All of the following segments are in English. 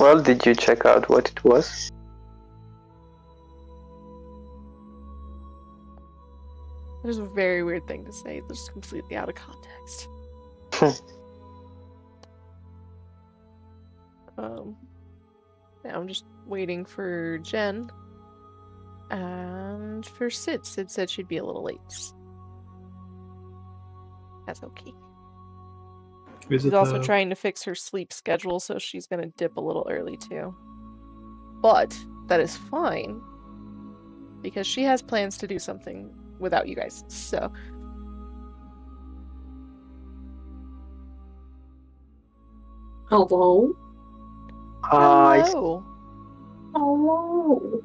Well, did you check out what it was? That is a very weird thing to say. That's completely out of context. Now I'm just waiting for Jen. And for Sid. Sid said she'd be a little late. That's okay. She's also trying to fix her sleep schedule, so she's gonna dip a little early too. But that is fine, because she has plans to do something without you guys, so... Hello? Hello! Hello?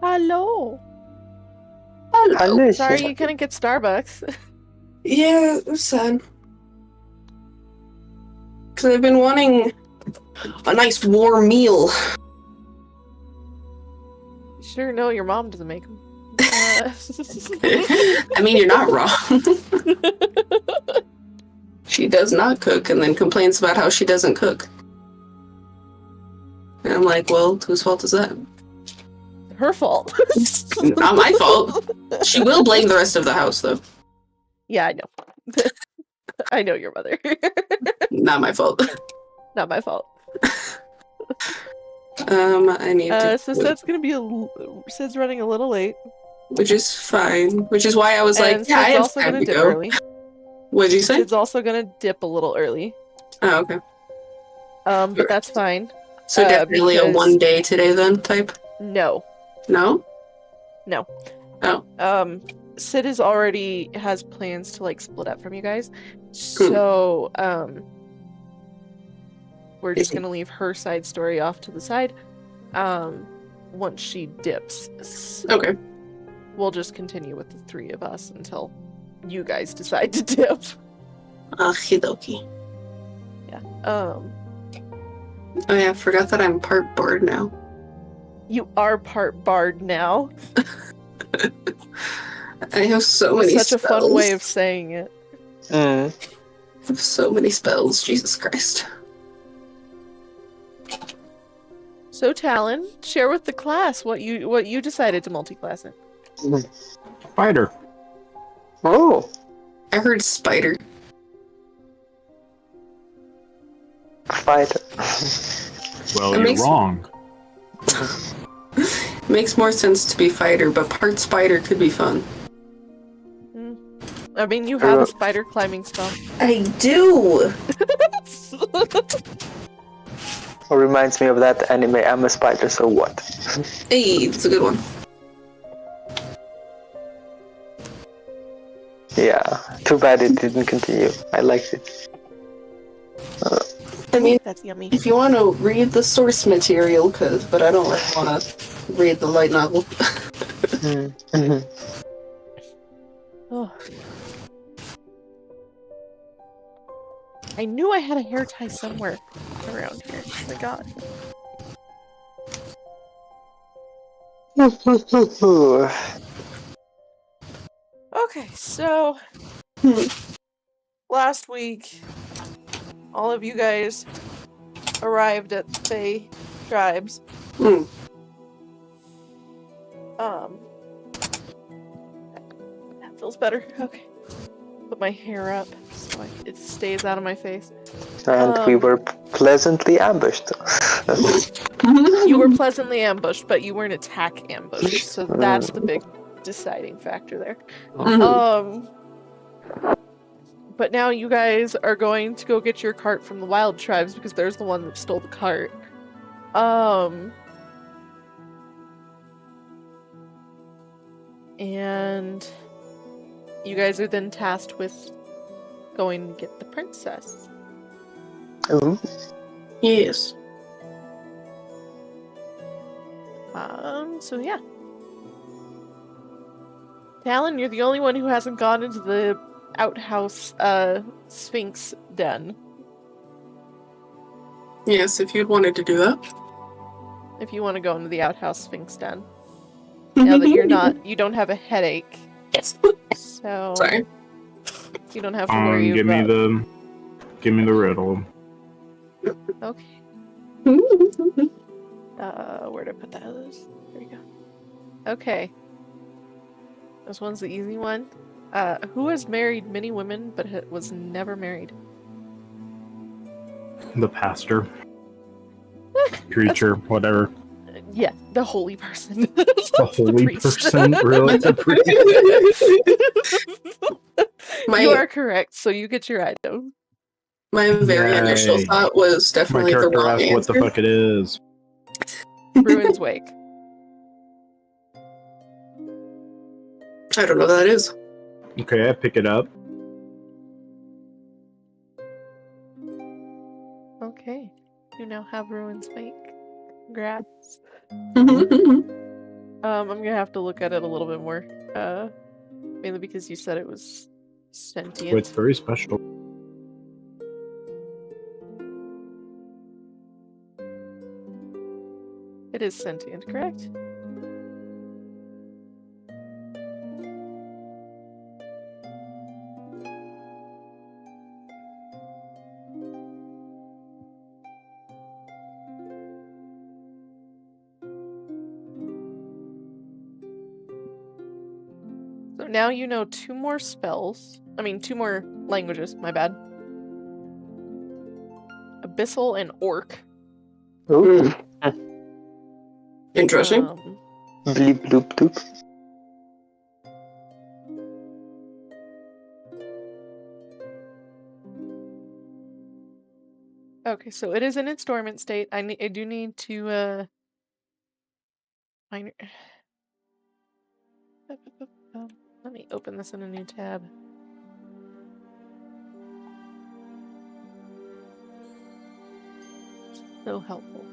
Hello! Hello. Sorry you couldn't get Starbucks. Yeah, it was sad. Because I've been wanting a nice warm meal. You sure know your mom doesn't make them. I mean, you're not wrong. She does not cook and then complains about how she doesn't cook. And I'm like, well, whose fault is that? Her fault. Not my fault. She will blame the rest of the house, though. Yeah, I know. I know your mother. Not my fault. Not my fault. I need to... So Sid's running a little late. Which is fine. Which is why I was like, yeah, I have also time gonna to dip go. early. What'd you say? Sid's also gonna dip a little early. Oh, okay. But that's fine. So definitely a one day today then type? No. No? No. Oh. Sid has plans to like split up from you guys. So, we're just gonna leave her side story off to the side. Once she dips. So okay. We'll just continue with the three of us until you guys decide to dip. Okie Yeah. Oh yeah, I forgot that I'm part barred now. You are part barred now. I have so many spells. Such a fun way of saying it. I have so many spells, Jesus Christ. So Talon, share with the class what you decided to multi-class in. Spider. Oh. I heard spider. Fighter. Well, you're wrong. Makes more sense to be fighter, but part spider could be fun. I mean, you have a spider climbing spell. I do! It reminds me of that anime, I'm a spider, so what? Hey, that's a good one. Yeah, too bad it didn't continue. I liked it. I mean, that's yummy. If you want to read the source material, but I don't want to read the light novel. Oh. I knew I had a hair tie somewhere around here. Oh my god. Okay, so last week, all of you guys arrived at Fae Tribes. That feels better. Okay. Put my hair up so it stays out of my face. And we were pleasantly ambushed. You were pleasantly ambushed, but you weren't attack ambushed, so that's the big deciding factor there. But now you guys are going to go get your cart from the wild tribes because there's the one that stole the cart. And you guys are then tasked with going to get the princess. Ooh. Yes. So yeah. Talon, you're the only one who hasn't gone into the outhouse, Sphinx den. Yes, if you'd wanted to do that. If you want to go into the outhouse Sphinx den. Now that you don't have a headache. Yes. So. Sorry. You don't have to worry give about... Give me the riddle. Okay. Where'd I put those? There you go. Okay. This one's the easy one. Who has married many women but was never married? The pastor. Preacher, whatever. Yeah, the holy person. The holy person? Really? The priest? You are correct, so you get your item. My very Yay. initial thought was My definitely the character wrong asked answer. what the fuck it is. Bruin's Wake. I don't know what that is. Okay, I pick it up. Okay. You now have Ruin's Wake. Congrats. I'm gonna have to look at it a little bit more. Mainly because you said it was sentient. So it's very special. It is sentient, correct? So now you know 2 more spells. I mean, 2 more languages, my bad. Abyssal and Orc. Ooh. Interesting. Bleep bloop doop. Okay, so it is in its dormant state. I do need to find. Let me open this in a new tab. So helpful.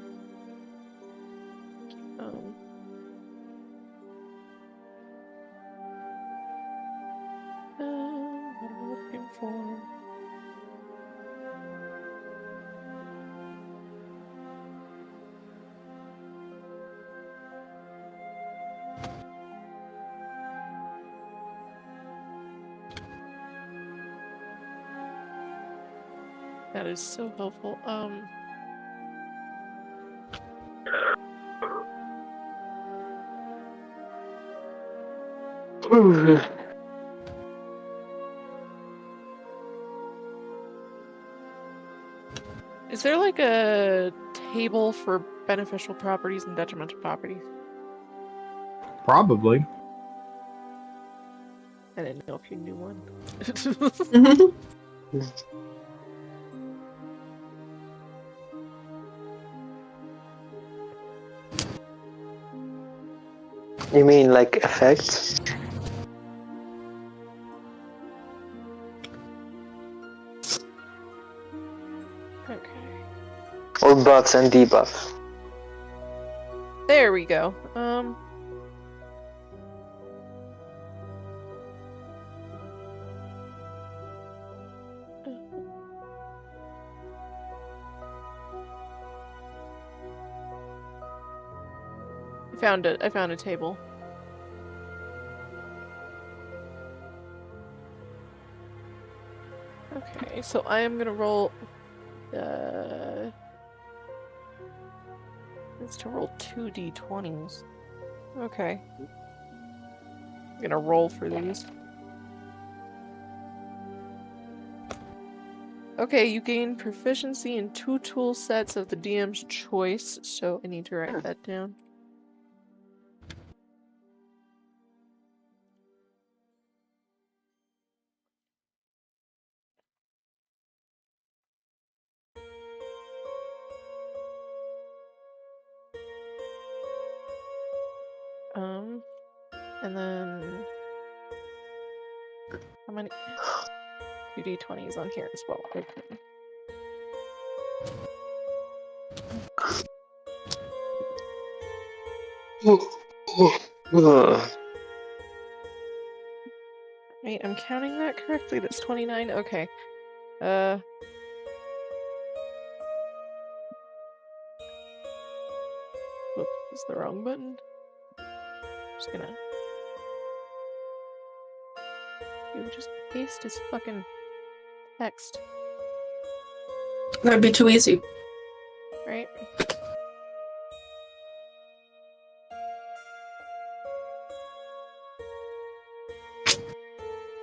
What am I looking for? That is so helpful. Is there like a table for beneficial properties and detrimental properties? Probably. I didn't know if you knew one. You mean like effects? Okay. Or buffs and debuffs? There we go. I found a table. Okay, so I am gonna roll. It's to roll 2 d20s. Okay. I'm gonna roll for these. Okay, you gain proficiency in 2 tool sets of the DM's choice, so I need to write that down. And then how many 2d20s on here as well? Okay. Wait, I'm counting that correctly? That's 29? Okay. Whoops, that's the wrong button. Just gonna... You just paste his fucking text. That'd be too easy. Right?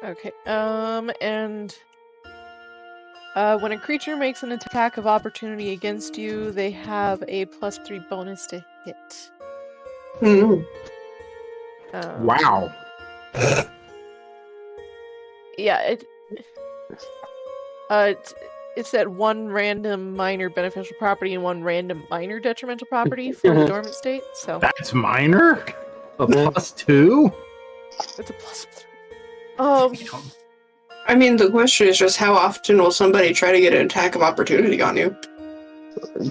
Okay. And when a creature makes an attack of opportunity against you, they have a +3 bonus to hit. Hmm. Wow. Yeah, it's that one random minor beneficial property and one random minor detrimental property for the dormant state. So That's minor? A Mhm. +2? it's a +3. I mean, the question is just how often will somebody try to get an attack of opportunity on you?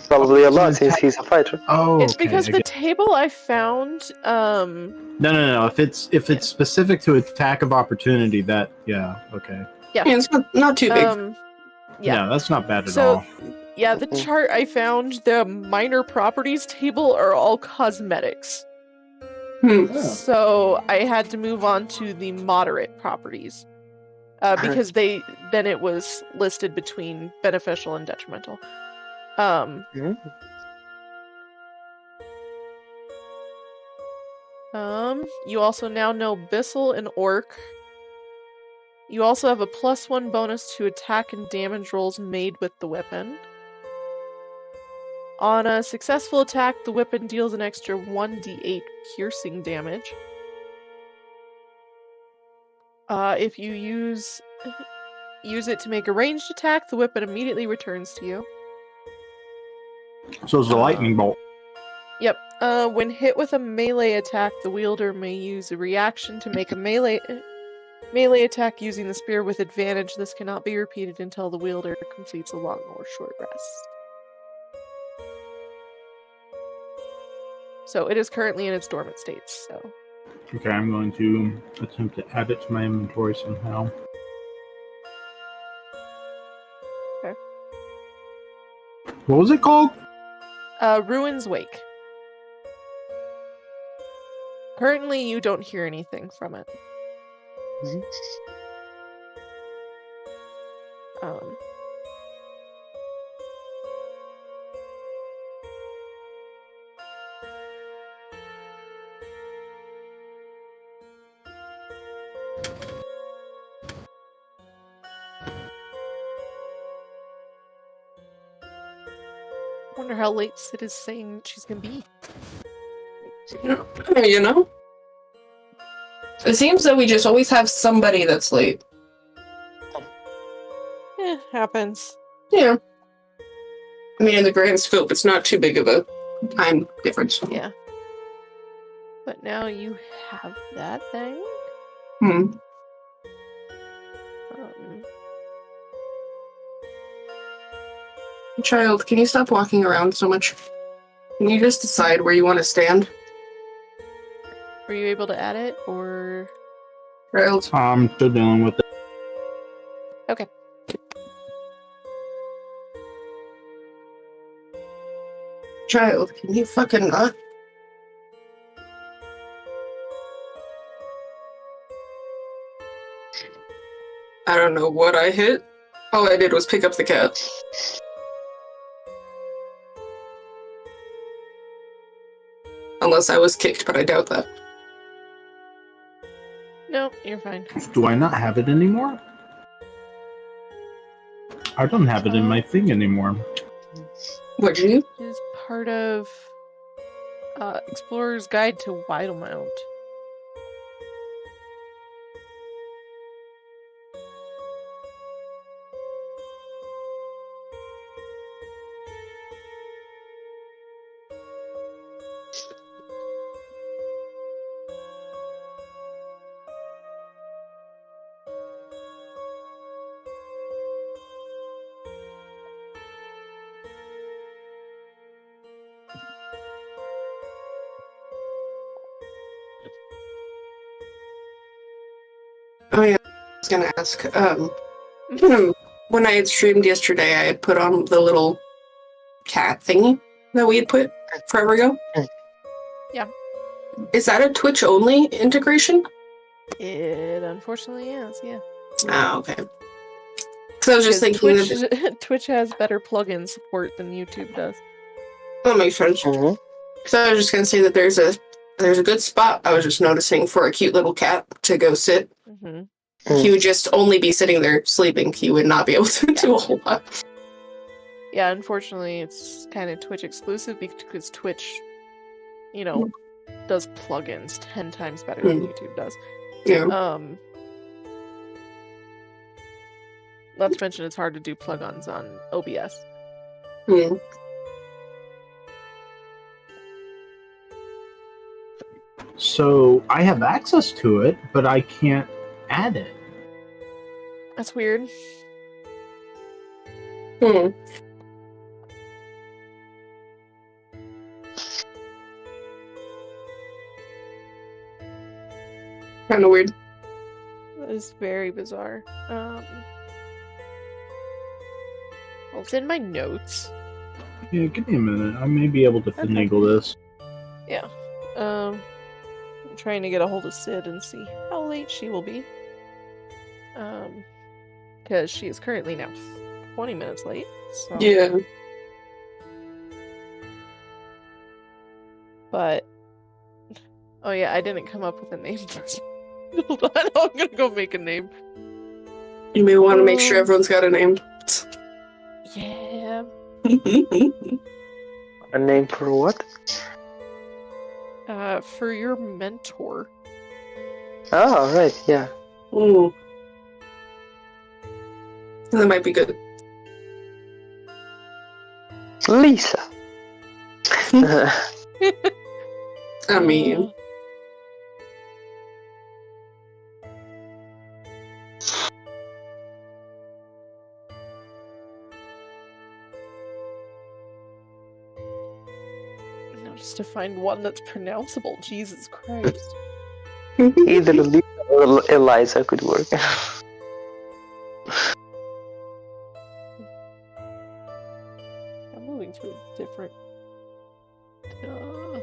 Probably a lot since he's a fighter. Oh, It's okay, because I the get- table I found, No. If it's specific to attack of opportunity, that okay. I mean, it's not too big. yeah. No, that's not bad at So, all. yeah, the chart I found, the minor properties table are all cosmetics. So I had to move on to the moderate properties. Because then it was listed between beneficial and detrimental. You also now know Bissell and Orc. You also have a +1 bonus to attack and damage rolls made with the weapon. On a successful attack, the weapon deals an extra 1d8 piercing damage. If you use it to make a ranged attack, the weapon immediately returns to you. So it's a lightning bolt. Yep. When hit with a melee attack, the wielder may use a reaction to make a melee attack using the spear with advantage. This cannot be repeated until the wielder completes a long or short rest. So it is currently in its dormant states, so. Okay, I'm going to attempt to add it to my inventory somehow. Okay. What was it called? Ruin's Wake. Currently, you don't hear anything from it. Wonder how late Sid is saying she's gonna be. You know? It seems that we just always have somebody that's late. Happens. Yeah. I mean, in the grand scope, it's not too big of a time difference. Yeah. But now you have that thing. Child, can you stop walking around so much? Can you just decide where you want to stand? Were you able to add it, or? Child. I'm still dealing with it. Okay. Child, can you fucking not? I don't know what I hit. All I did was pick up the cat. Unless I was kicked, but I doubt that. No, you're fine. Do I not have it anymore? I don't have it in my thing anymore. What'd you? It is part of Explorer's Guide to Wildemount. Oh yeah, I was gonna ask. When I had streamed yesterday, I had put on the little cat thingy that we had put forever ago. Yeah. Is that a Twitch only integration? It unfortunately is, yeah. Oh, okay. Because I was just thinking Twitch has better plugin support than YouTube does. that makes sense. So I was just gonna say that there's a good spot I was just noticing for a cute little cat to go sit. He would just only be sitting there sleeping. He would not be able to do a whole lot. Yeah, unfortunately, it's kind of Twitch exclusive because Twitch, does plugins 10 times better than YouTube does. Yeah. Not to mention it's hard to do plugins on OBS. Mm. So I have access to it, but I can't add it. That's weird. Hmm. Kind of weird. That is very bizarre. Well, it's in my notes. Yeah, give me a minute. I may be able to finagle this. Yeah. I'm trying to get a hold of Sid and see how late she will be. Because she is currently now 20 minutes late. So. Yeah. But, oh yeah, I didn't come up with a name. Hold on, I'm gonna go make a name. You may want to make sure everyone's got a name. Yeah. A name for what? For your mentor. Oh, right, yeah. Ooh. That might be good. Lisa. I mean, No, just to find one that's pronounceable. Jesus Christ. Either Lisa or Eliza could work. I'm moving to a different. Europe.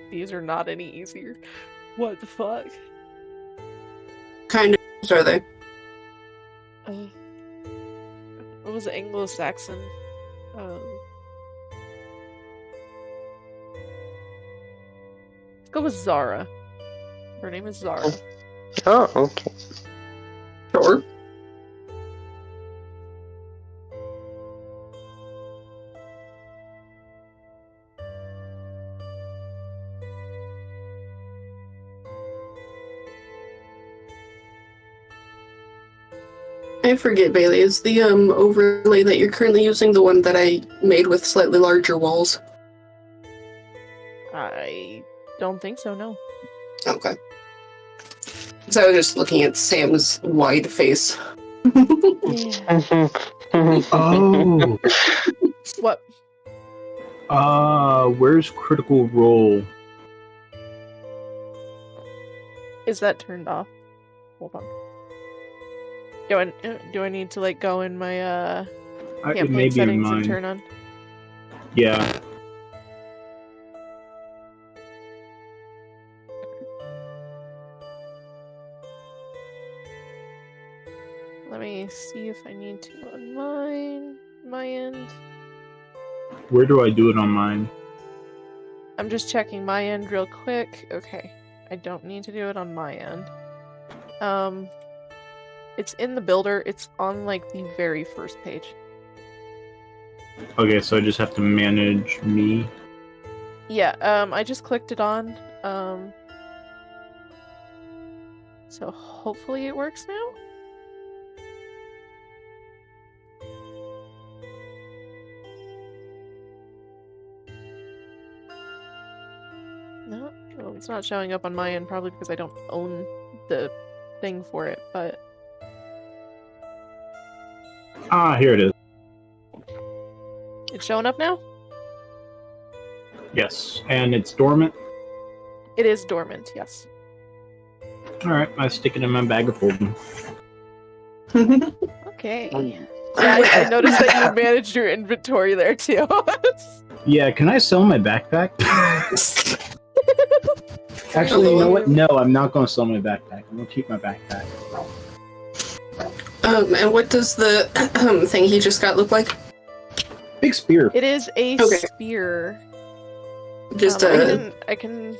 These are not any easier. What the fuck? kind of are they? What was Anglo-Saxon? Let's go with Zara. Her name is Zara. Oh, okay. Sure. I forget, Bailey. Is the overlay that you're currently using the one that I made with slightly larger walls? I don't think so, no. Okay. So I was just looking at Sam's wide face. Yeah. Oh. What? Where's Critical Role? Is that turned off? Hold on. Do I need to like go in my It may campaign be in settings and mine. turn on? Yeah. Let me see if I need to on my end. Where do I do it on mine? I'm just checking my end real quick. Okay. I don't need to do it on my end. It's in the builder. It's on like the very first page. Okay, so I just have to manage me. Yeah, I just clicked it on. So hopefully it works now. No, well, it's not showing up on my end, probably because I don't own the thing for it, but Ah, here it is. it's showing up now? Yes, and it's dormant. It is dormant, yes. Alright, I stick it in my bag of holding. Okay. Yeah, I noticed that you managed your inventory there too. Yeah, can I sell my backpack? Actually, you know what? No, I'm not going to sell my backpack. I'm going to keep my backpack. And what does the thing he just got look like? Big spear. It is a Okay. spear. Just I can.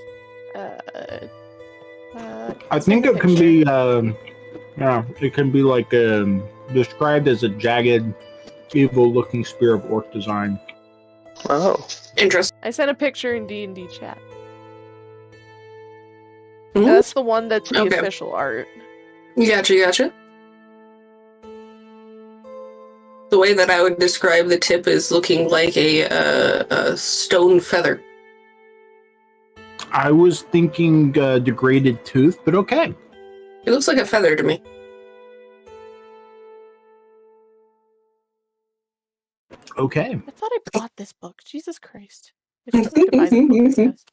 I think it can be, yeah, it can be like described as a jagged, evil-looking spear of orc design. Oh. interesting. I sent a picture in D&D chat. Mhm. That's the one that's the Okay. official art. Gotcha. The way that I would describe the tip is looking like a stone feather. I was thinking degraded tooth, but okay. It looks like a feather to me. Okay. I thought I bought this book. Jesus Christ. I just need to buy this book, I guess.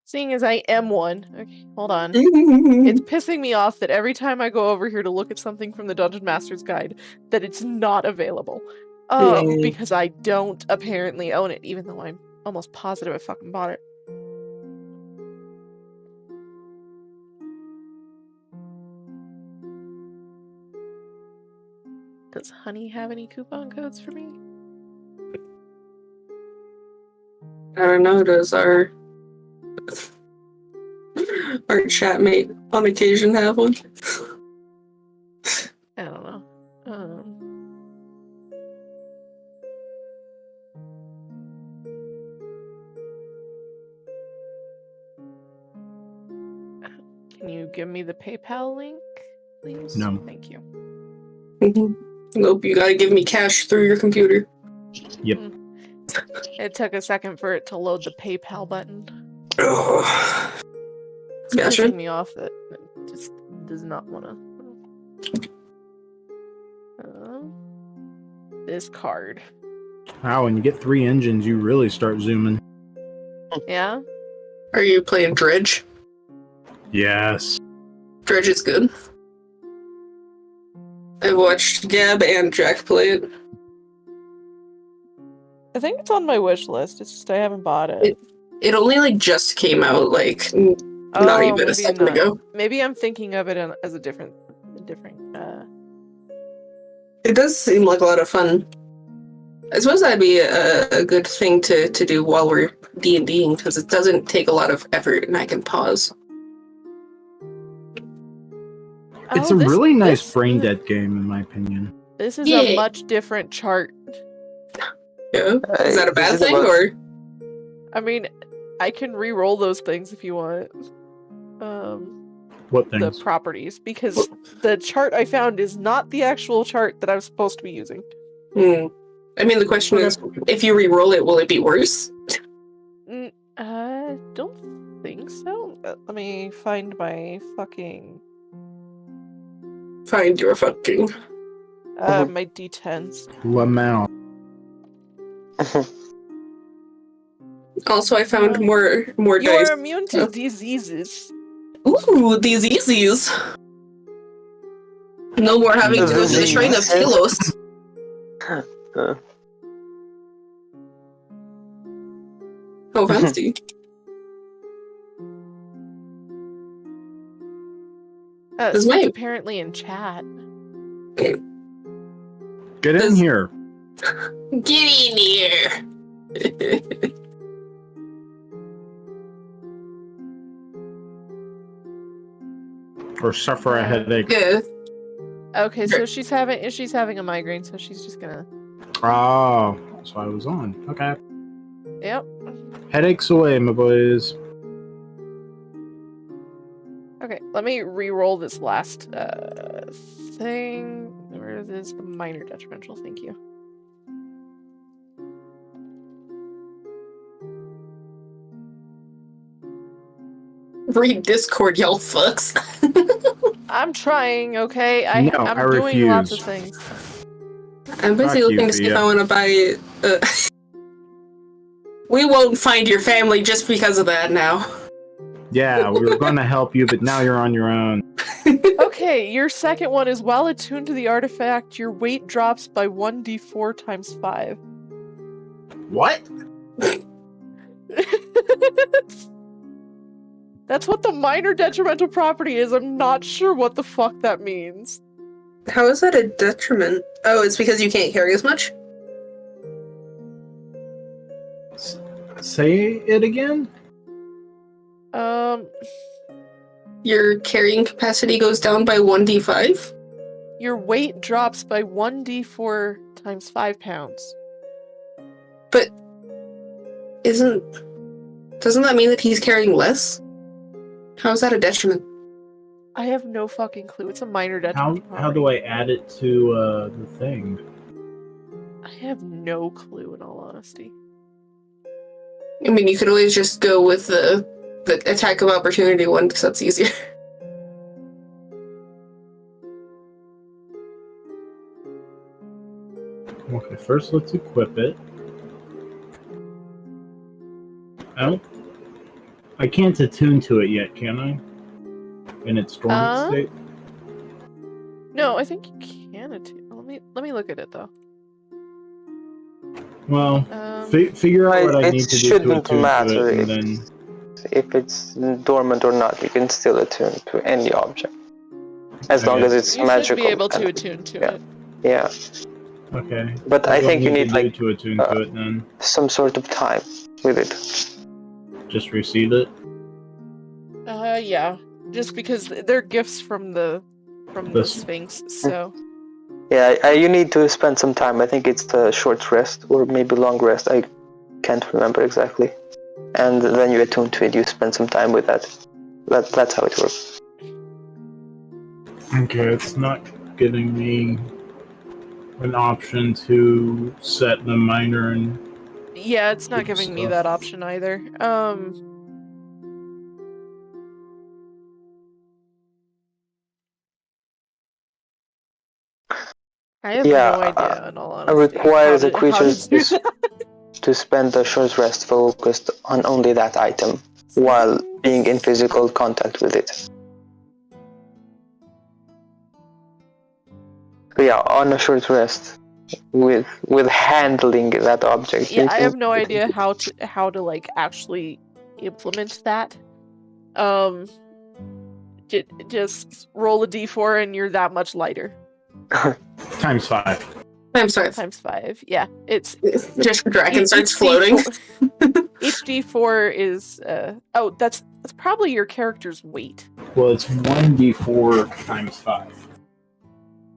Seeing as I am one. Okay, hold on. It's pissing me off that every time I go over here to look at something from the Dungeon Master's Guide, that it's not available. Because I don't apparently own it, even though I'm almost positive I fucking bought it. Does Honey have any coupon codes for me? I don't know, does our chatmate on occasion have one? I don't know. Can you give me the PayPal link, please? No. Thank you. Nope, you gotta give me cash through your computer. Yep. It took a second for it to load the PayPal button. It's Gotcha. pissing me off that it just does not want to. This card. Wow, when you get 3 engines, you really start zooming. Yeah? Are you playing Dredge? Yes. Dredge is good. I've watched Gab and Jack play it. I think it's on my wish list. It's just I haven't bought it. It only just came out not even a second ago. Maybe I'm thinking of it as a different. It does seem like a lot of fun. I suppose that'd be a good thing to do while we're D&Ding, because it doesn't take a lot of effort and I can pause. It's a really nice brain dead game, in my opinion. This is a much different chart. Yeah. Is that a bad thing, or? I mean, I can re-roll those things if you want. What things? The properties, because the chart I found is not the actual chart that I was supposed to be using. I mean, the question is, if you re-roll it, will it be worse? I don't think so. Let me find my fucking... Find your fucking... my D10s. Lamau. Also, I found more dice. You're immune to diseases. Ooh, these easies. No more having to go to the shrine of Telos. Oh, fancy. It's apparently in chat. Get in here. Get in here. Or suffer a headache. Yeah. Okay, so she's having a migraine, so she's just gonna... Oh, that's why I was on. Okay. Yep. Headaches away, my boys. Okay, let me re-roll this last thing. Where is the minor detrimental? Thank you. Read Discord, y'all fucks. I'm trying, okay? I'm doing refuse. lots of things. I'm busy looking to see if I want to buy... We won't find your family just because of that now. Yeah, we were going to help you, but now you're on your own. Okay, your second one is while attuned to the artifact, your weight drops by 1d4 times 5. What? That's what the minor detrimental property is. I'm not sure what the fuck that means. How is that a detriment? Oh, it's because you can't carry as much? Say it again? Your carrying capacity goes down by 1d5? Your weight drops by 1d4 times 5 pounds. But doesn't that mean that he's carrying less? How is that a detriment? I have no fucking clue. It's a minor detriment. How do I add it to the thing? I have no clue, in all honesty. I mean, you could always just go with the attack of opportunity one, because that's easier. Okay, first let's equip it. I can't attune to it yet, can I? In its dormant state? No, I think you can attune. Let me look at it though. Well, figure out what I need to do to attune matter to it, and then... If it's dormant or not, you can still attune to any object. As long as it's magical. You should be able to attune to it. Yeah. Okay. But I think you need like to attune to it then. Some sort of time with it. Just receive it? Yeah. Just because they're gifts from the Sphinx, so... Yeah, you need to spend some time. I think it's a short rest, or maybe long rest. I can't remember exactly. And then you attune to it, you spend some time with that. That's how it works. Okay, it's not giving me an option to set the minor and... Yeah, it's not giving me that option either. I have no idea, in all honesty. It requires the creatures to spend a short rest focused on only that item, while being in physical contact with it. But yeah, on a short rest, with handling that object. Yeah, I have no idea how to like actually implement that. Just roll a d4 and you're that much lighter. Times 5. Times 5, yeah. It's just Drakken starts floating. Each d4 is that's probably your character's weight. Well, it's 1d4 times 5.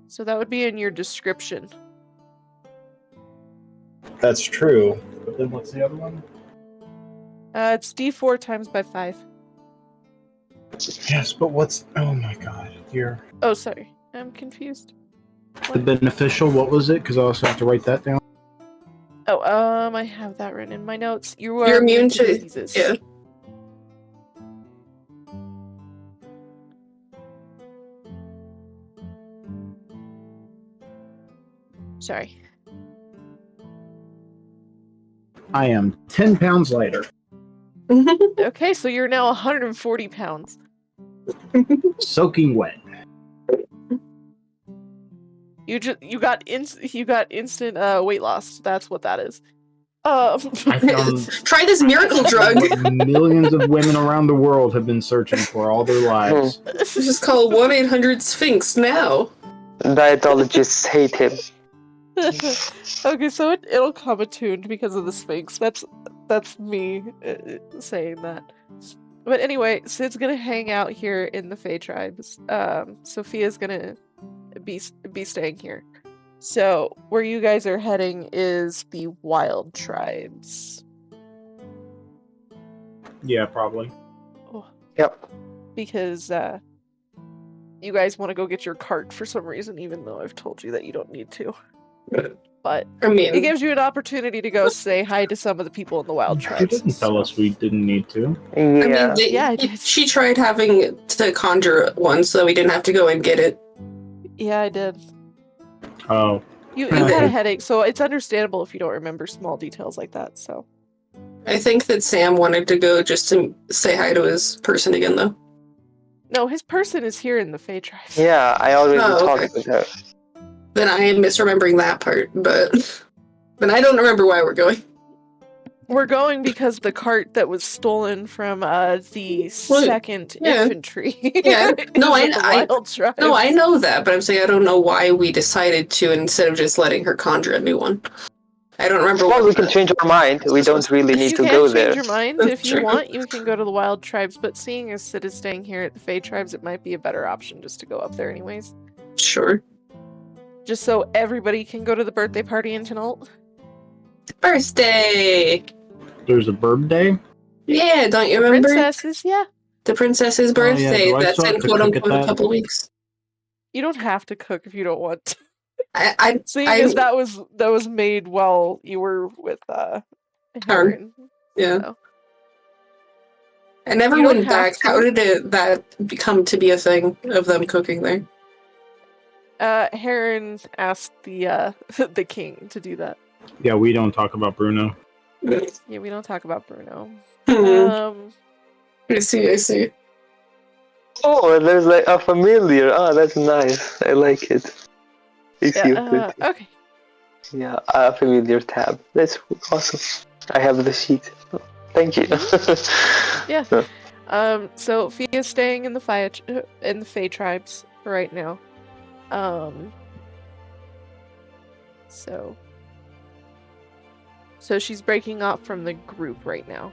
So that would be in your description. That's true. But then what's the other one? It's d4 times by 5. Yes, but what's... Oh my god, you're... Oh, sorry. I'm confused. The beneficial, what was it? Because I also have to write that down. Oh, I have that written in my notes. You're immune to diseases. Yeah. Sorry. I am 10 pounds lighter. Okay, so you're now 140 pounds. Soaking wet. You got instant weight loss. That's what that is. Try this miracle drug. Millions of women around the world have been searching for all their lives. Just call 1-800-SPHINX now. Dietologists hate him. Okay, so it'll come attuned because of the Sphinx. That's me saying that. But anyway, Sid's gonna hang out here in the Fae tribes. Sophia's gonna be staying here. So where you guys are heading is the Wild Tribes. Yeah, probably. Oh. Yep. Because you guys want to go get your cart for some reason, even though I've told you that you don't need to. But I mean, it gives you an opportunity to go say hi to some of the people in the Wild Tribes. She didn't tell us we didn't need to. Yeah. I mean, she tried having to conjure one so we didn't have to go and get it. Yeah, I did. Oh. You had a headache, so it's understandable if you don't remember small details like that, so. I think that Sam wanted to go just to say hi to his person again, though. No, his person is here in the Fae Tribes. Yeah, I already Oh, okay. talked with her. Then I am misremembering that part, but then I don't remember why we're going. We're going because the cart that was stolen from the second yeah. infantry. Yeah, no, is with the Wild Tribes. No, I know that, but I'm saying I don't know why we decided to instead of just letting her conjure a new one. I don't remember. Well, what we can change our mind. We don't really need You to can go change there. your mind That's if you true. want. You can go to the Wild Tribes, but seeing as Sid is staying here at the Fae Tribes, it might be a better option just to go up there anyways. Sure. Just so everybody can go to the birthday party in Chenault. Birthday! There's a birthday? Yeah, don't you remember? Princesses, yeah. The princess's Oh, yeah, birthday. do I That's still have in to quote cook at unquote a that? couple weeks. You don't have to cook if you don't want to. I Seeing as that was made while you were with Heron. yeah. So. I never You don't went have back. to. How did that become to be a thing of them cooking there? Heron asked the the king to do that. Yeah, we don't talk about Bruno. Yeah, we don't talk about Bruno. I see. Oh, there's like a familiar. Oh, that's nice. I like it. It's cute. Okay. Yeah, a familiar tab. That's awesome. I have the sheet. Thank you. Yeah. So Fia's staying in the Fae Tribes for right now. So she's breaking off from the group right now.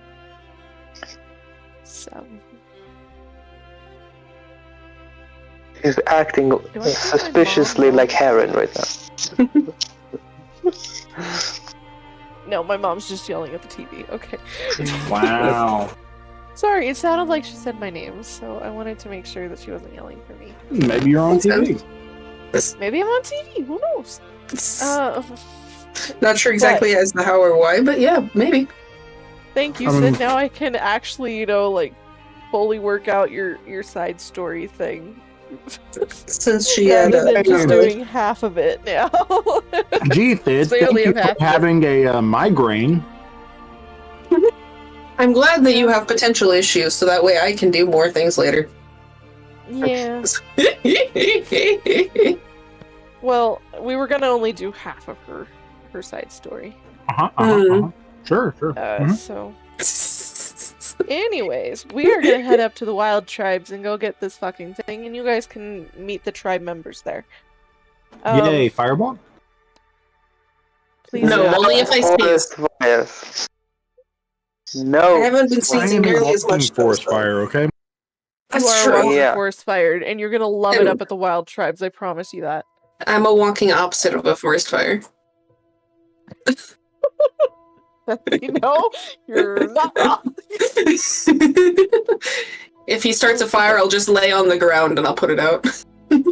So He's acting suspiciously like Heron right now. no, my mom's just yelling at the TV. Okay. Wow. Sorry, it sounded like she said my name, so I wanted to make sure that she wasn't yelling for me. Maybe you're on TV. Maybe I'm on TV. Who knows? Not sure exactly as to how or why, but yeah, maybe. Thank you, Sid. Now I can actually, like, fully work out your side story thing. Since she Rather had than just doing half of it now. Gee, Thid, So you thank only you have half for of it. having a migraine. I'm glad that you have potential issues, so that way I can do more things later. Yeah. Well, we were gonna only do half of her side story. Sure. So, anyways, we are gonna head up to the Wild Tribes and go get this fucking thing, and you guys can meet the tribe members there. Yay, fireball? Please No, do. only if I sneeze. Yes. No. I haven't been sneezing nearly as much. Forest fire, okay? You That's are true. walking Yeah. forest fired, and you're gonna love it up at the Wild Tribes. I promise you that. I'm a walking opposite of a forest fire. You're not wrong. If he starts a fire, I'll just lay on the ground and I'll put it out.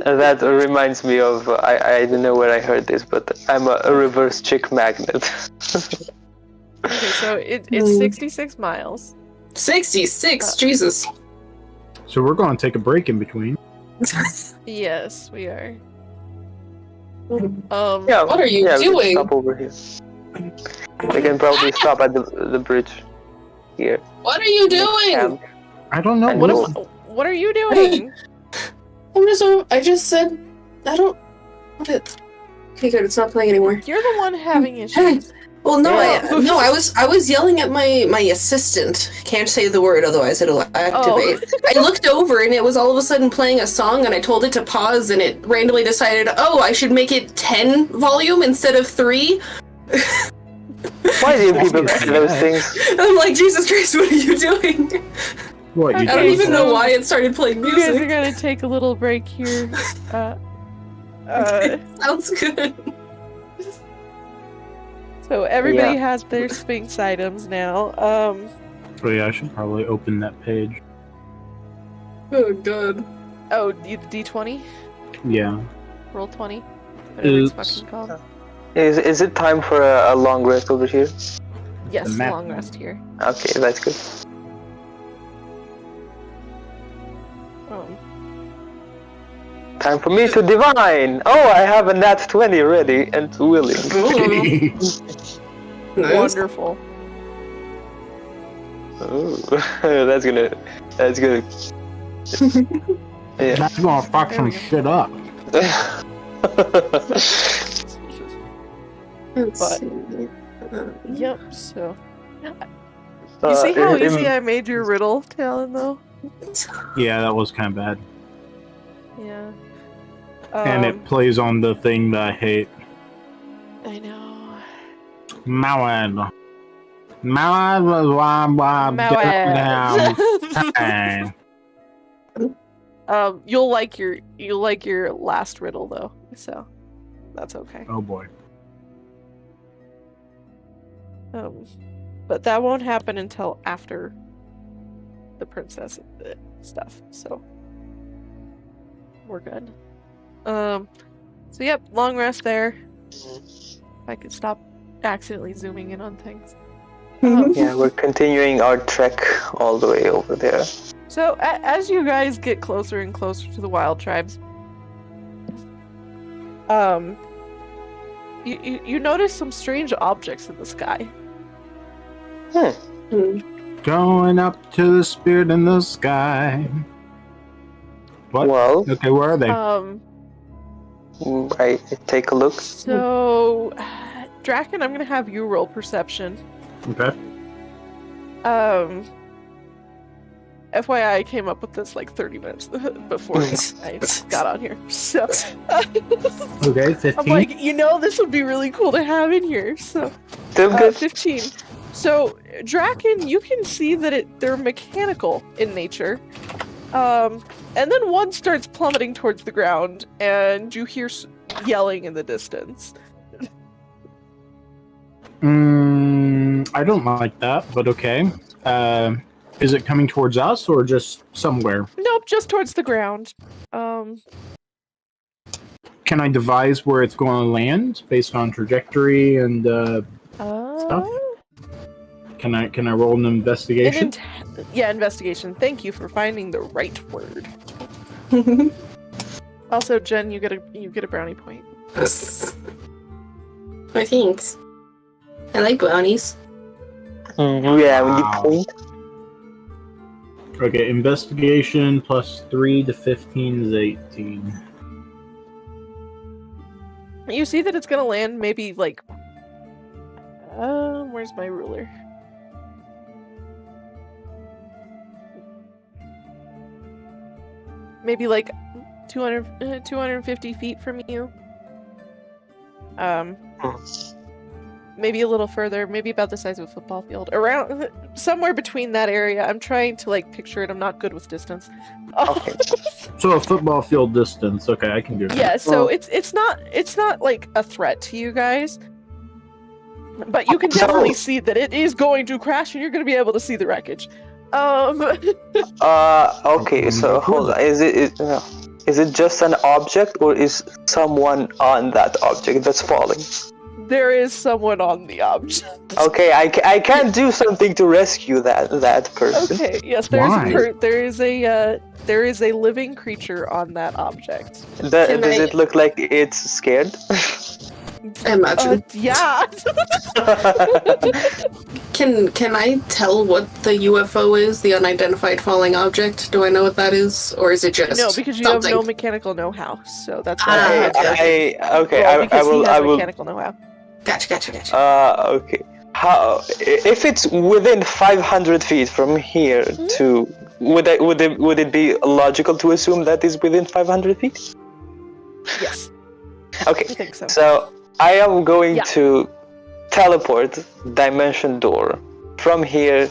That reminds me of, I don't know where I heard this, but I'm a reverse chick magnet. Okay, so it's 66 miles. 66, Jesus. So we're going to take a break in between. Yes, we are. Yeah, What are you we can doing? stop over here. We can probably stop at the bridge here. What are you doing? Camp. I don't know. And What are you doing? I just said, I don't. Okay, good. It's not playing anymore. You're the one having issues. Well, no, Yeah. I was yelling at my assistant. Can't say the word, otherwise it'll activate. I looked over and it was all of a sudden playing a song, and I told it to pause, and it randomly decided, I should make it 10 volume instead of 3. Why do people do those things? I'm like, Jesus Christ, what are you doing? What, you I don't Okay, even so know why it started playing You guys are music. gonna take a little break here. Sounds good. So everybody Yeah. has their Sphinx items now. Oh yeah, I should probably open that page. Oh god. Oh, D20? Yeah. Roll 20? Whatever it's Oops. fucking called. Is it time for a long rest over here? Yes, The map long one. rest here. Okay, that's good. Time for me to divine! Oh, I have a nat 20 ready and willing. Nice. Wonderful. Ooh, that's gonna. Yeah. That's gonna fuck some shit up. Let's But- see. Yep. So. You see how easy I made your riddle, Talon? Though. Yeah, that was kind of bad. Yeah. And it plays on the thing that I hate. I know. Mawad. Mawad was You'll like your last riddle though, so that's okay. Oh boy. But that won't happen until after the princess stuff, so we're good. So yep, long rest there. If I could stop accidentally zooming in on things. Yeah, we're continuing our trek all the way over there. So as you guys get closer and closer to the wild tribes, you notice some strange objects in the sky. Going up to the spirit in the sky. What? Well, Okay, where are they? I take a look. So Drakken, I'm gonna have you roll perception. Okay. FYI, I came up with this like 30 minutes before I got on here. So Okay, 15. I'm like, this would be really cool to have in here. So Still good. 15. So Drakken, you can see that they're mechanical in nature. And then one starts plummeting towards the ground, and you hear yelling in the distance. I don't like that, but okay. Is it coming towards us or just somewhere? Nope, just towards the ground. Can I devise where it's going to land based on trajectory and stuff? Can I roll an investigation? Investigation. Thank you for finding the right word. Also, Jen, you get a brownie point. My thanks. I like brownies. Yeah, we need point. Okay, investigation plus 3 to 15 is 18. You see that it's gonna land maybe like... where's my ruler? Maybe like 250 feet from you. Maybe a little further, maybe about the size of a football field. Around, somewhere between that area. I'm trying to like picture it. I'm not good with distance. Okay. So a football field distance. Okay, I can do that. Yeah, so it's not like a threat to you guys. But you can definitely see that it is going to crash and you're going to be able to see the wreckage. Okay, so hold on. Is it just an object, or is someone on that object that's falling? There is someone on the object. Okay, I can't do something to rescue that person. Okay, yes, there is a living creature on that object. Does it look like it's scared? I imagine. Yeah. Can I tell what the UFO is? The unidentified falling object? Do I know what that is, or is it just No, because you something? have no mechanical know-how. So that's why I will. Mechanical know-how. Gotcha. Okay. How if it's within 500 feet from here to would it be logical to assume that is within 500 feet? Yes. Okay. I think so. So I am going to teleport Dimension Door from here,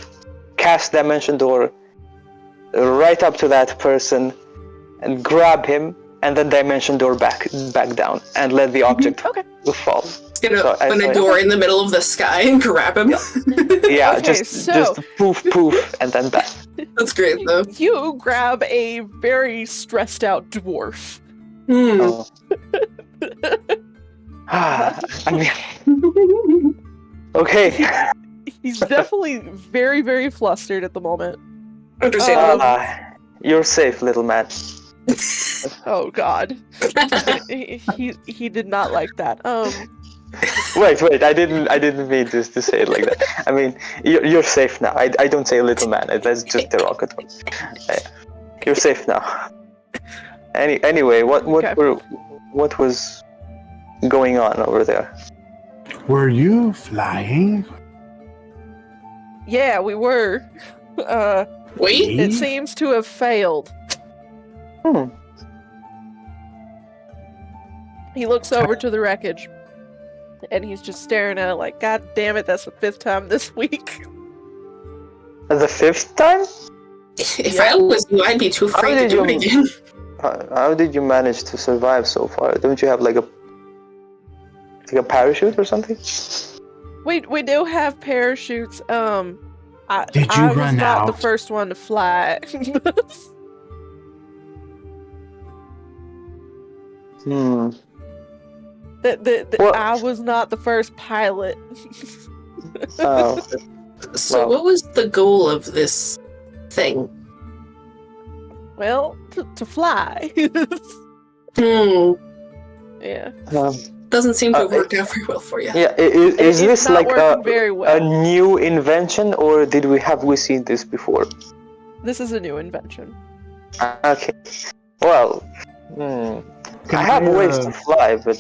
cast Dimension Door right up to that person, and grab him, and then Dimension Door back down, and let the object fall. Gonna open a door in the middle of the sky and grab him. Yeah, Okay, just poof, and then back. That's great, though. You grab a very stressed out dwarf. Oh. I mean, okay. He's definitely very, very flustered at the moment. Understandable. You're safe, little man. Oh God. he did not like that. Wait! I didn't mean to say it like that. I mean, you're safe now. I don't say little man. That's just derogatory. You're safe now. Anyway, what was going on over there? Were you flying? Yeah, we were. Wait? It seems to have failed. He looks over to the wreckage, and he's just staring at it like, God damn it, that's the 5th time this week. The 5th time? If I was you, I'd be too afraid to do it again. How did you manage to survive so far? Don't you have like a parachute or something? We do have parachutes. Did you I was run not out? the first one to fly. I was not the first pilot. Oh. So what was the goal of this thing? Well, to fly. Yeah. Doesn't seem to have worked out very well for you. Yeah, is this not like working very well. a new invention, or have we seen this before? This is a new invention. Okay. Well, I have ways to fly, but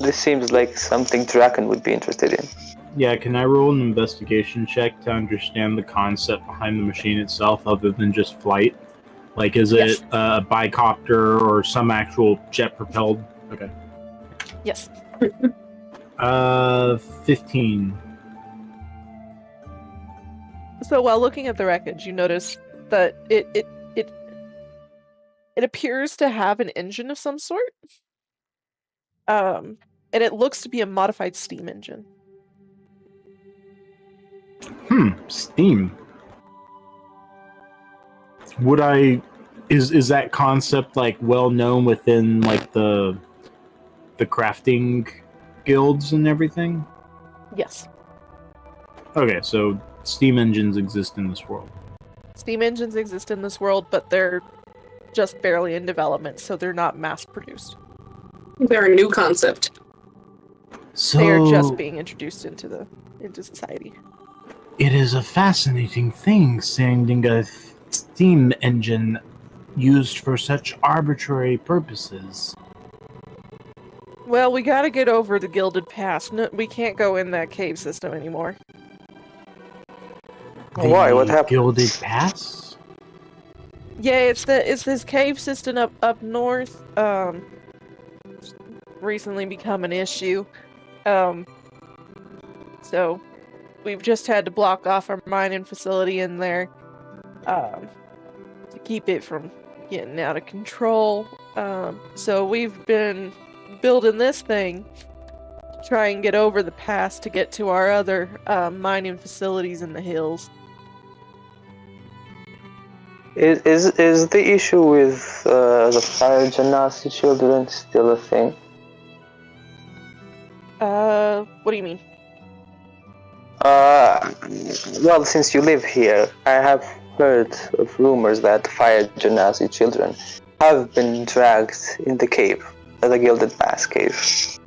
this seems like something Drakken would be interested in. Yeah, can I roll an investigation check to understand the concept behind the machine itself other than just flight? Like, is it a bicopter or some actual jet-propelled? Okay. Yes. 15. So while looking at the wreckage, you notice that it appears to have an engine of some sort. And it looks to be a modified steam engine. Steam. Is that concept like well known within like the crafting guilds and everything? Yes. Okay, so steam engines exist in this world. Steam engines exist in this world, but they're just barely in development, so they're not mass produced. They're a new concept. So they are just being introduced into society. It is a fascinating thing, sending a steam engine used for such arbitrary purposes. Well, we gotta get over the Gilded Pass. No, we can't go in that cave system anymore. Why? What happened? Gilded Pass? Yeah, it's this cave system up north. Recently become an issue. So we've just had to block off our mining facility in there, to keep it from getting out of control. So we've been building this thing to try and get over the pass to get to our other mining facilities in the hills. Is the issue with the fire genasi children still a thing? What do you mean? Well, since you live here, I have heard of rumors that fire genasi children have been dragged in the cave, the Gilded Pass cave.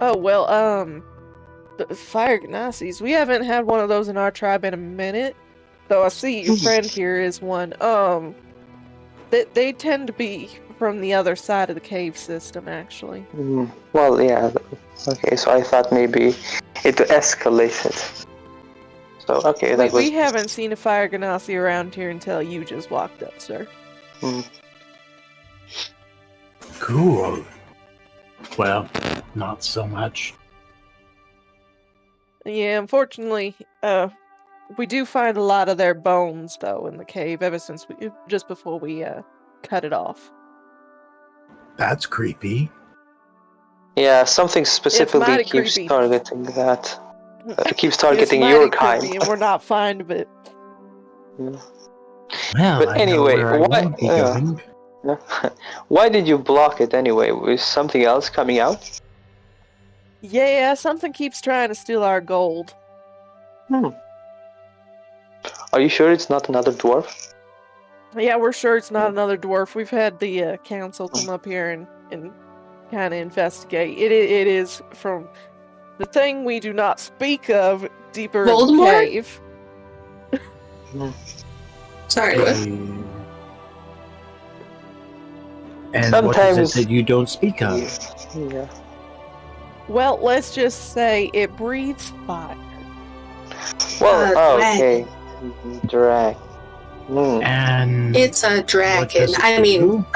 Oh, well, the fire genasi's, we haven't had one of those in our tribe in a minute. Though I see your friend here is one. They tend to be from the other side of the cave system, actually. Well, yeah. Okay, so I thought maybe it escalated. So, okay, that was... We haven't seen a fire genasi around here until you just walked up, sir. Cool. Well, not so much. Yeah, unfortunately, we do find a lot of their bones, though, in the cave, ever since just before we, cut it off. That's creepy. Yeah, something specifically keeps creepy. targeting that. Keeps targeting it's your kind. kind. And we're not fine of it. Well, But anyway, why did you block it anyway? Was something else coming out? Yeah, something keeps trying to steal our gold. Are you sure it's not another dwarf? Yeah, we're sure it's not another dwarf. We've had the council come up here and kind of investigate. It is from the thing we do not speak of deeper Voldemort? in the cave. Sorry, what? And what Sometimes- is it that you don't speak of? Yeah. Well, let's just say it breathes fire. Well, Dragon. okay. Drag. And It's a what dragon. does it I mean, do?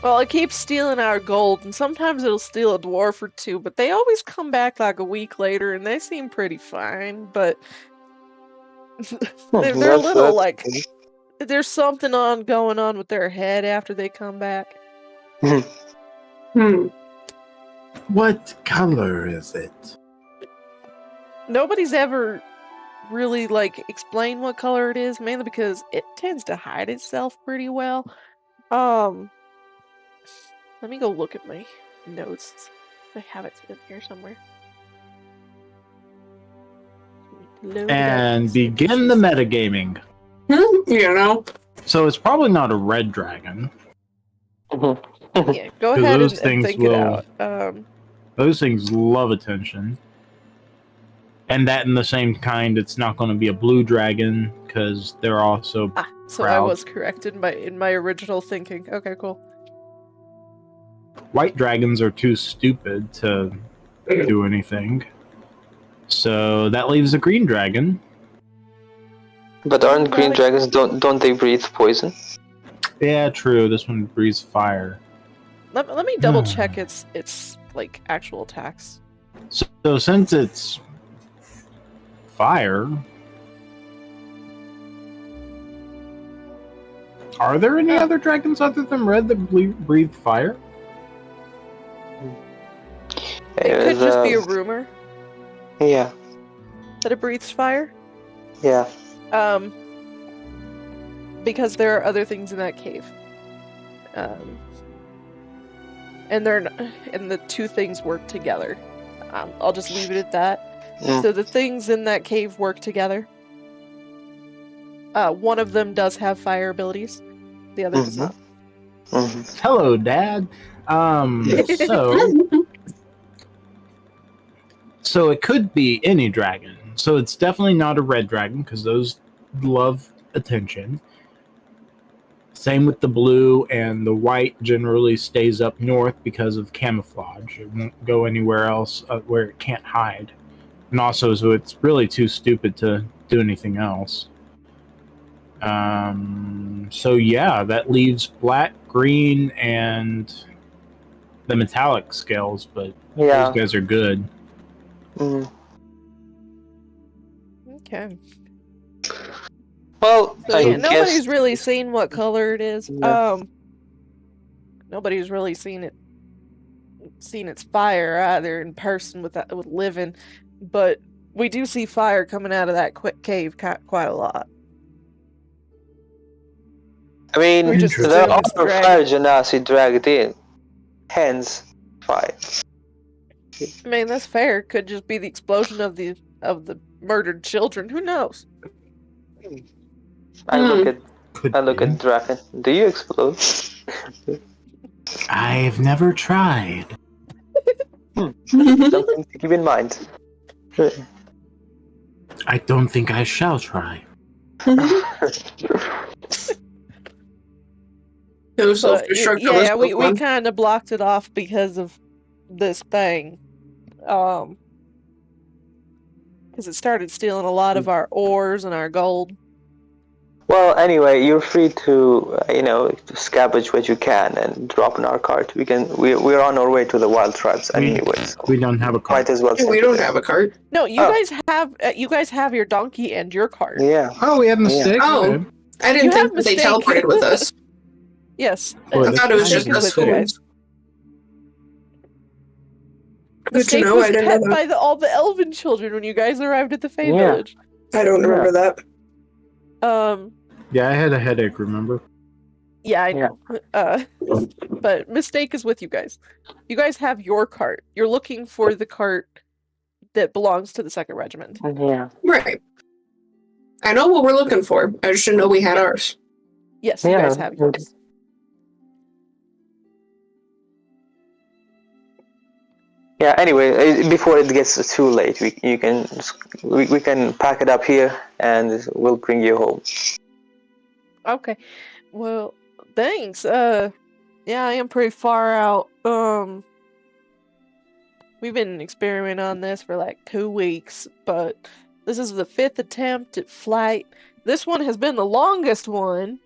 Well, it keeps stealing our gold, and sometimes it'll steal a dwarf or two, but they always come back like a week later, and they seem pretty fine, but they're a That's- little that's like, okay. there's something going on with their head after they come back. What color is it? Nobody's ever really, like, explained what color it is, mainly because it tends to hide itself pretty well. Let me go look at my notes. I have it in here somewhere. Load it up. And begin the metagaming. you know. So it's probably not a red dragon. Yeah, go 'Cause ahead those and things think will- it out. Those things love attention. And that in the same kind, it's not going to be a blue dragon because they're also So I proud. was correct in my original thinking. Okay, cool. White dragons are too stupid to do anything. So that leaves a green dragon. But aren't green dragons, don't they breathe poison? Yeah, true. This one breathes fire. Let me double check its like actual attacks. So since it's fire, are there any other dragons other than red that breathe fire? It could just be a rumor Yeah, that it breathes fire. yeah. Because there are other things in that cave. And the two things work together. I'll just leave it at that. So the things in that cave work together. One of them does have fire abilities. The other does not. Hello, Dad. So it could be any dragon. So it's definitely not a red dragon because those love attention. Same with the blue, and the white generally stays up north because of camouflage. It won't go anywhere else where it can't hide. And also, so it's really too stupid to do anything else. So yeah, that leaves black, green, and the metallic scales, but Yeah. those guys are good. Okay. Well, So I yeah, guess nobody's really seen what color it is. Yeah. Nobody's really seen its fire either in person with living, but we do see fire coming out of that cave quite a lot. I mean, We just there assume are it's the dragon. fire genasi dragged in, hence fire. I mean, that's fair. Could just be the explosion of the murdered children. Who knows? I look at Could I look be. at Drakken. Do you explode? I've never tried. Something to keep in mind. I don't think I shall try. No But, self-destruct. yeah, we kind of blocked it off because of this thing. Because it started stealing a lot of our ores and our gold. Well, anyway, you're free to to scavenge what you can and drop in our cart. We're on our way to the wild tribes anyway. So We don't have a might cart. as well. we don't have a cart. No, you guys have your donkey and your cart. Yeah. Oh, we had a mistake. Oh. Okay. I didn't You think have that they mistake. teleported with us. Yes. Well, I thought it was just With us you guys. fools. Good to Mistake know. was I didn't pet know by that. all the elven children when you guys arrived at the Fae Yeah. Village. I don't remember that. Yeah, I had a headache, remember? Yeah, I know. But Mistake is with you guys. You guys have your cart. You're looking for the cart that belongs to the 2nd Regiment. Yeah. Right. I know what we're looking for. I just didn't know we had ours. Yes, you Yeah, guys have yours. Yeah. Anyway, before it gets too late, we can pack it up here and we'll bring you home. Okay. Well, thanks. Yeah, I am pretty far out. We've been experimenting on this for like 2 weeks, but this is the 5th attempt at flight. This one has been the longest one.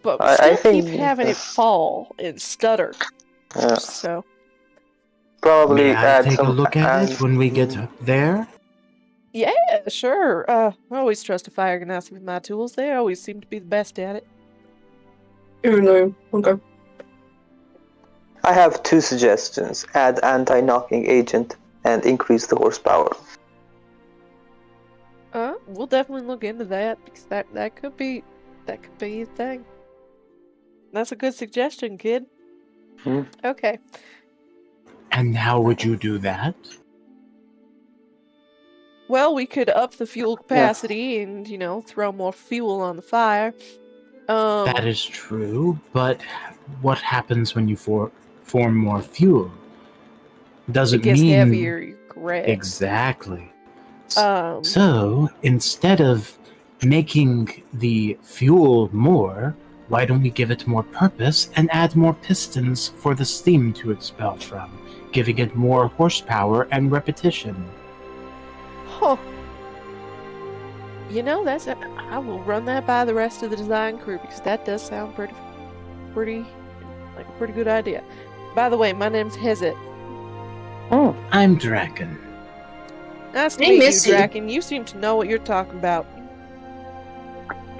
But we still keep having it fall and stutter. Yeah. So Probably May I add take a some look at it when we get there? yeah, sure. I always trust a fire ganassi with my tools. They always seem to be the best at it. No. Okay. I have 2 suggestions. Add anti-knocking agent and increase the horsepower. We'll definitely look into that because that could be a thing. That's a good suggestion, kid. Okay. And how would you do that? Well, we could up the fuel capacity and, throw more fuel on the fire. That is true, but what happens when you form more fuel? Does it it gets mean heavier, you're correct. Exactly. So instead of making the fuel more, why don't we give it more purpose and add more pistons for the steam to expel from, giving it more horsepower and repetition? Huh. I will run that by the rest of the design crew because that does sound pretty like a pretty good idea. By the way, my name's Hezit. Oh. I'm Drakken. Nice to meet you, Drakken. You seem to know what you're talking about.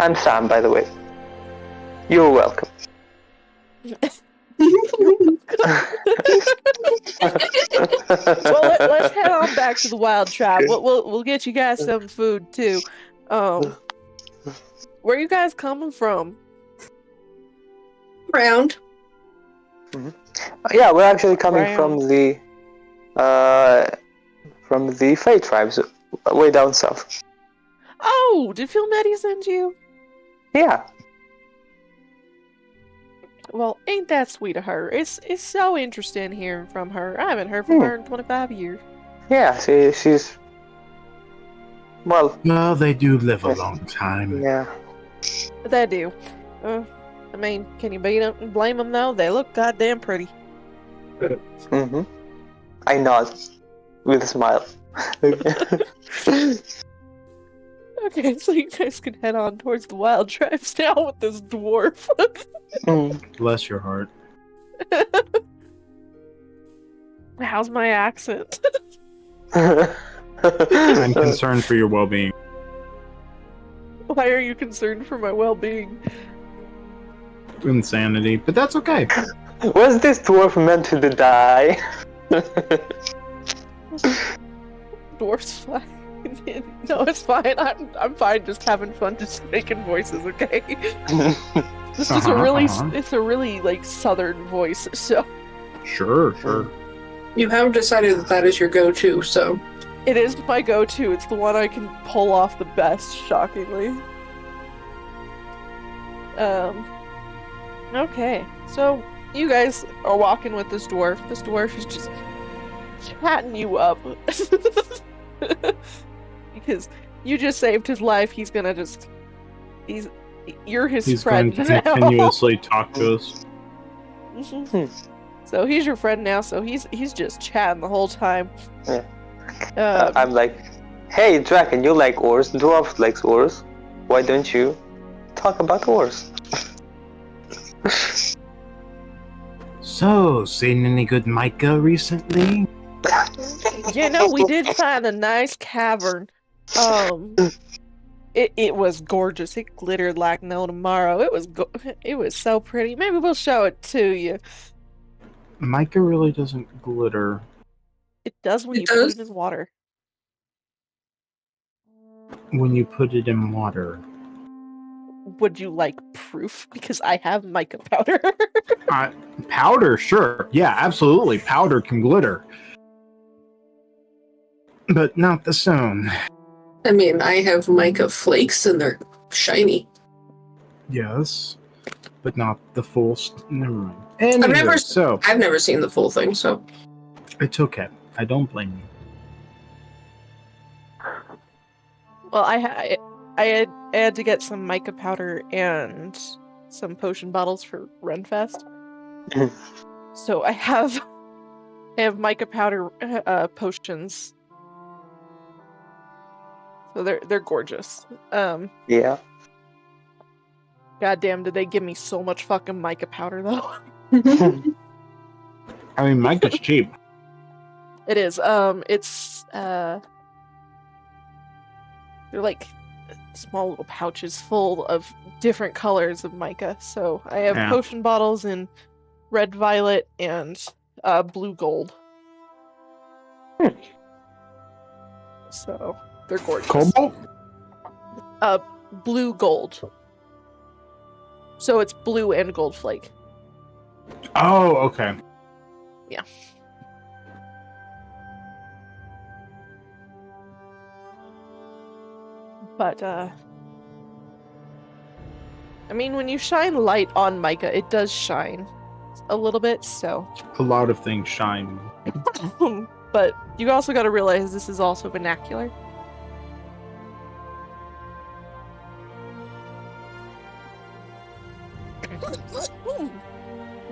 I'm Sam, by the way. You're welcome. Well, let's head on back to the Wild Tribe. We'll get you guys some food too. Where are you guys coming from? Round. Yeah, we're actually coming Round. from the Fey tribes, way down south. Oh, did Phil Nettie send you? Yeah. Well, ain't that sweet of her? It's so interesting hearing from her. I haven't heard from her in 25 years. Yeah, she's... Well, they do live a long time. Yeah. They do. Can you beat them and blame them though? They look goddamn pretty. I nod with a smile. Okay, so you guys can head on towards the Wild Tribes now with this dwarf. Bless your heart. How's my accent? I'm concerned for your well-being. Why are you concerned for my well-being? Insanity, but that's okay. Was this dwarf meant to die? Dwarf's fine. No, it's fine. I'm fine just having fun just making voices, okay? This is it's a really like southern voice, so Sure. You have decided that is your go-to, so it is my go-to. It's the one I can pull off the best, shockingly. Okay, so you guys are walking with this dwarf. This dwarf is just chatting you up. Because you just saved his life, you're his friend He's going to continuously talk to us. So he's your friend now, so he's just chatting the whole time. Yeah. I'm like, hey Drakken, you like ores, dwarf likes ores. Why don't you talk about ores? So, seen any good mica recently? We did find a nice cavern. It was gorgeous. It glittered like no tomorrow. It was so pretty. Maybe we'll show it to you. Mica really doesn't glitter. It does when you put it in water. When you put it in water. Would you like proof? Because I have mica powder. Powder, sure. Yeah, absolutely. Powder can glitter. But not the stone. I mean, I have mica flakes and they're shiny. Yes. but not the full. Never mind. I've never seen the full thing, so it's okay. I don't blame you. Well, I had to get some mica powder and some potion bottles for Renfest. So I have mica powder potions. So they're gorgeous. Yeah. Goddamn, did they give me so much fucking mica powder though? I mean, mica's cheap. It is. It's they're like small little pouches full of different colors of mica. So I have potion bottles in red, violet, and blue gold. So they're gorgeous. Cobalt? Blue gold. So it's blue and gold flake. Oh, okay. Yeah. But, I mean, when you shine light on mica, it does shine a little bit, so... A lot of things shine. But you also gotta realize this is also vernacular.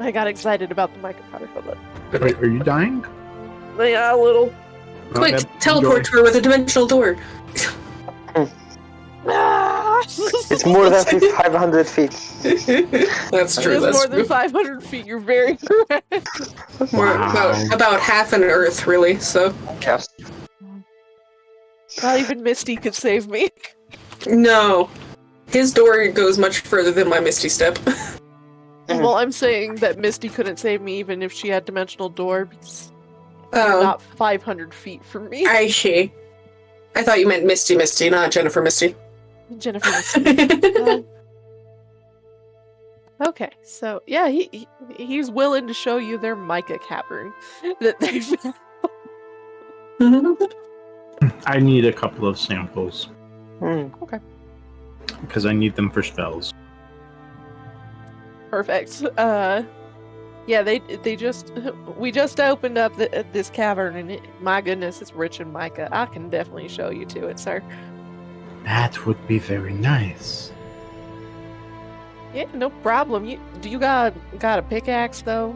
I got excited about the mica powder. Hold on. Wait, are you dying? Yeah, a little. quick, Okay, teleport enjoy. to her with a dimensional door. It's more than 500 feet. That's true. It's That's more than true. 500 feet. You're very correct. We're Wow. about half an Earth, really. So Yeah. Not even Misty could save me. no, his door goes much further than my Misty Step. Well, I'm saying that Misty couldn't save me even if she had dimensional door because you're Oh, not 500 feet from me. I see. I thought you meant Misty, not Jennifer Misty. Jennifer Misty. Okay, so yeah, he's willing to show you their mica cavern that they found. I need a couple of samples Okay, because I need them for spells. perfect. Yeah, we just opened up this cavern, and my goodness, it's rich in mica. I can definitely show you to it, sir. That would be very nice. Yeah, no problem. Do you got a pickaxe though?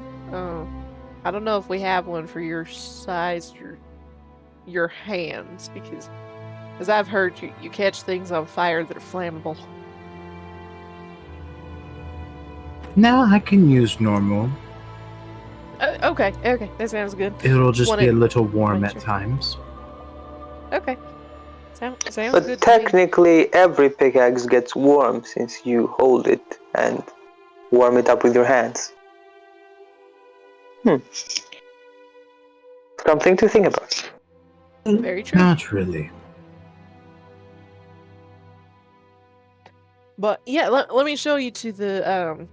I don't know if we have one for your size, your hands, because as I've heard, you catch things on fire that are flammable. No, I can use normal. Okay, that sounds good. It'll just be a little warm wanna at check. times. Okay, sounds But good. to me. technically, every pickaxe gets warm since you hold it and warm it up with your hands. Something to think about. Very true. Not really. But yeah, let me show you to the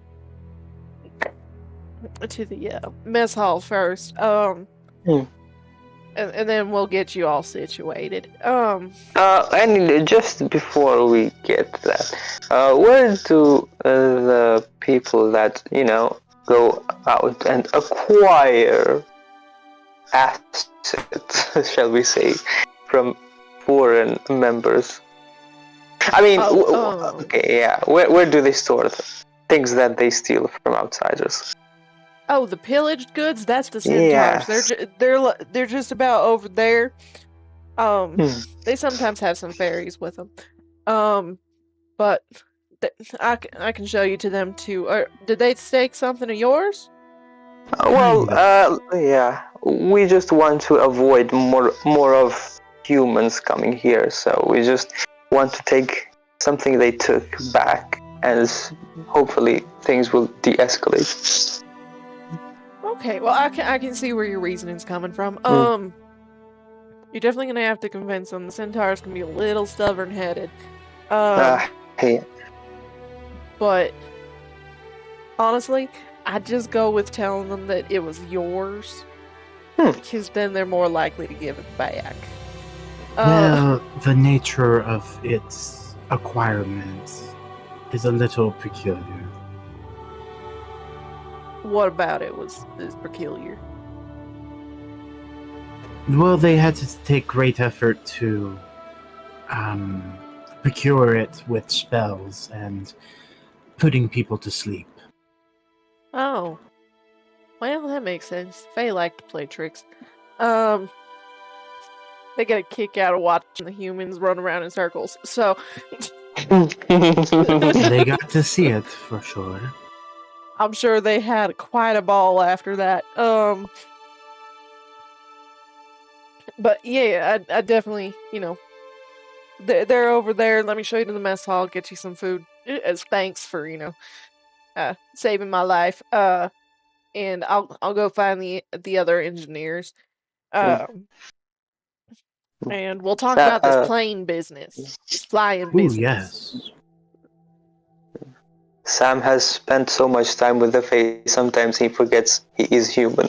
mess hall first. And then we'll get you all situated. And just before we get that, where do the people that, go out and acquire assets, shall we say, from foreign members? I mean, okay, yeah. Where do they store things that they steal from outsiders? Oh, the pillaged goods? That's the centaurs. Yes. They're just about over there. They sometimes have some fairies with them. But I can show you to them too. Did they take something of yours? Yeah. We just want to avoid more of humans coming here, so we just want to take something they took back, and hopefully things will de-escalate. Okay, well I can see where your reasoning's coming from. You're definitely gonna have to convince them. The centaurs can be a little stubborn-headed. Hey. But honestly, I'd just go with telling them that it was yours, because then they're more likely to give it back. Well, the nature of its acquirements is a little peculiar. What about it is peculiar? Well, they had to take great effort to procure it with spells and putting people to sleep. Oh. Well, that makes sense. Faye like to play tricks. They get a kick out of watching the humans run around in circles. So They got to see it for sure. I'm sure they had quite a ball after that. But yeah, I definitely, they're over there. Let me show you to the mess hall. Get you some food as thanks for, saving my life. And I'll go find the other engineers. And we'll talk about this plane business, this flying Ooh, business. yes. Sam has spent so much time with the face, sometimes he forgets he is human.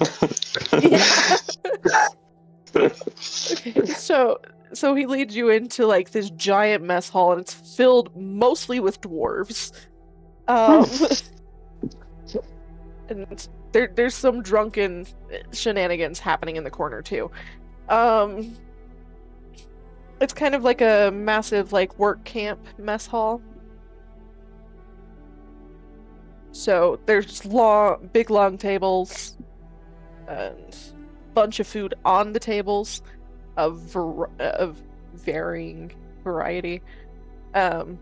Okay, so he leads you into like this giant mess hall, and it's filled mostly with dwarves. And there's some drunken shenanigans happening in the corner too. It's kind of like a massive like work camp mess hall. So there's big long tables and bunch of food on the tables of varying variety. Oh,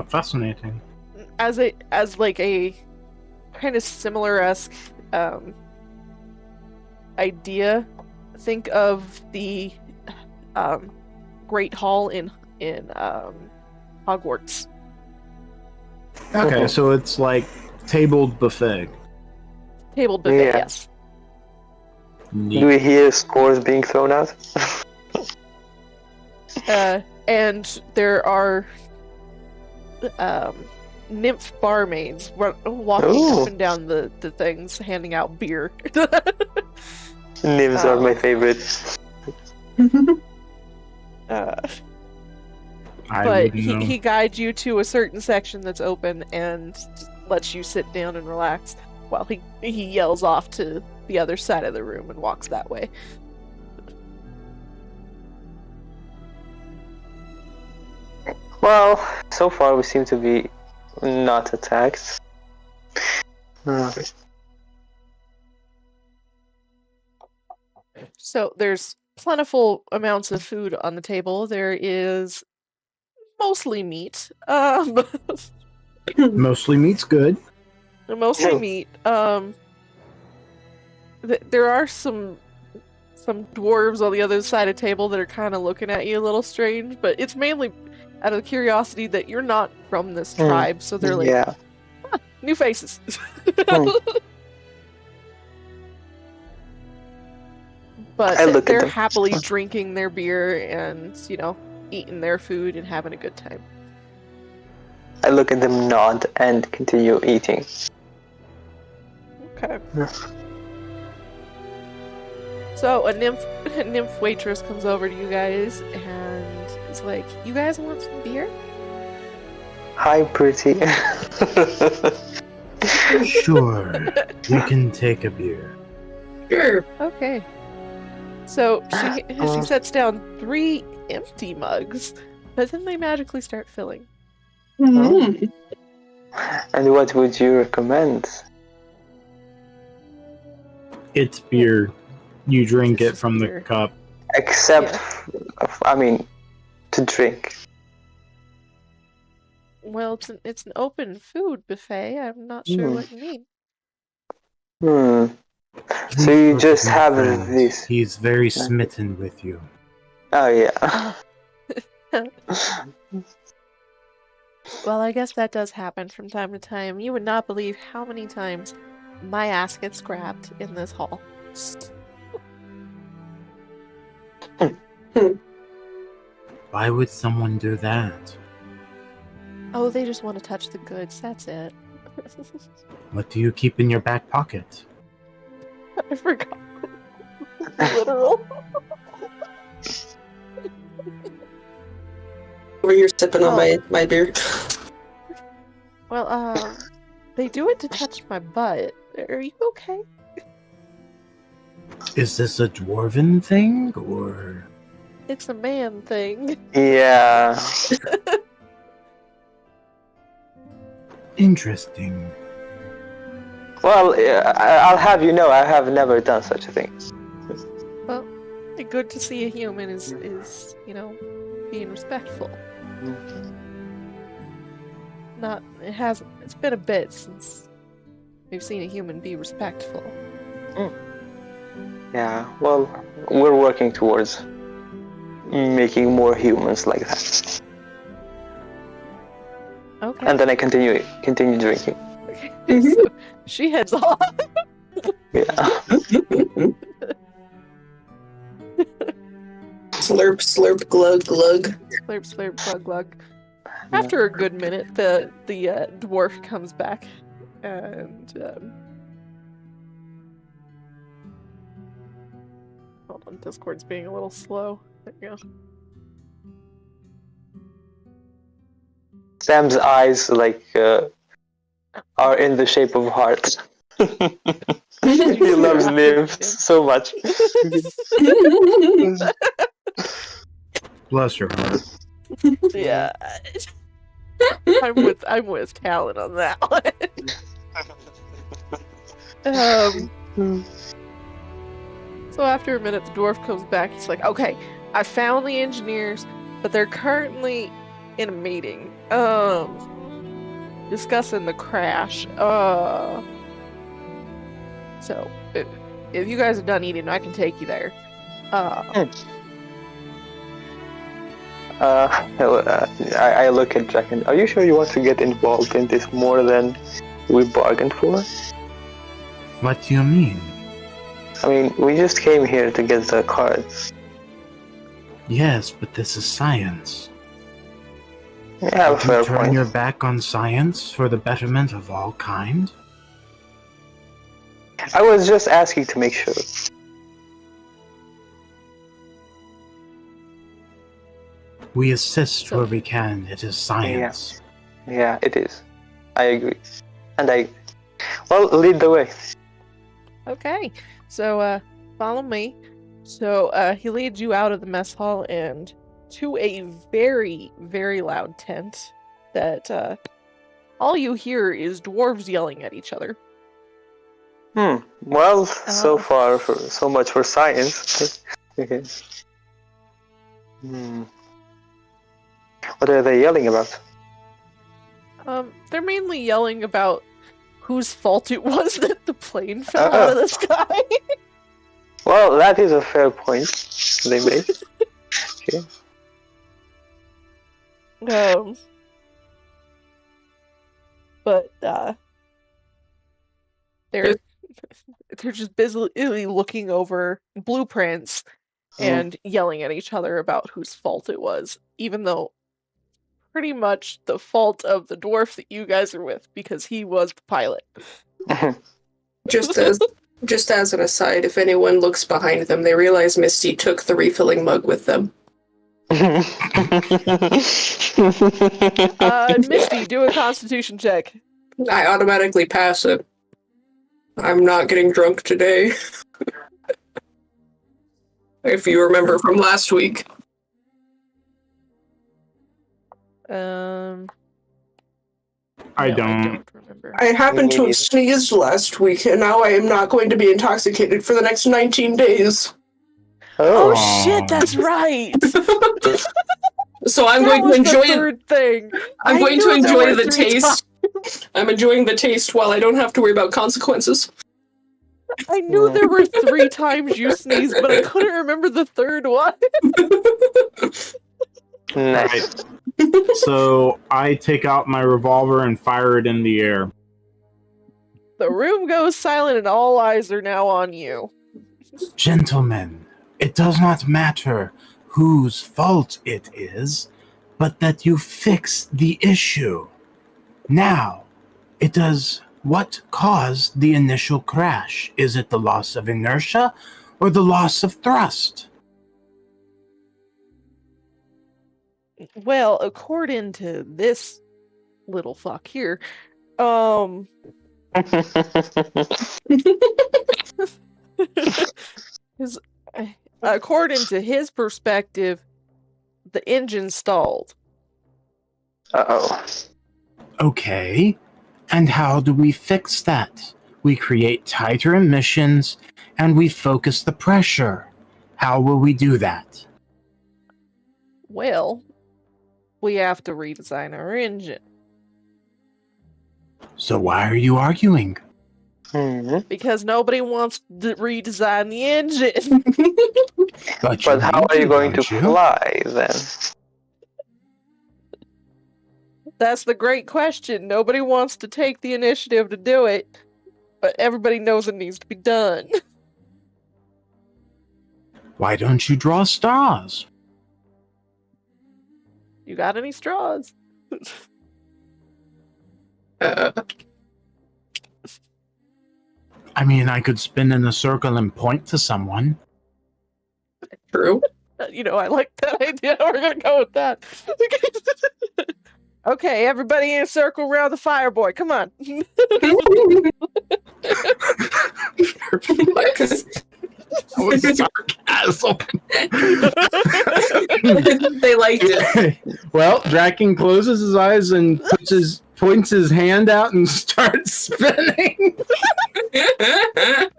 fascinating. As like a kind of similar-esque idea, think of the Great Hall in Hogwarts. Okay, so it's like tabled buffet. Table buffet, Yeah. yes. Do we hear scores being thrown out? And there are nymph barmaids walking up and down the things, handing out beer. Nymphs are my favorite. But he guides you to a certain section that's open and lets you sit down and relax while he yells off to the other side of the room and walks that way. Well, so far we seem to be not attacked. So there's plentiful amounts of food on the table. There is mostly meat. Mostly meat's good. Mostly meat. There are some dwarves on the other side of the table that are kind of looking at you a little strange, but it's mainly out of curiosity that you're not from this tribe, so they're like, new faces. But they're happily drinking their beer and, eating their food and having a good time. I look at them, nod, and continue eating. Okay. So a nymph waitress comes over to you guys and is like, "You guys want some beer?" Hi, pretty. Sure, we can take a beer. Sure. Okay. So she sets down 3 empty mugs, but then they magically start filling. Mm-hmm. And what would you recommend? It's beer. You drink it from the beer. cup. Except, to drink. Well, it's an open food buffet. I'm not sure what you mean. So you just have this. He's very smitten with you. Oh yeah. Well, I guess that does happen from time to time. You would not believe how many times my ass gets grabbed in this hall. Why would someone do that? Oh, they just want to touch the goods, that's it. What do you keep in your back pocket? I forgot. Literal. Over here sipping on my beer. Well, they do it to touch my butt. Are you okay? Is this a dwarven thing, or...? It's a man thing. Yeah. Interesting. Well, I'll have you know, I have never done such a thing. Well, good to see a human is being respectful. It's been a bit since we've seen a human be respectful. Yeah, well, we're working towards making more humans like that. Okay. And then I continue drinking. So she heads off. Yeah. Slurp, slurp, glug, glug. Slurp, slurp, glug, glug. After a good minute, the dwarf comes back, and hold on, Discord's being a little slow. There you go. Sam's eyes are in the shape of hearts. He loves nymphs so much. Bless your heart. Yeah, I'm with Callan on that one. So after a minute, the dwarf comes back. He's like, "Okay, I found the engineers, but they're currently in a meeting, discussing the crash. So if you guys are done eating, I can take you there. I look at Drakken. Are you sure you want to get involved in this more than we bargained for? What do you mean? I mean, we just came here to get the cards. Yes, but this is science. You have a Would fair you turn point. your back on science for the betterment of all kind? I was just asking to make sure. We assist where we can. It is science. Yeah, it is. I agree. And well, lead the way. Okay, so follow me. So he leads you out of the mess hall and to a very, very loud tent that all you hear is dwarves yelling at each other. Well, so far, so much for science. Okay. What are they yelling about? They're mainly yelling about whose fault it was that the plane fell out of the sky. Well, that is a fair point they made. Okay. But they're just busily looking over blueprints and yelling at each other about whose fault it was, even though pretty much the fault of the dwarf that you guys are with, because he was the pilot. Just as an aside, if anyone looks behind them, they realize Misty took the refilling mug with them. Misty, do a Constitution check. I automatically pass it. I'm not getting drunk today. If you remember from last week. I I don't. don't remember. I happened to have sneezed last week, and now I am not going to be intoxicated for the next 19 days. Oh shit, that's right! So I'm going to enjoy the third thing. I'm going to enjoy the taste. I'm enjoying the taste while I don't have to worry about consequences. I knew there were 3 times you sneezed, but I couldn't remember the third one. Nice. So I take out my revolver and fire it in the air. The room goes silent and all eyes are now on you. Gentlemen, it does not matter whose fault it is, but that you fix the issue. Now, it does what caused the initial crash? Is it the loss of inertia or the loss of thrust? Well, according to this little fuck here, His, according to his perspective, the engine stalled. Uh-oh. Okay. And how do we fix that? We create tighter emissions and we focus the pressure. How will we do that? Well, we have to redesign our engine. So why are you arguing? Mhm. Because nobody wants to redesign the engine. But how are you going to don't you? fly then? That's the great question. Nobody wants to take the initiative to do it, but everybody knows it needs to be done. Why don't you draw stars? You got any straws? I mean, I could spin in a circle and point to someone. True. I like that idea. We're gonna go with that. Okay, everybody in a circle around the fire boy. Come on. That was sarcasm. They liked it. Well, Drakken closes his eyes and points his hand out and starts spinning. I'm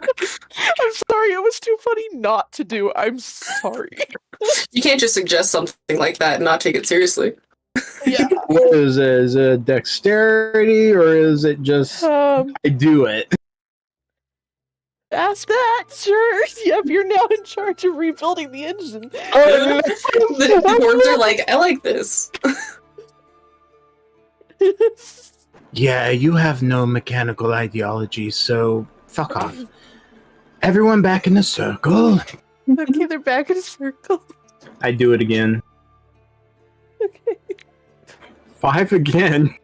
sorry, it was too funny not to do. I'm sorry. You can't just suggest something like that and not take it seriously. Yeah. What is it? Is it dexterity or is it just I do it? Ask that, sure. Yep, you're now in charge of rebuilding the engine. The dwarves are like, I like this. Yeah, you have no mechanical ideology, so fuck off. Everyone back in the circle. Okay, they're back in a circle. I do it again. Okay. 5 again.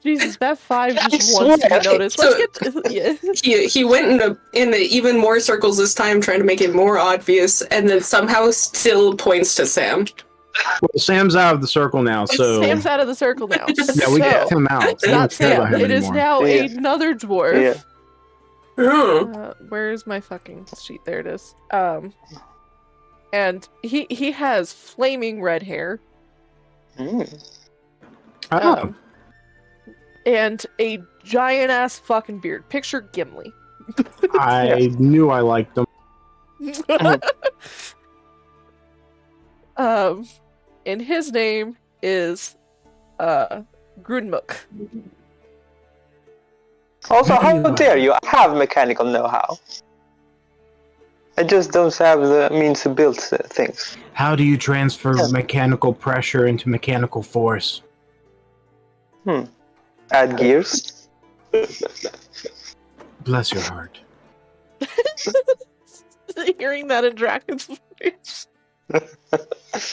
Jesus, that 5 just wants to be noticed. Let's get He went in even more circles this time, trying to make it more obvious, and then somehow still points to Sam. Well, Sam's out of the circle now, so Sam's out of the circle now. yeah, we get him out. It's We don't not care about Sam. him It is anymore. now Yeah. another dwarf. Yeah. Where's my fucking sheet? There it is. And he has flaming red hair. Mm. Oh, And a giant ass fucking beard. Picture Gimli. I knew I liked them. And his name is Grunmuk. Also, how dare you? I have mechanical know-how. I just don't have the means to build things. How do you transfer mechanical pressure into mechanical force? Add gears. Bless your heart. Hearing that in Drakken's voice.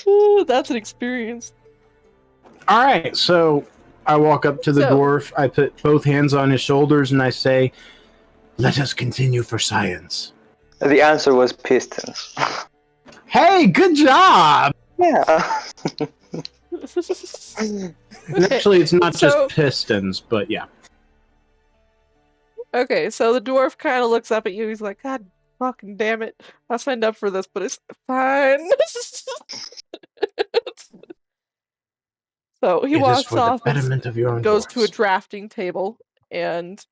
Ooh, that's an experience. All right, so I walk up to the dwarf. I put both hands on his shoulders and I say, Let us continue for science. The answer was pistons. "Hey, good job!" Yeah. And actually, it's not So- just pistons, but yeah. Okay, so the dwarf kind of looks up at you. He's like, God fucking damn it. I signed up for this, but it's fine. So he It is walks for the off and betterment of your own goes to a dwarfs. drafting table and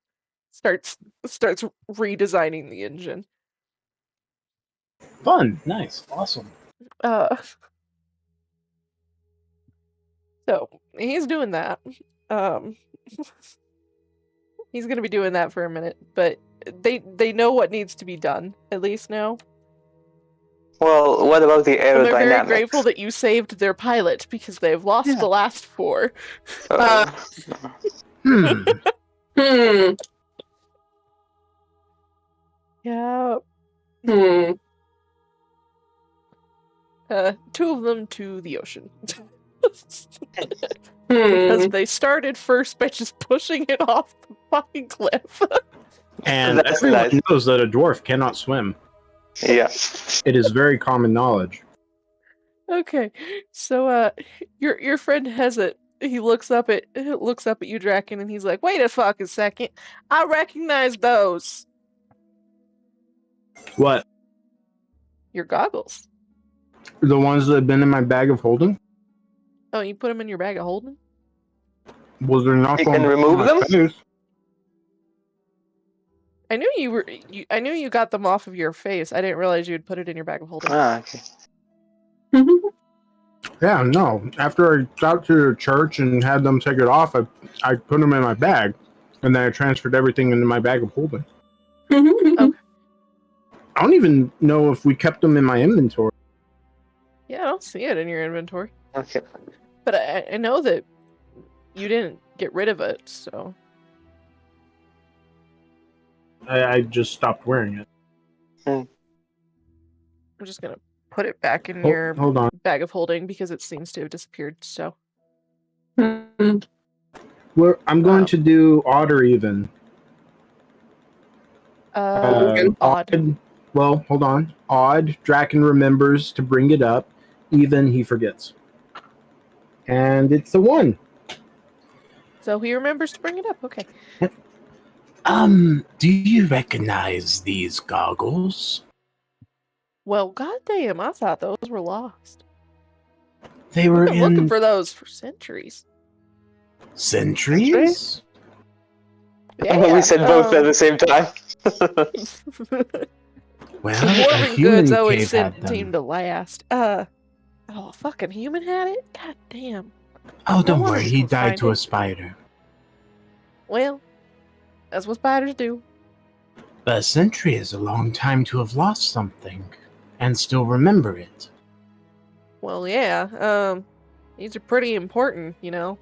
starts redesigning the engine. Fun, nice, awesome. So he's doing that. He's gonna be doing that for a minute, but they know what needs to be done, at least now. Well, what about the And they're very aerodynamics? grateful that you saved their pilot because they've lost the last 4. Hmm. Yeah. 2 of them to the ocean. Because they started first by just pushing it off the fucking cliff. And That's everyone nice. knows that a dwarf cannot swim. Yeah. It is very common knowledge. Okay, so your friend has he looks up at you, Drakken, and he's like, "Wait a fucking second, I recognize those. What? Your goggles. The ones that have been in my bag of holding? Oh, you put them in your bag of holding? Well, they're not You going can to remove my them? face. I knew you were. I knew you got them off of your face. I didn't realize you would put it in your bag of holding. Ah, okay. Yeah, no. After I got to church and had them take it off, I put them in my bag, and then I transferred everything into my bag of holding. Okay. I don't even know if we kept them in my inventory. Yeah, I don't see it in your inventory. Okay. But I know that you didn't get rid of it, so. I just stopped wearing it. I'm just gonna put it back in your Hold on. bag of holding because it seems to have disappeared, so. I'm going to do odd or even. Odd. Odd. Well, hold on. Odd, Drakken remembers to bring it up. Even, he forgets. And it's a 1. So he remembers to bring it up, okay. Do you recognize these goggles? Well, goddamn, I thought those were lost. They were We've been looking in for those for centuries. centuries? Yeah, we said both at the same time. Well, The a dwarven human goods always cave had seem them. to last. Oh, a fucking human had it? God damn. Oh, don't wonder worry, we he couldn't died find to it. a spider. Well, that's what spiders do. But a century is a long time to have lost something and still remember it. Well, yeah. These are pretty important, you know.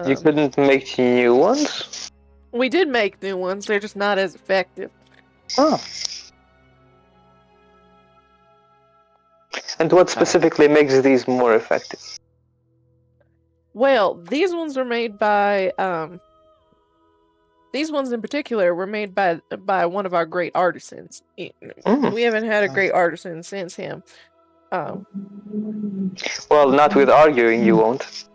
You couldn't make new ones? We did make new ones. They're just not as effective. Oh. And what specifically makes these more effective? Well, these ones are made by these ones in particular were made by one of our great artisans. We haven't had a great artisan since him. Well, not with arguing, you won't.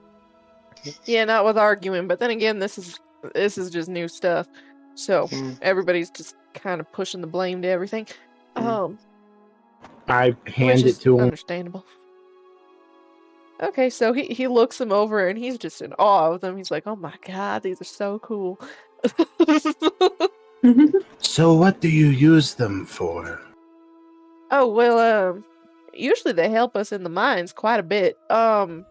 Yeah, not with arguing, but then again, this is just new stuff, so everybody's just kind of pushing the blame to everything. I Which hand it is to him. understandable. Okay, so he looks them over and he's just in awe of them. He's like, "Oh my god, these are so cool." So what do you use them for? Oh, well, usually they help us in the mines quite a bit. At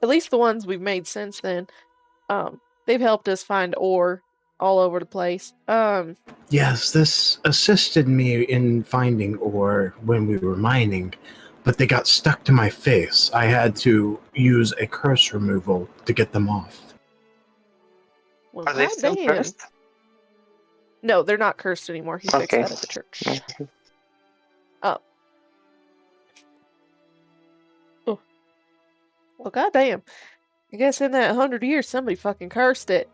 least the ones we've made since then. They've helped us find ore all over the place. Yes, this assisted me in finding ore when we were mining, but they got stuck to my face. I had to use a curse removal to get them off. Well, Are they still goddamn. cursed? No, they're not cursed anymore. He fixed Okay. that at the church. Oh. Well, goddamn. I guess in that 100 years, somebody fucking cursed it.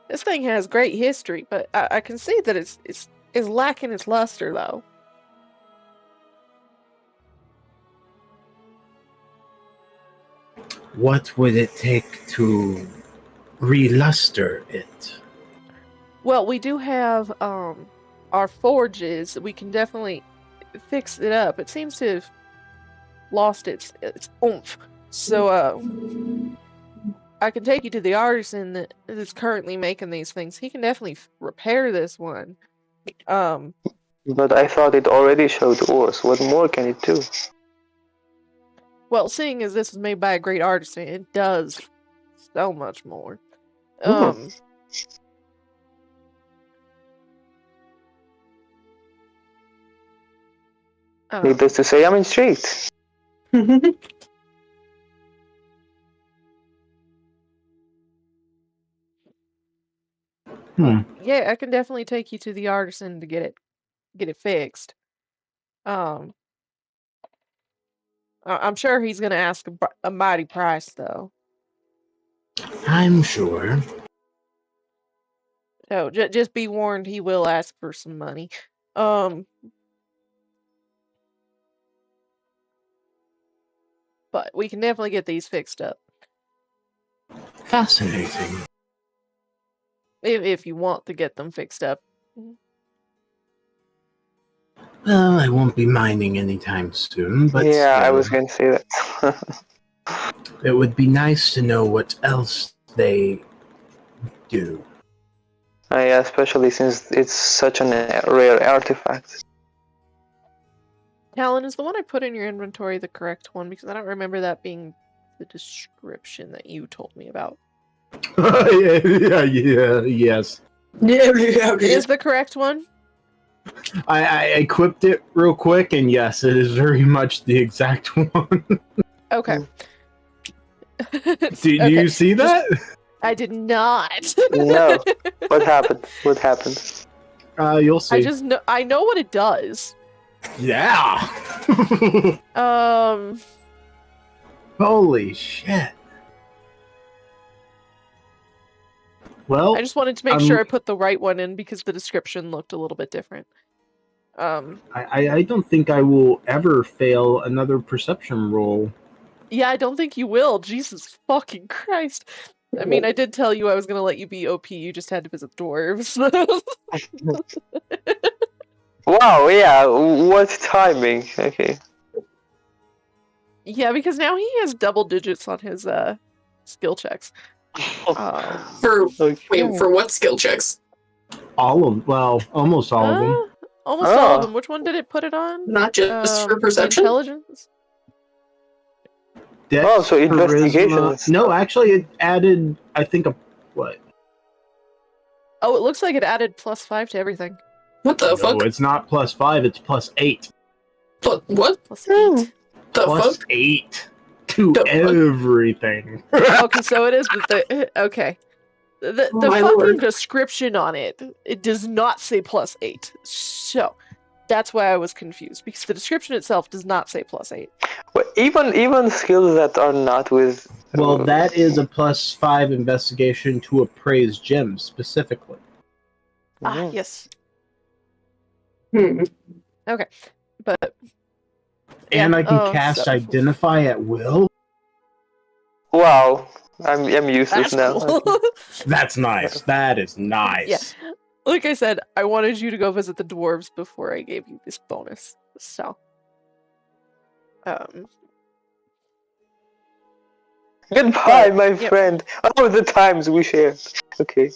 This thing has great history, but I can see that it's lacking its luster, though. What would it take to reluster it? Well, we do have our forges. We can definitely fix it up. It seems to have lost its oomph. So I can take you to the artisan that is currently making these things. He can definitely repair this one. But I thought it already showed ores. What more can it do? Well, seeing as this is made by a great artisan, it does so much more. Needless to say, I'm intrigued. Yeah, I can definitely take you to the artisan to get it fixed. I'm sure he's gonna ask a mighty price, though. I'm sure. So just be warned, he will ask for some money. But we can definitely get these fixed up. Fascinating. If you want to get them fixed up. Well, I won't be mining anytime soon, but yeah, I still, was going to say that. it would be nice to know what else they do. Yeah, especially since it's such a rare artifact. Talon, is the one I put in your inventory the correct one? Because I don't remember that being the description that you told me about. yes. Yeah. Is the correct one? I equipped it real quick, and yes, it is very much the exact one. Okay. Do you see that? I did not. No. What happened? What happened? You'll see. I know what it does. Yeah. Holy shit. Well, I just wanted to make sure I put the right one in because the description looked a little bit different. I don't think I will ever fail another perception roll. Yeah, I don't think you will. Jesus fucking Christ. I mean, I did tell you I was gonna let you be OP, you just had to visit dwarves. Wow, yeah, what timing? Okay. Yeah, because now he has double digits on his skill checks. For Okay. for what skill checks? All of almost all of them. Almost all of them. Which one did it put it on? Not just for perception? Intelligence? Dex, so investigation charisma- and stuff. No, actually, it added, I think, what? Oh, it looks like it added +5 to everything. What the No, fuck? it's not +5, it's +8. What? +8. The fuck? +8 to The fuck? everything. Okay, so it is okay. The My fucking lord. description on it does not say +8. So that's why I was confused, because the description itself does not say +8. Well, even skills that are not with. Well, that is a +5 investigation to appraise gems specifically. Ah, yes. Hmm. Okay, but And yeah, I can cast so- Identify at will. Wow, I'm useless That's now. cool. That's nice. That is nice. Yeah. Like I said, I wanted you to go visit the dwarves before I gave you this bonus. So, Goodbye, but, my yep. friend. Oh, the times we shared. Okay.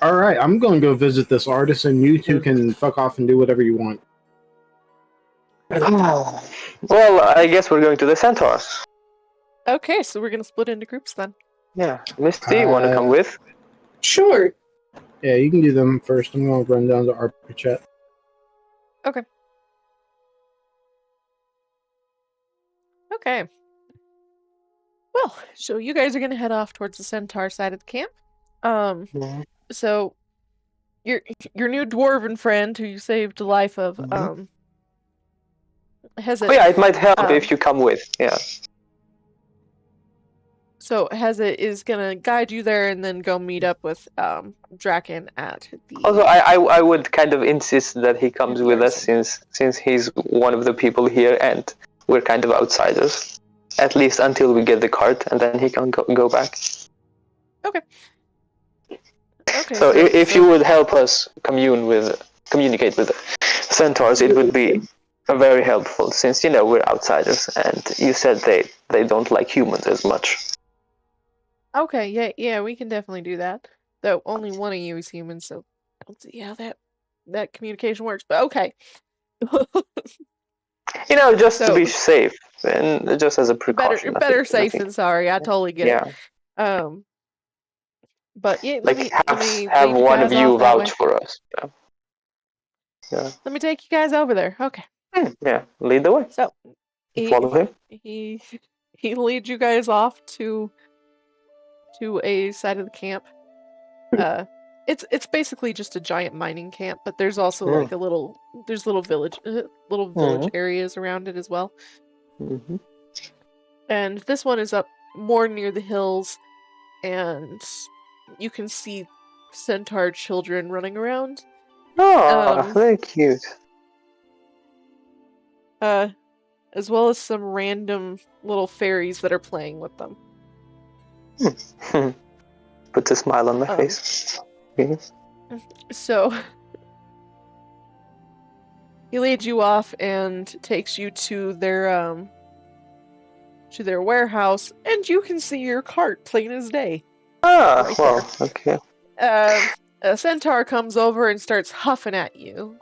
All right, I'm going to go visit this artist, and you two can fuck off and do whatever you want. Well, I guess we're going to the centaurs. Okay, so we're gonna split into groups then. Yeah, Misty, you want to come with? Sure. Yeah, you can do them first. I'm going to run down to our chat. Okay. Well, so you guys are gonna head off towards the centaur side of the camp. Mhm. So your new dwarven friend who you saved the life of, has Oh yeah, it might help if you come with. Yeah. So Heza is gonna guide you there and then go meet up with Drakken at the. Also, I would kind of insist that he comes with us since he's one of the people here and we're kind of outsiders. At least until we get the cart, and then he can go back. Okay. So if you would help us communicate with the centaurs, it would be very helpful. Since we're outsiders, and you said they don't like humans as much. Okay, yeah, we can definitely do that. Though only one of you is human, so I don't see how that communication works. But okay. Just to be safe and just as a precaution. Better safe than sorry. I totally get it. But yeah, like let me have lead one you of guys you off that vouch way. for us. Yeah. Let me take you guys over there. Okay. Yeah, lead the way. So Follow him. He leads you guys off to a side of the camp. It's basically just a giant mining camp, but there's also like little village areas around it as well. Mm-hmm. And this one is up more near the hills, and you can see centaur children running around. Oh, very cute. as well as some random little fairies that are playing with them. Puts a smile on my face. Yes. So he leads you off and takes you to their warehouse, and you can see your cart plain as day. Ah, Right well, okay. A centaur comes over and starts huffing at you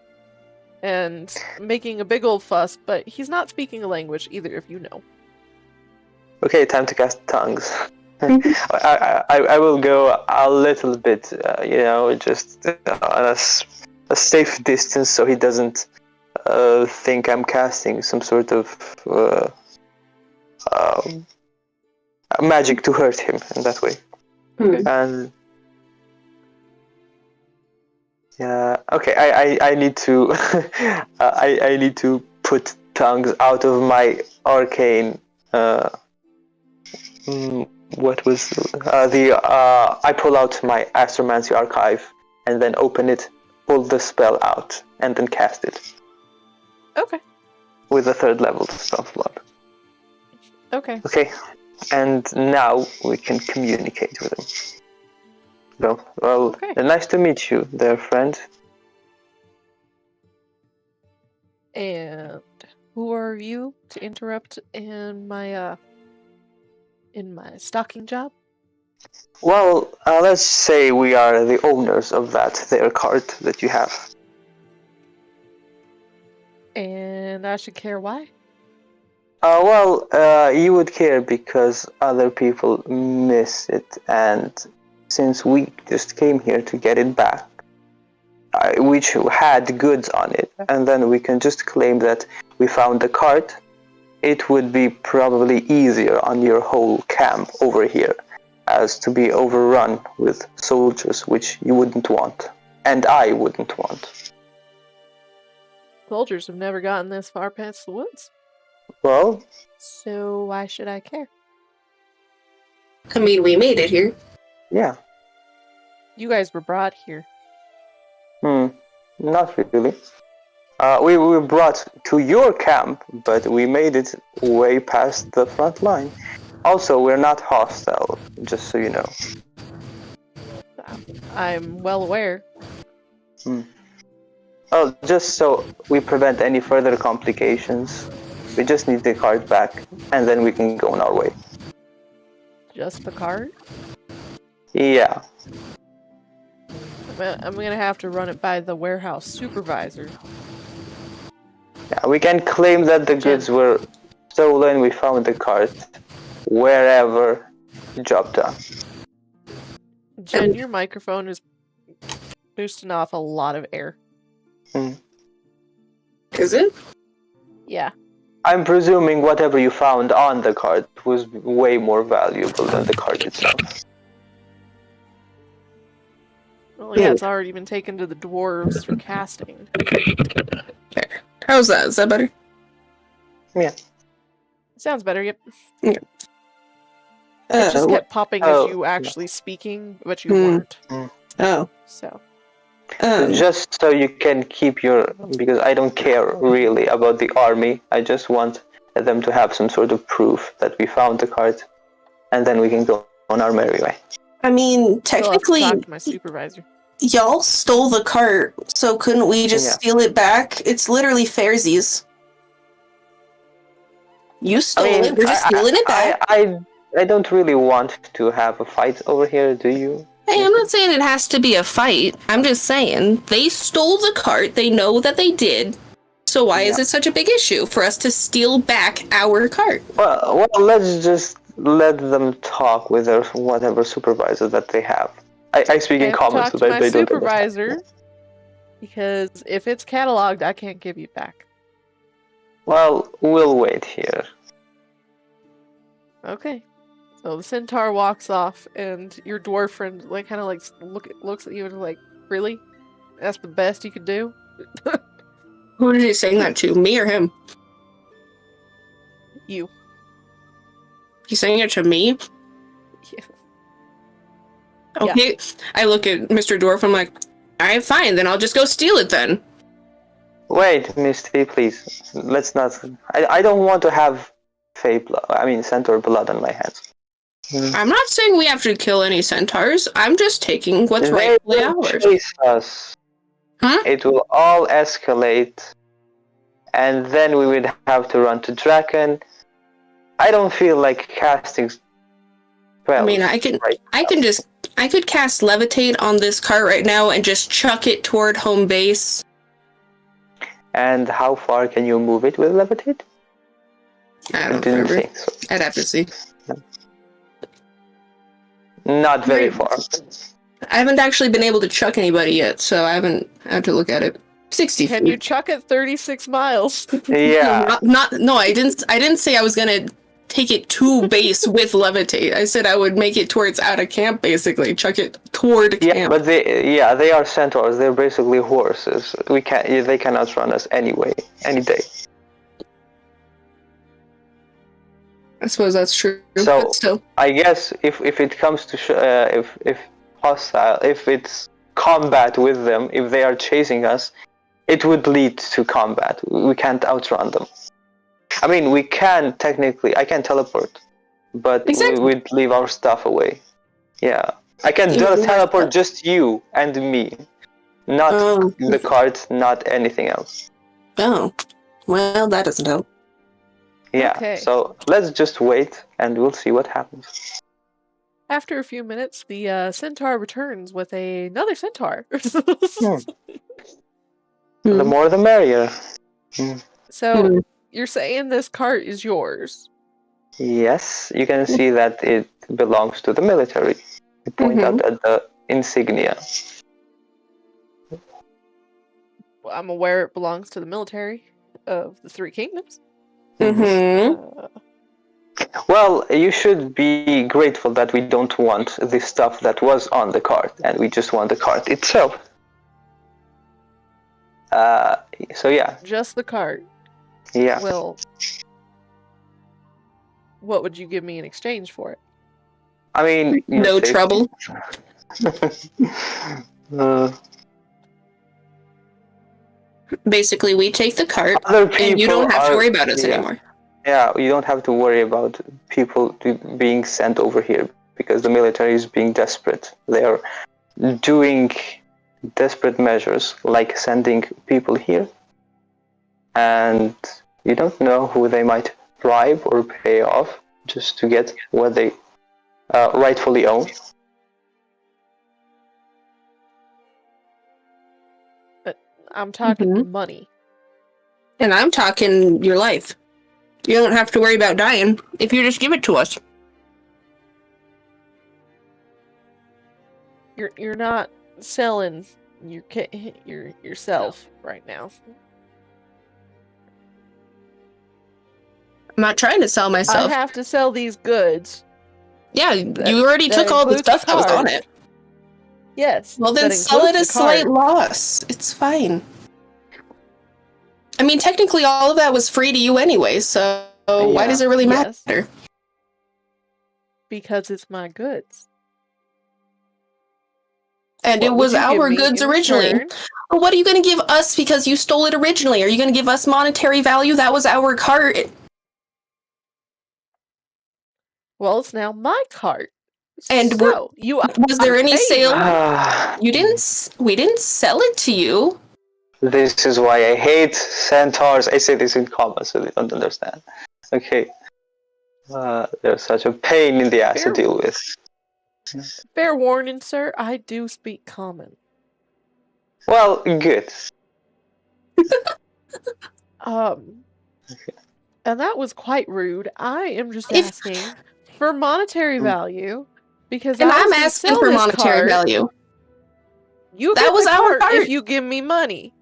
and making a big old fuss, but he's not speaking a language either of you know. Okay, time to cast tongues. I will go a little bit, just on a safe distance so he doesn't think I'm casting some sort of magic to hurt him in that way. Okay. And yeah, okay. I need to I need to put tongues out of my arcane. What was I pull out my astromancy archive and then open it, pull the spell out, and then cast it. Okay. With a 3rd level spell slot. Okay. Okay. And now we can communicate with him. So, well, Okay. nice to meet you there, friend. And who are you to interrupt in my stalking job? Well, let's say we are the owners of their cart that you have. And I should care why? You would care because other people miss it, and since we just came here to get it back, which had goods on it, and then we can just claim that we found the cart, it would be probably easier on your whole camp over here, as to be overrun with soldiers, which you wouldn't want, and I wouldn't want. Soldiers have never gotten this far past the woods. Well, so why should I care? I mean, we made it here. Yeah. You guys were brought here. Not really. We were brought to your camp, but we made it way past the front line. Also, we're not hostile, just so you know. I'm well aware. Oh, just so we prevent any further complications, we just need the cart back, and then we can go on our way. Just the cart? Yeah. I'm gonna have to run it by the warehouse supervisor. Yeah, we can claim that the goods were stolen, we found the cart, wherever, job done. Jen, your microphone is boosting off a lot of air. Is it? Yeah. I'm presuming whatever you found on the cart was way more valuable than the cart itself. Well, yeah, it's already been taken to the dwarves for casting. There. How's that? Is that better? Yeah. Sounds better, yep. Yeah. It just kept popping as you actually speaking, but you weren't. Oh. So. Just so you can keep because I don't care really about the army. I just want them to have some sort of proof that we found the cart, and then we can go on our merry way. I mean, technically, I'll talk to my supervisor. Y'all stole the cart, so couldn't we just steal it back? It's literally fairsies. You stole it, we're just stealing it back. I don't really want to have a fight over here, do you? Hey, I'm not saying it has to be a fight. I'm just saying, they stole the cart, they know that they did, so why is it such a big issue for us to steal back our cart? Well, let's just let them talk with their whatever supervisor that they have. I speak in common so that they don't supervisor, because if it's cataloged, I can't give you back. Well, we'll wait here. Okay. So the centaur walks off, and your dwarf friend kind of looks at you and like, really? That's the best you could do? Who is he saying that to? Me or him? You. He's saying it to me? Yeah. Okay. Yeah. I look at Mr. Dwarf, I'm like, alright, fine, then I'll just go steal it then. Wait, Misty, please. Let's not. I don't want to have centaur blood on my hands. I'm not saying we have to kill any centaurs. I'm just taking what's They rightfully will ours. chase us. Huh? It will all escalate, and then we would have to run to Drakken. I don't feel like casting spells. I mean, I could cast levitate on this cart right now and just chuck it toward home base. And how far can you move it with levitate? I don't didn't remember. think so. I'd have to see. Not very far. I haven't actually been able to chuck anybody yet, so I haven't had to look at it. 60 Can feet. you chuck it 36 miles? Yeah. No, I didn't say I was gonna take it to base with levitate. I said I would make it towards out of camp, basically. Chuck it toward Yeah, camp. but they are centaurs. They're basically horses. They cannot run us anyway, any day. I suppose that's true. So but still. I guess if it comes to if it's combat with them, if they are chasing us, it would lead to combat. We can't outrun them. I mean, we can technically. I can teleport, but Exactly. we'd leave our stuff away. Yeah, I can teleport just you and me, not the cart, not anything else. Oh, well, that doesn't help. Yeah, Okay. so let's just wait and we'll see what happens. After a few minutes, the centaur returns with another centaur. The more the merrier. So, you're saying this cart is yours? Yes, you can see that it belongs to the military. You point out at the insignia. Well, I'm aware it belongs to the military of the Three Kingdoms. Well, you should be grateful that we don't want the stuff that was on the cart, and we just want the cart itself. So yeah. Just the cart. Yeah. Well, what would you give me in exchange for it? I mean, No trouble. Basically, we take the cart, and you don't have to worry about us anymore. Yeah, you don't have to worry about people being sent over here because the military is being desperate. They are doing desperate measures like sending people here, and you don't know who they might bribe or pay off just to get what they rightfully own. But I'm talking money. And I'm talking your life. You don't have to worry about dying if you just give it to us. You're not selling yourself right now. I'm not trying to sell myself. I have to sell these goods. Yeah, you already that took all the includes the stuff that was on cart. it. Yes. Well, then that sell it includes a the cart. slight loss. It's fine. I mean, technically, all of that was free to you anyway, so why does it really Yes. matter? Because it's my goods. And What it would was you give our me goods in originally. return? Well, what are you going to give us because you stole it originally? Are you going to give us monetary value? That was our cart. Well, it's now my cart. And so, was there any sale? We didn't sell it to you. This is why I hate centaurs. I say this in commas so they don't understand. Okay. They're such a pain in the ass to deal with. Fair warning, sir, I do speak common. Well, good. And that was quite rude. I am just asking for monetary value because And I I'm can asking sell for this monetary cart. value. You That get was the our cart cart. if you give me money.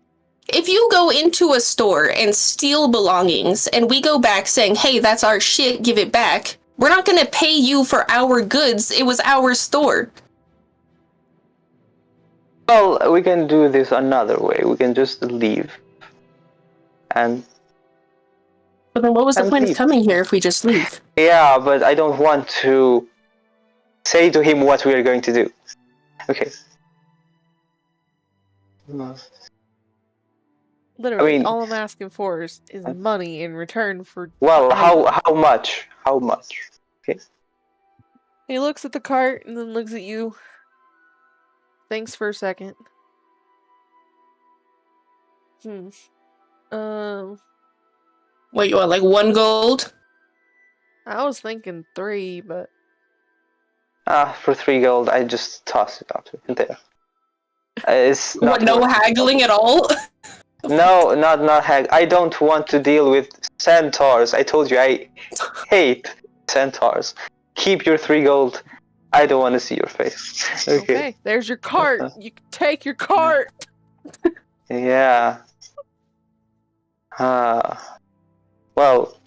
If you go into a store and steal belongings and we go back saying, hey, that's our shit, give it back, we're not going to pay you for our goods. It was our store. Well, we can do this another way. We can just leave. And But then what was the And point leave. of coming here if we just leave? yeah, but I don't want to say to him what we are going to do. Okay. Literally, I mean, all I'm asking for is money in return for. well, items. how much? How much? Okay. He looks at the cart and then looks at you. Thinks for a second. Wait, you want like 1 gold? I was thinking 3, but For 3 gold, I just toss it out there. It's What, not no worth it. haggling at all? No, not hag. I don't want to deal with centaurs. I told you I hate centaurs. Keep your 3 gold. I don't want to see your face. okay. There's your cart. You can take your cart. Yeah. Well,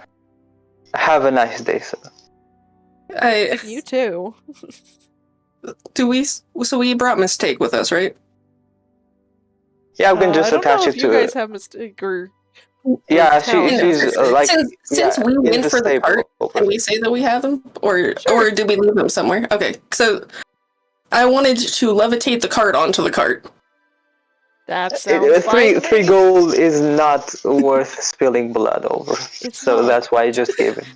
have a nice day, sir. You too. So we brought Mistake with us, right? Yeah, we can just I don't attach know it if to you it. guys have Mistake or. Yeah, talent. she's like Since we in went the for the stable cart, over can we there. say that we have him, or Sure. did we leave him somewhere? Okay, so I wanted to levitate the cart onto the cart. That sounds fine. to Three me. gold is not worth spilling blood over. not. That's why I just gave it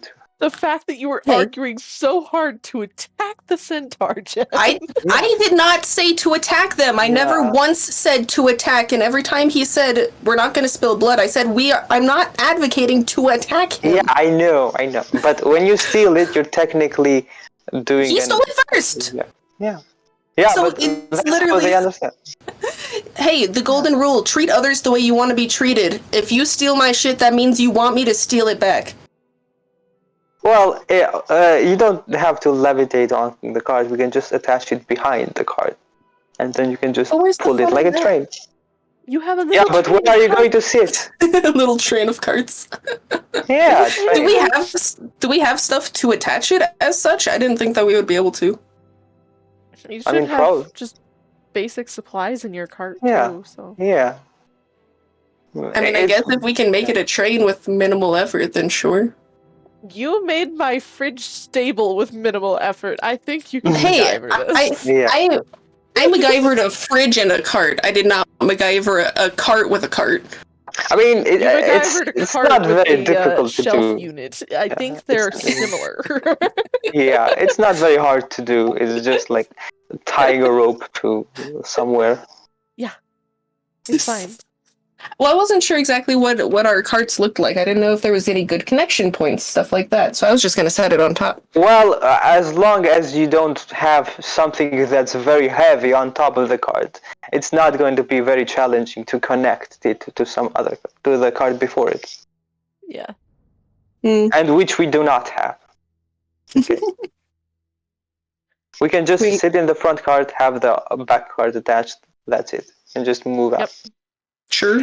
to. The fact that you were Hey. arguing so hard to attack the centaur, Jen. I did not say to attack them. I never Yeah. once said to attack, and every time he said we're not going to spill blood, I said I'm not advocating to attack him. Yeah, I know. But when you steal it, you're technically doing. He stole it first. Yeah, So but it's that's literally- what they understand. Hey, the golden rule: treat others the way you want to be treated. If you steal my shit, that means you want me to steal it back. Well, you don't have to levitate on the cart. We can just attach it behind the cart, and then you can just But where's the pull it fun like of a that? train. You have a little. Yeah, but where train are you of going to sit? A little train of carts. Yeah, Do we have stuff to attach it as such? I didn't think that we would be able to. You I should mean, have just basic supplies in your cart Yeah. too. So Yeah. I mean, I guess if we can make it a train with minimal effort, then sure. you made my fridge stable with minimal effort. I think you can Hey, MacGyver this. I MacGyvered a fridge and a cart. I did not MacGyver a cart with a cart. I mean, You MacGyvered a it's cart not with very a difficult to shelf do. unit. I think they're similar. Yeah, it's not very hard to do. It's just like tying a rope to somewhere. It's fine. Well, I wasn't sure exactly what our carts looked like. I didn't know if there was any good connection points, stuff like that. So I was just going to set it on top. Well, as long as you don't have something that's very heavy on top of the cart, it's not going to be very challenging to connect it to the cart before it, Yeah. and which we do not have. Okay. We can just sit in the front cart, have the back cart attached. That's it, and just move out. Sure.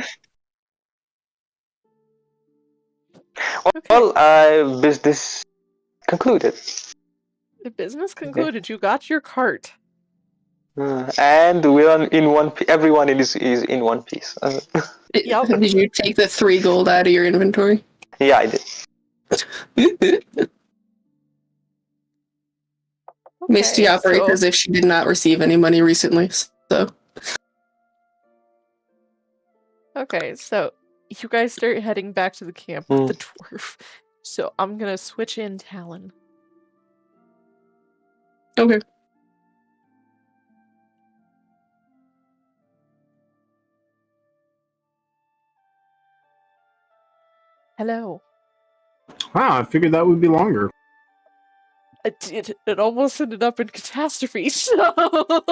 Well, business concluded. The business concluded. You got your cart. And we're in one. Everyone is in one piece. Yep. Did you take the 3 gold out of your inventory? Yeah, I did. Misty operates as if she did not receive any money recently. So. Okay, so you guys start heading back to the camp with the dwarf. So I'm gonna switch in Talon. Okay. Hello. Wow, I figured that would be longer. It almost ended up in catastrophe, so...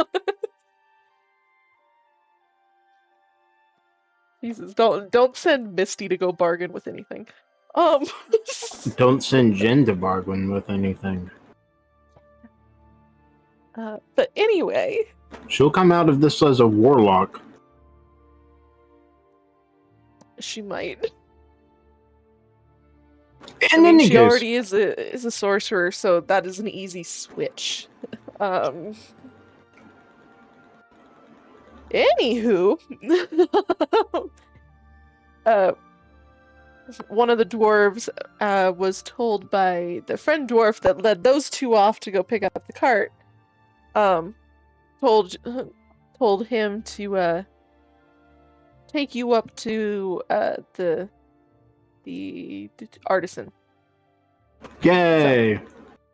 Jesus, don't send Misty to go bargain with anything. Don't send Jen to bargain with anything. But anyway... She'll come out of this as a warlock. She might. In I mean, any she case, already is a sorcerer, so that is an easy switch. Anywho, one of the dwarves was told by the friend dwarf that led those two off to go pick up the cart. Told him to take you up to the artisan. Yay!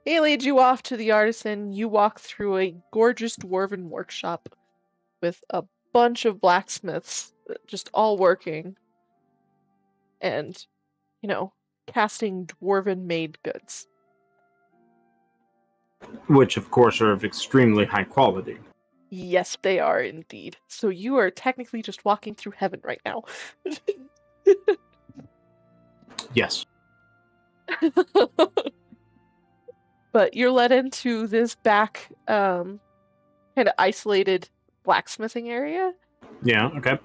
He leads you off to the artisan. You walk through a gorgeous dwarven workshop with a bunch of blacksmiths just all working and, casting dwarven made goods. Which, of course, are of extremely high quality. Yes, they are indeed. So you are technically just walking through heaven right now. Yes. But you're led into this back, kind of isolated blacksmithing area. Yeah, okay.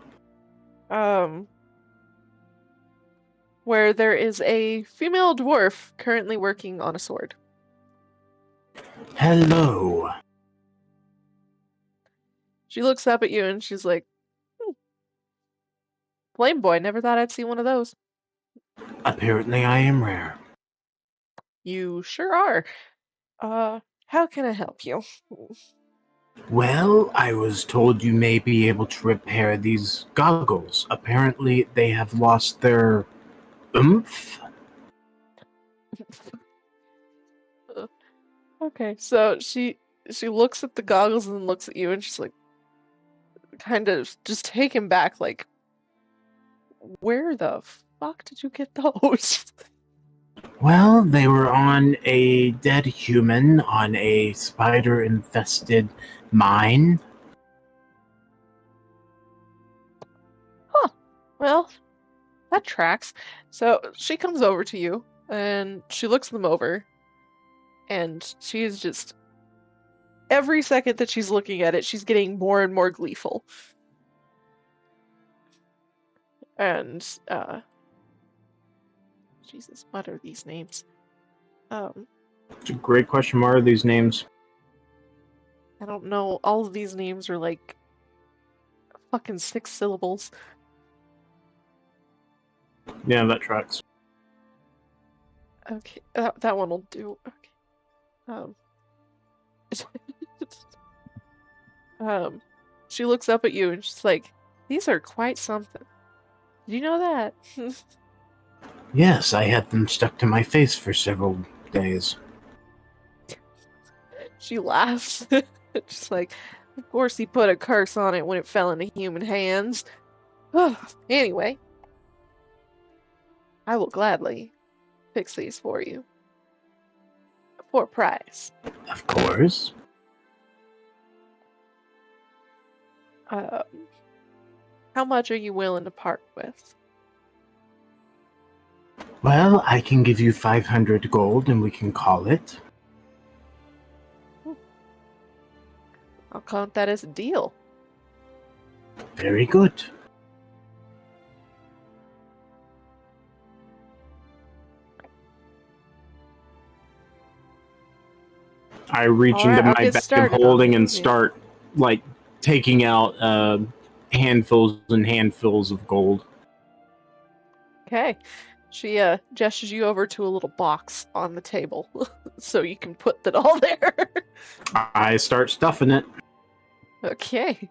Where there is a female dwarf currently working on a sword. Hello. She looks up at you and she's like, Flame boy, never thought I'd see one of those. Apparently I am rare. You sure are. How can I help you? Well, I was told you may be able to repair these goggles. Apparently they have lost their oomph. Okay, so she looks at the goggles and looks at you and she's like, kind of just taken back, like, where the fuck did you get those? Well, they were on a dead human on a spider-infested mine. Huh. Well, that tracks. So she comes over to you and she looks them over and she's just every second that she's looking at it, she's getting more and more gleeful. And Jesus, what are these names? It's a great question. What are these names? I don't know. All of these names are like fucking 6 syllables. Yeah, that tracks. Okay, that one will do. Okay. She looks up at you and she's like, "These are quite something. Did you know that?" Yes, I had them stuck to my face for several days. She laughs. Just like, of course he put a curse on it when it fell into human hands. Anyway, I will gladly fix these for you. For a price. Of course. How much are you willing to part with? Well, I can give you 500 gold and we can call it. I'll count that as a deal. Very good. I reach All right, into I'll my get bag of started on holding it. and Yeah. start, like, taking out handfuls and handfuls of gold. Okay. She gestures you over to a little box on the table so you can put that all there. I start stuffing it. Okay.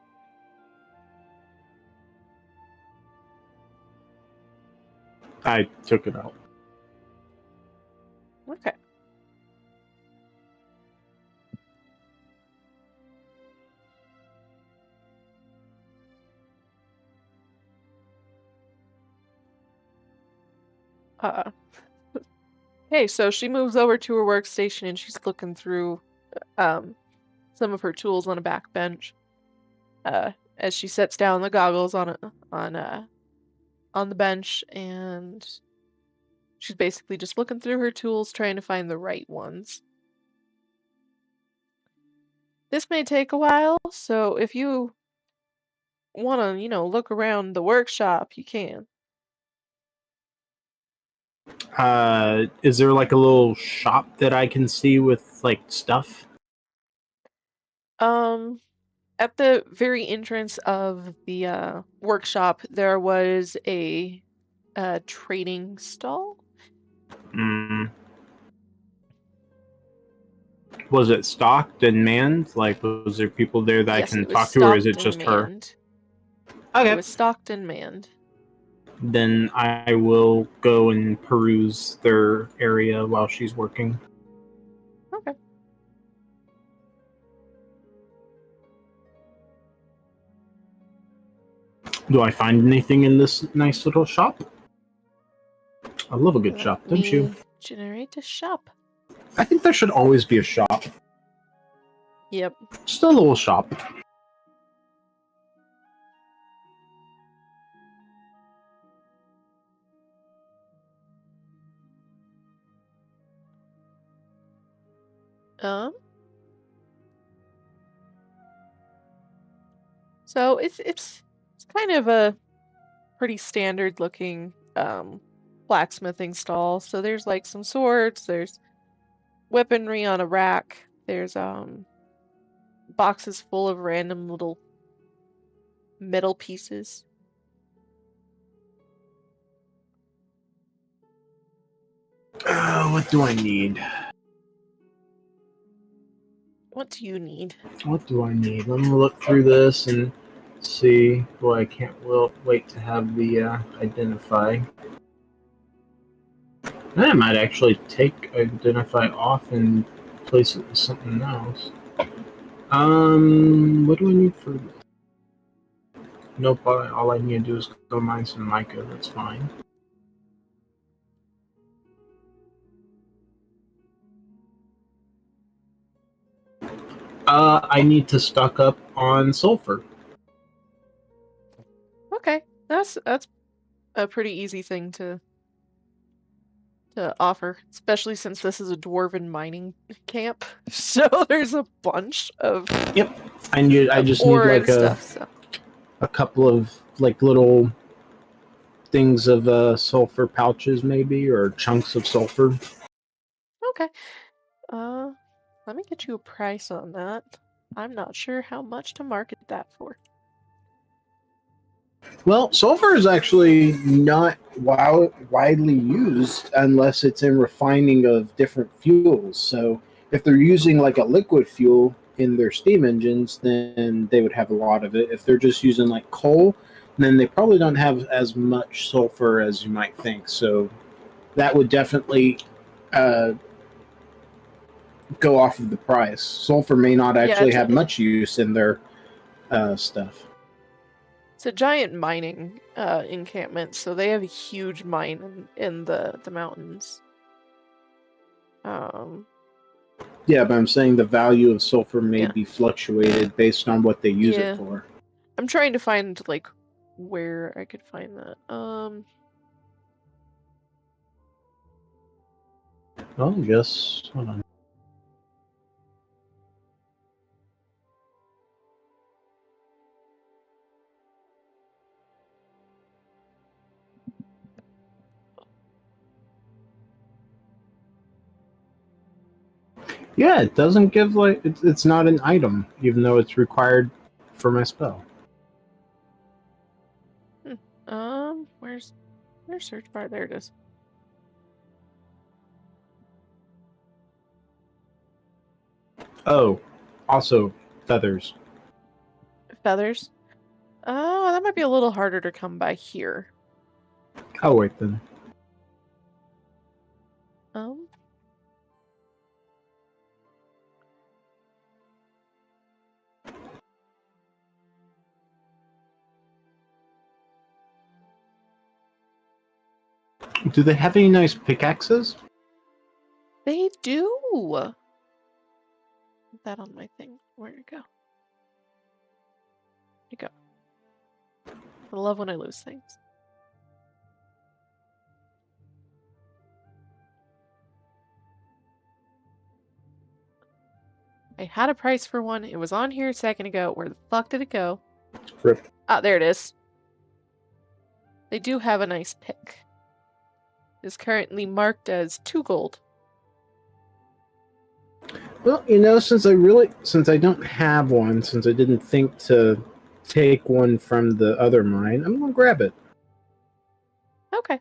I took it out. Okay. Hey, so she moves over to her workstation and she's looking through some of her tools on a back bench. As she sets down the goggles on the bench, and she's basically just looking through her tools trying to find the right ones. This may take a while, so if you want to, look around the workshop, you can. Is there like a little shop that I can see with like stuff? At the very entrance of the workshop, there was a trading stall. Was it stocked and manned? Like, was there people there that Yes, I can it was talk to, or is it stocked just and her? manned. Okay. It was stocked and manned. Then I will go and peruse their area while she's working. Okay. Do I find anything in this nice little shop? I love a good shop, don't you? Generate a shop. I think there should always be a shop. Yep. Just a little shop. So it's kind of a pretty standard looking blacksmithing stall. So there's like some swords, there's weaponry on a rack, there's boxes full of random little metal pieces. What do I need? What do you need? What do I need? Let me look through this and see. Boy, I can't wait to have the identify. I might actually take identify off and place it with something else. What do I need for this? Nope, all I need to do is go mine some mica, that's fine. I need to stock up on sulfur. Okay, that's a pretty easy thing to offer, especially since this is a dwarven mining camp. So there's a bunch of I just need like a couple of like little things of sulfur pouches maybe, or chunks of sulfur. Okay. Let me get you a price on that. I'm not sure how much to market that for. Well, sulfur is actually not widely used unless it's in refining of different fuels. So if they're using like a liquid fuel in their steam engines, then they would have a lot of it. If they're just using like coal, then they probably don't have as much sulfur as you might think. So that would definitely go off of the price. Sulfur may not actually have much use in their stuff. It's a giant mining encampment, so they have a huge mine in the mountains. Yeah, but I'm saying the value of sulfur may be fluctuated based on what they use it for. I'm trying to find like where I could find that. Well, just hold on. Yeah, it doesn't give like it's not an item, even though it's required for my spell. Where's search bar? There it is. Oh, also feathers. Feathers? Oh, that might be a little harder to come by here. Oh, wait then. Do they have any nice pickaxes? They do. Put that on my thing. Where'd it go? Where'd it go? I love when I lose things. I had a price for one. It was on here a second ago. Where the fuck did it go? Rip. Ah, there it is. They do have a nice pick. It's currently marked as 2 gold. Well, since I don't have one, since I didn't think to take one from the other mine, I'm gonna grab it. Okay.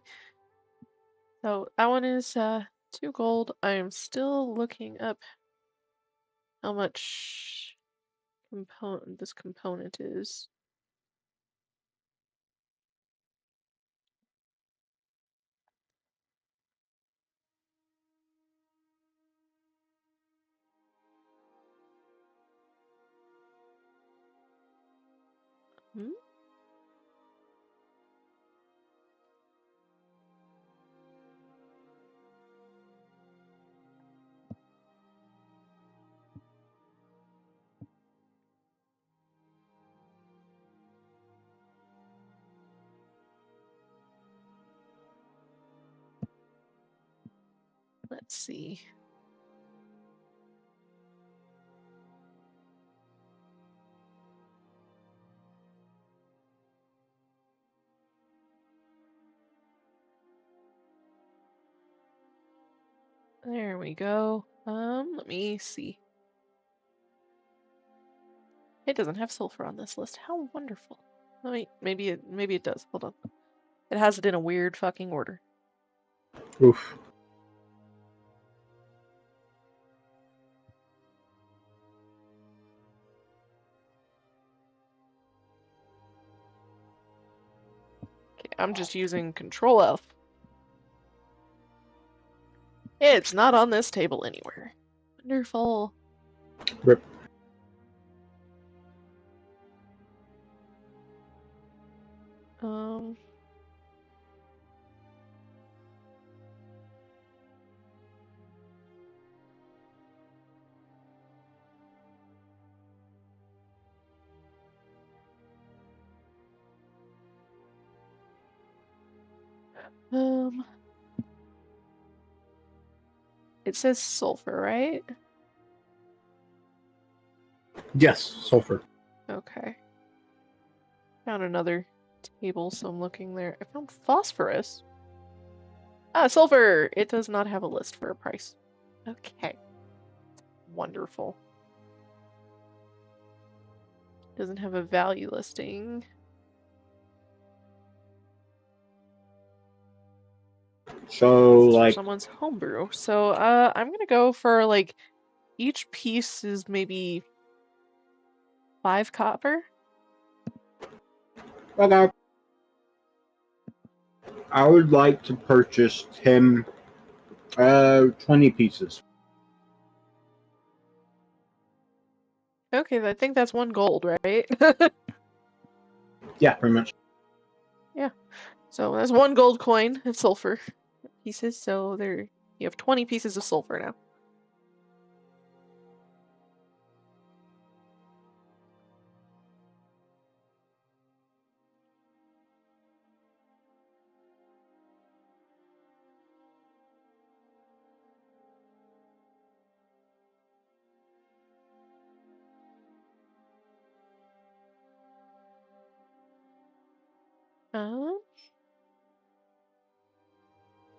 So that one is 2 gold. I am still looking up how much this component is. Hmm? Let's see. There we go. Let me see. It doesn't have sulfur on this list. How wonderful. Maybe it does. Hold on. It has it in a weird fucking order. Oof. Okay, I'm just using Control F. It's not on this table anywhere. Wonderful. Rip. Um. It says sulfur, right? Yes, sulfur. Okay. Found another table, so I'm looking there. I found phosphorus. Ah, sulfur! It does not have a list for a price. Okay. Wonderful. Doesn't have a value listing. So, like, someone's homebrew. So, I'm gonna go for, like, each piece is maybe 5 copper. okay. I would like to purchase 20 pieces. Okay, I think that's 1 gold, right? Yeah, pretty much. Yeah. So that's 1 gold coin of sulfur pieces. So there, you have 20 pieces of sulfur now.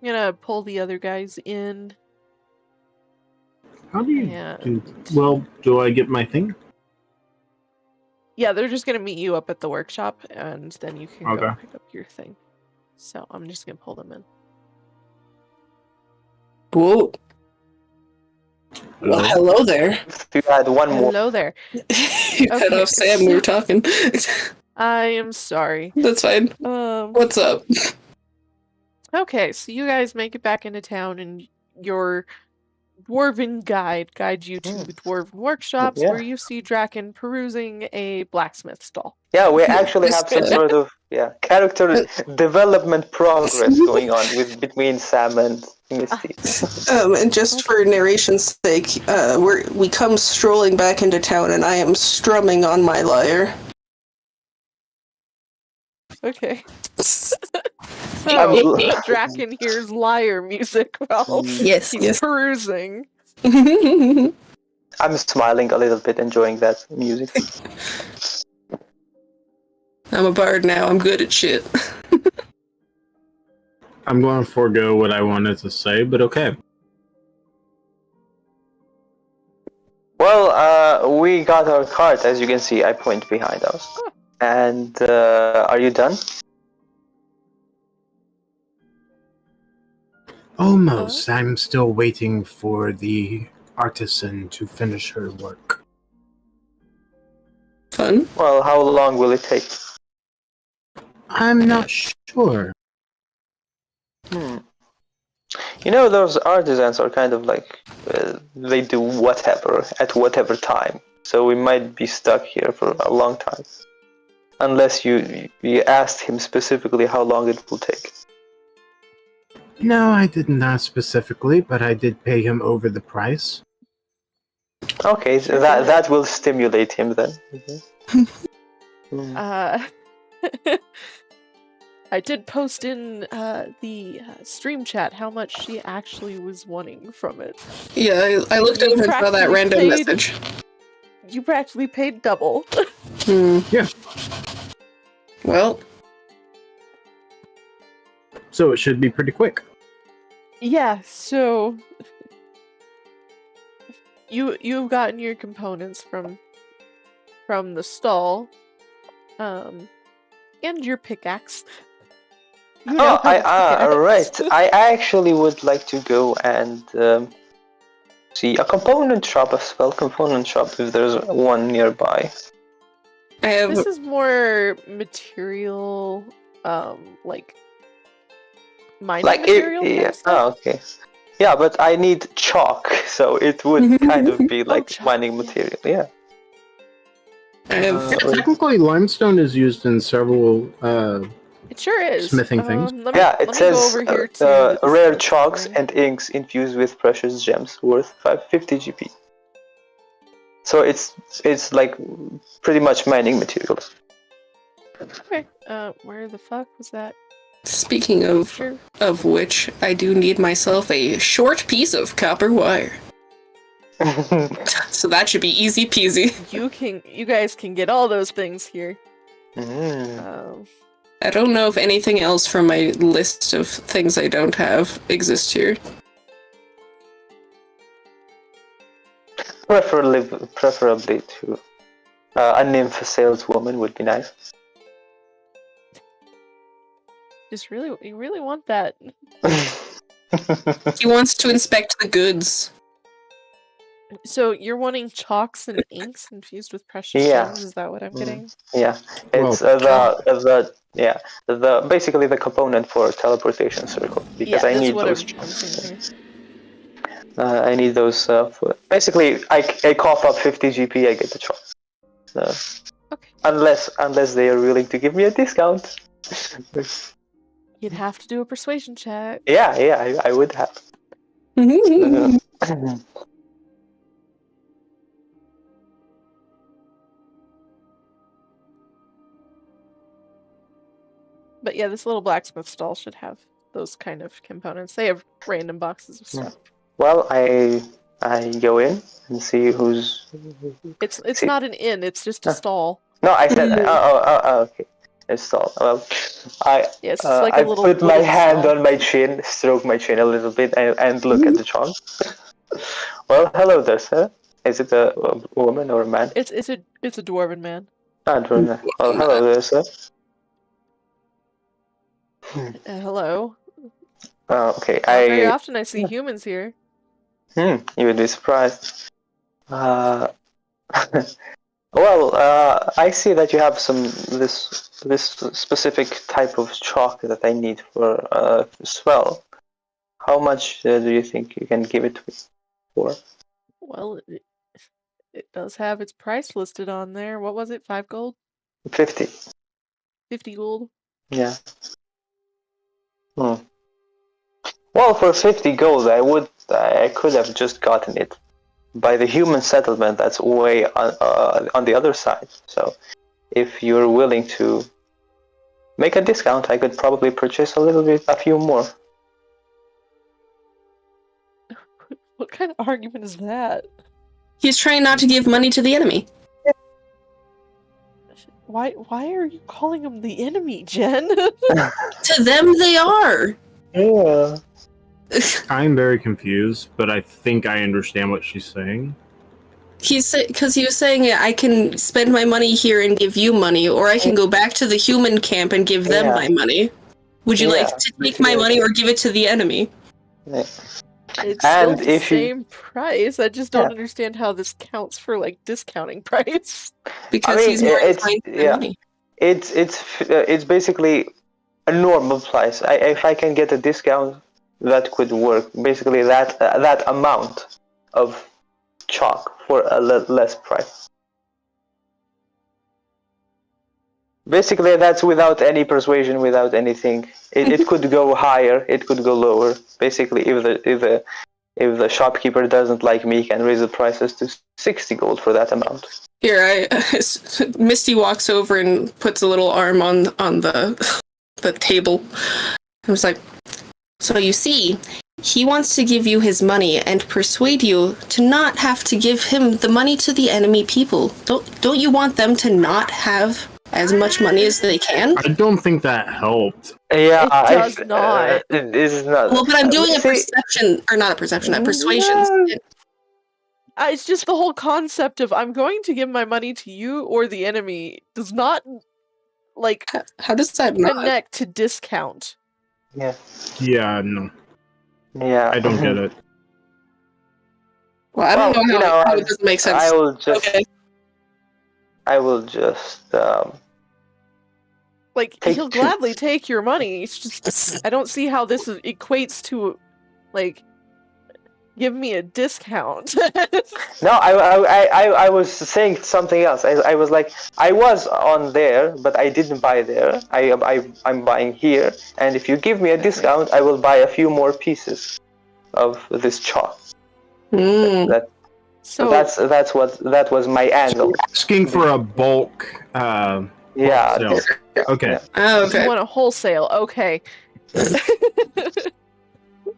I'm gonna pull the other guys in. How do you And do? Well, do I get my thing? yeah, they're just gonna meet you up at the workshop, and then you can go Okay. pick up your thing. So I'm just gonna pull them in. Whoa. Well, hello there. You had one more. Hello there. You cut Okay, off Sam. We were talking. I am sorry. That's fine. What's up? Okay, so you guys make it back into town, and your dwarven guide guides you to the dwarven workshops, Yeah. where you see Drakken perusing a blacksmith stall. Yeah, we actually have some This, sort of character development progress going on between Sam and Misty. and just for narration's sake, we come strolling back into town, and I am strumming on my lyre. Okay. Yes, So Drakken hears lyre music while yes. he's perusing. I'm smiling a little bit, enjoying that music. I'm a bard now. I'm good at shit. I'm going to forego what I wanted to say, but okay. Well, we got our cart, as you can see. I point behind us. And are you done? Almost. I'm still waiting for the artisan to finish her work. Fun. Well, how long will it take? I'm not sure. You know, those artisans are kind of like, they do whatever, at whatever time. So we might be stuck here for a long time. unless you asked him specifically how long it will take. No, I didn't ask specifically, but I did pay him over the price. Okay, so that will stimulate him then. I did post in the stream chat how much she actually was wanting from it. Yeah, I looked over and saw that random message. You practically paid double. Yeah. Well. So it should be pretty quick. Yeah, so you've gotten your components from the stall, and your pickaxe. Right. I actually would like to go and see a component shop, a spell component shop, if there's one nearby. This is more material, like mining material. Okay. Yeah, but I need chalk, so it would kind of be like mining material. Yeah. Technically, limestone is used in several. It sure is. Smithing things. It says rare chalks and inks infused with precious gems worth 550 GP. So it's like pretty much mining materials. Okay. Where the fuck was that? Speaking of which, I do need myself a short piece of copper wire. So that should be easy peasy. You guys can get all those things here. I don't know if anything else from my list of things I don't have exists here. Preferably to a nymph saleswoman would be nice. You really want that? He wants to inspect the goods. So you're wanting chalks and inks infused with precious gems? Is that what I'm getting? Yeah, it's the basically the component for teleportation circle, because I need those chalks. I need those. Basically, I cough up 50 GP, I get the chalk. Okay. Unless they are willing to give me a discount. You'd have to do a persuasion check. Yeah, I would have. But yeah, this little blacksmith stall should have those kind of components. They have random boxes of stuff. Well, I go in and see who's. It's not an inn. It's just a stall. No, I said. Okay. A stall. Well, it's like a little put my hand stall. on my chin, stroke my chin a little bit, and look at the charm. Well, hello there, sir. Is it a woman or a man? It's a dwarven man. Dwarven. Well, hello there, sir. Hello. Okay. Very often I see humans here. You would be surprised. Well, I see that you have this specific type of chalk that I need for spell. How much do you think you can give it to me for? Well, it does have its price listed on there. What was it? 5 gold? 50. 50 gold? Yeah. Well, for 50 gold, I could have just gotten it by the human settlement that's way on the other side. So, if you're willing to make a discount, I could probably purchase a few more. What kind of argument is that? He's trying not to give money to the enemy. Why are you calling them the enemy, Jen? To them, they are. Yeah. I'm very confused, but I think I understand what she's saying. Because he was saying, I can spend my money here and give you money, or I can go back to the human camp and give them my money. Would you like to take my money or give it to the enemy? Yeah. It's still the same price. I just don't understand how this counts for like discounting price. Because he's more inclined to money. It's basically a normal price. If I can get a discount, that could work. Basically, that amount of chalk for a less price. Basically, that's without any persuasion, without anything. It could go higher, it could go lower. Basically, if the shopkeeper doesn't like me, he can raise the prices to 60 gold for that amount. Here, Misty walks over and puts a little arm on the table. I was like, so you see, he wants to give you his money and persuade you to not have to give him the money to the enemy people. Don't you want them to not have as much money as they can? I don't think that helped. Yeah, It does not. It is not. Well, but I'm doing a perception, or not a perception, a persuasion. It's just the whole concept of I'm going to give my money to you or the enemy does not, like, How does that not? connect to discount. Yeah. Yeah, no, Yeah. I don't get it. Well, I don't know how it doesn't make sense. I will just. Okay. I will just. Like, Take he'll two. gladly take your money. It's just I don't see how this equates to, like, give me a discount. No, I was saying something else. I was like, I was on there, but I didn't buy there. I'm buying here, and if you give me a discount, I will buy a few more pieces of this chalk. So that was my angle. Asking for a bulk. Yeah. sale. Okay. Yeah. Oh, okay. You want a wholesale? Okay.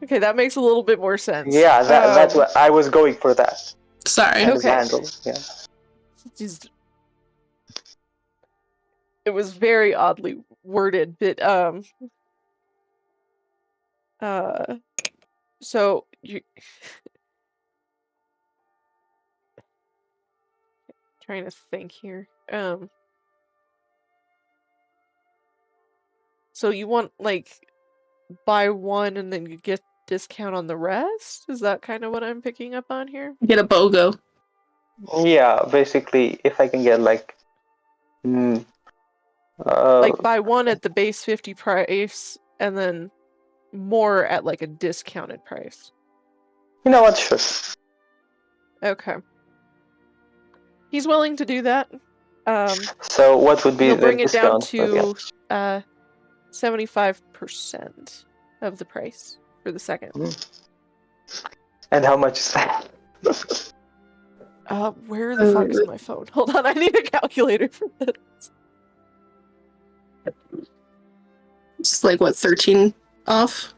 Okay, that makes a little bit more sense. Yeah, that's what I was going for. That Sorry. kind of Okay. angle. Yeah. Just, it was very oddly worded, but so you trying to think here. So you want, like, buy one and then you get discount on the rest? Is that kind of what I'm picking up on here? Get a BOGO. Yeah, basically, if I can get like. Like, buy one at the base 50 price and then more at, like, a discounted price. You know what? Sure. Okay. He's willing to do that. So what would be He'll the bring it down discount? to 75% of the price for the second. And how much is that? Where the fuck is my phone? Hold on, I need a calculator for this. It's like, what, 13 off?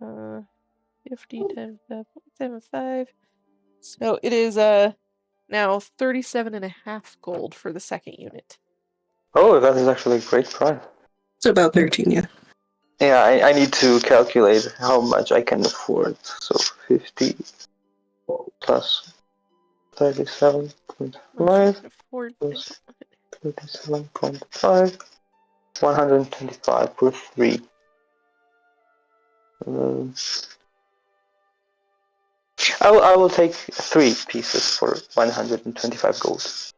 50 times 0.75. So it is now 37.5 gold for the second unit. Oh, that is actually a great price. It's about 13, yeah. Yeah, I need to calculate how much I can afford. So 50 plus 37.5 Afford plus 37.5, 125 per 3. I will take 3 pieces for 125 gold.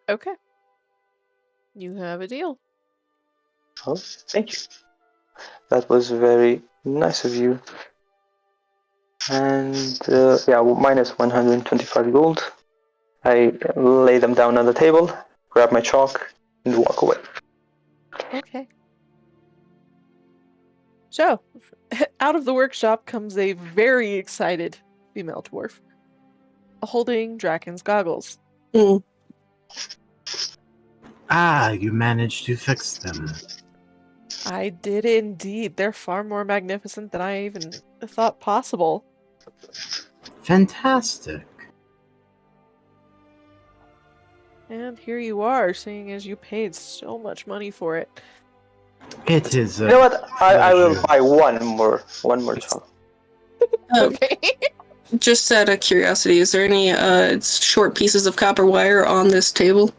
Okay. You have a deal. Oh, thank you. That was very nice of you. And yeah, minus 125 gold. I lay them down on the table, grab my chalk, and walk away. Okay. So, out of the workshop comes a very excited female dwarf, holding Drakken's goggles. Mm. Ah, you managed to fix them. I did indeed. They're far more magnificent than I even thought possible. Fantastic. And here you are, seeing as you paid so much money for it. It is. You know what? I will pleasure. buy one more chalk. Okay. Just out of curiosity, is there any short pieces of copper wire on this table?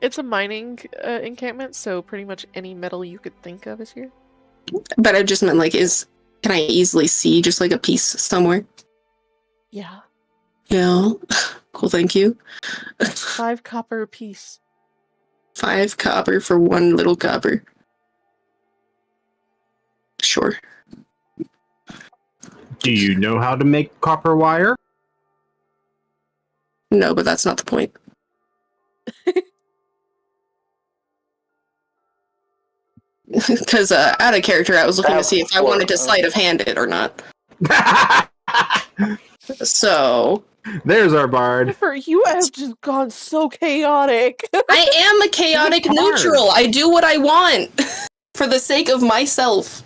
It's a mining encampment, so pretty much any metal you could think of is here. But I just meant, like, can I easily see just like a piece somewhere? Yeah. Yeah. Cool, thank you. 5 copper a piece. 5 copper for 1 little copper. Sure. Do you know how to make copper wire? No, but that's not the point. Because out of character, I was looking to see if I wanted to sleight of hand it or not. So there's our bard. You have just gone so chaotic. I am a chaotic neutral. I do what I want for the sake of myself.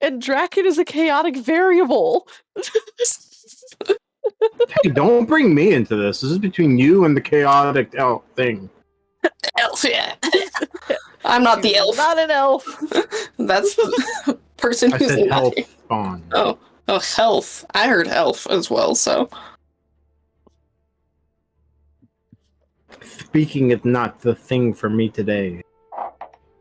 And Drakken is a chaotic variable. Hey, don't bring me into this. This is between you and the chaotic elf thing. Elf, yeah. I'm not the elf. Not an elf. That's the person I who's said not elf here. spawn. Oh, health. I heard elf as well, so. Speaking is not the thing for me today.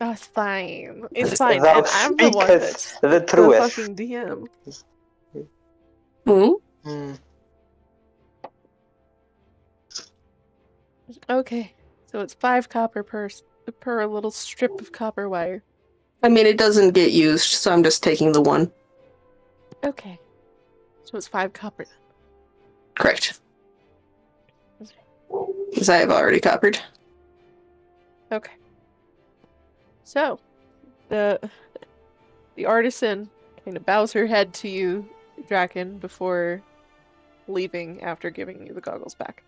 That's fine. It's fine. Thou And I'm the one that's speakest the the truest. fucking DM. Hmm? Okay. So it's 5 copper per little strip of copper wire. I mean, it doesn't get used, so I'm just taking the one. Okay. So it's 5 copper then. Correct. Because I have already coppered. Okay. So, the artisan kind of bows her head to you, Drakken, before leaving after giving you the goggles back.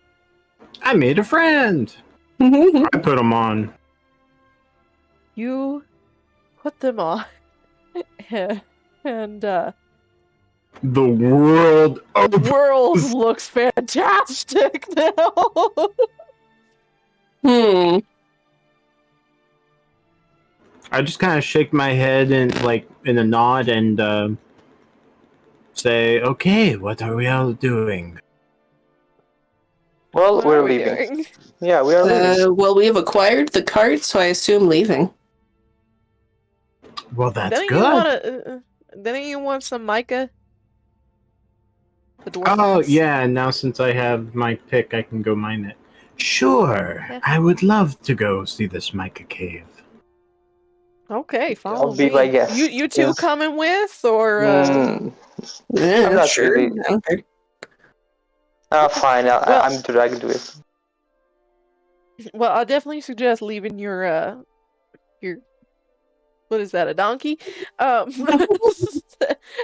I made a friend. I put them on. You put them on, and The world. the world looks fantastic now. I just kind of shake my head and in a nod and say, "Okay, what are we all doing?" Well, What we're are we leaving. doing? Yeah, we are leaving. Well, we have acquired the cart, so I assume leaving. Well, that's Then good. you want some mica? The dwarf Oh has. yeah, now since I have my pick, I can go mine it. Sure, Yeah. I would love to go see this mica cave. Okay, follow I'll be me. my guest. You two Yes. coming with, or Yeah, I'm not sure. really- Okay. Fine. Well- I'm dragged with. well, I'll definitely suggest leaving your what is that, a donkey?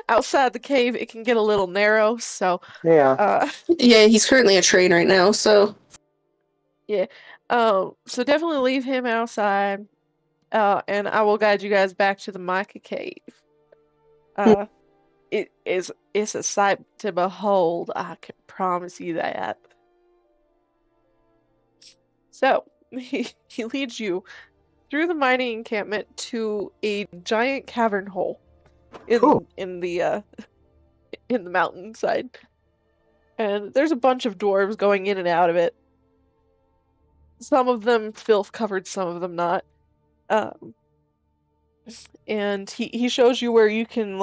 Outside the cave, it can get a little narrow, so Yeah. Yeah, he's currently a train right now, so. so definitely leave him outside, and I will guide you guys back to the mica cave. It's a sight to behold, I can promise you that. So he leads you through the mining encampment to a giant cavern hole Cool. in the mountainside, and there's a bunch of dwarves going in and out of it. Some of them filth covered, some of them not. And he shows you where you can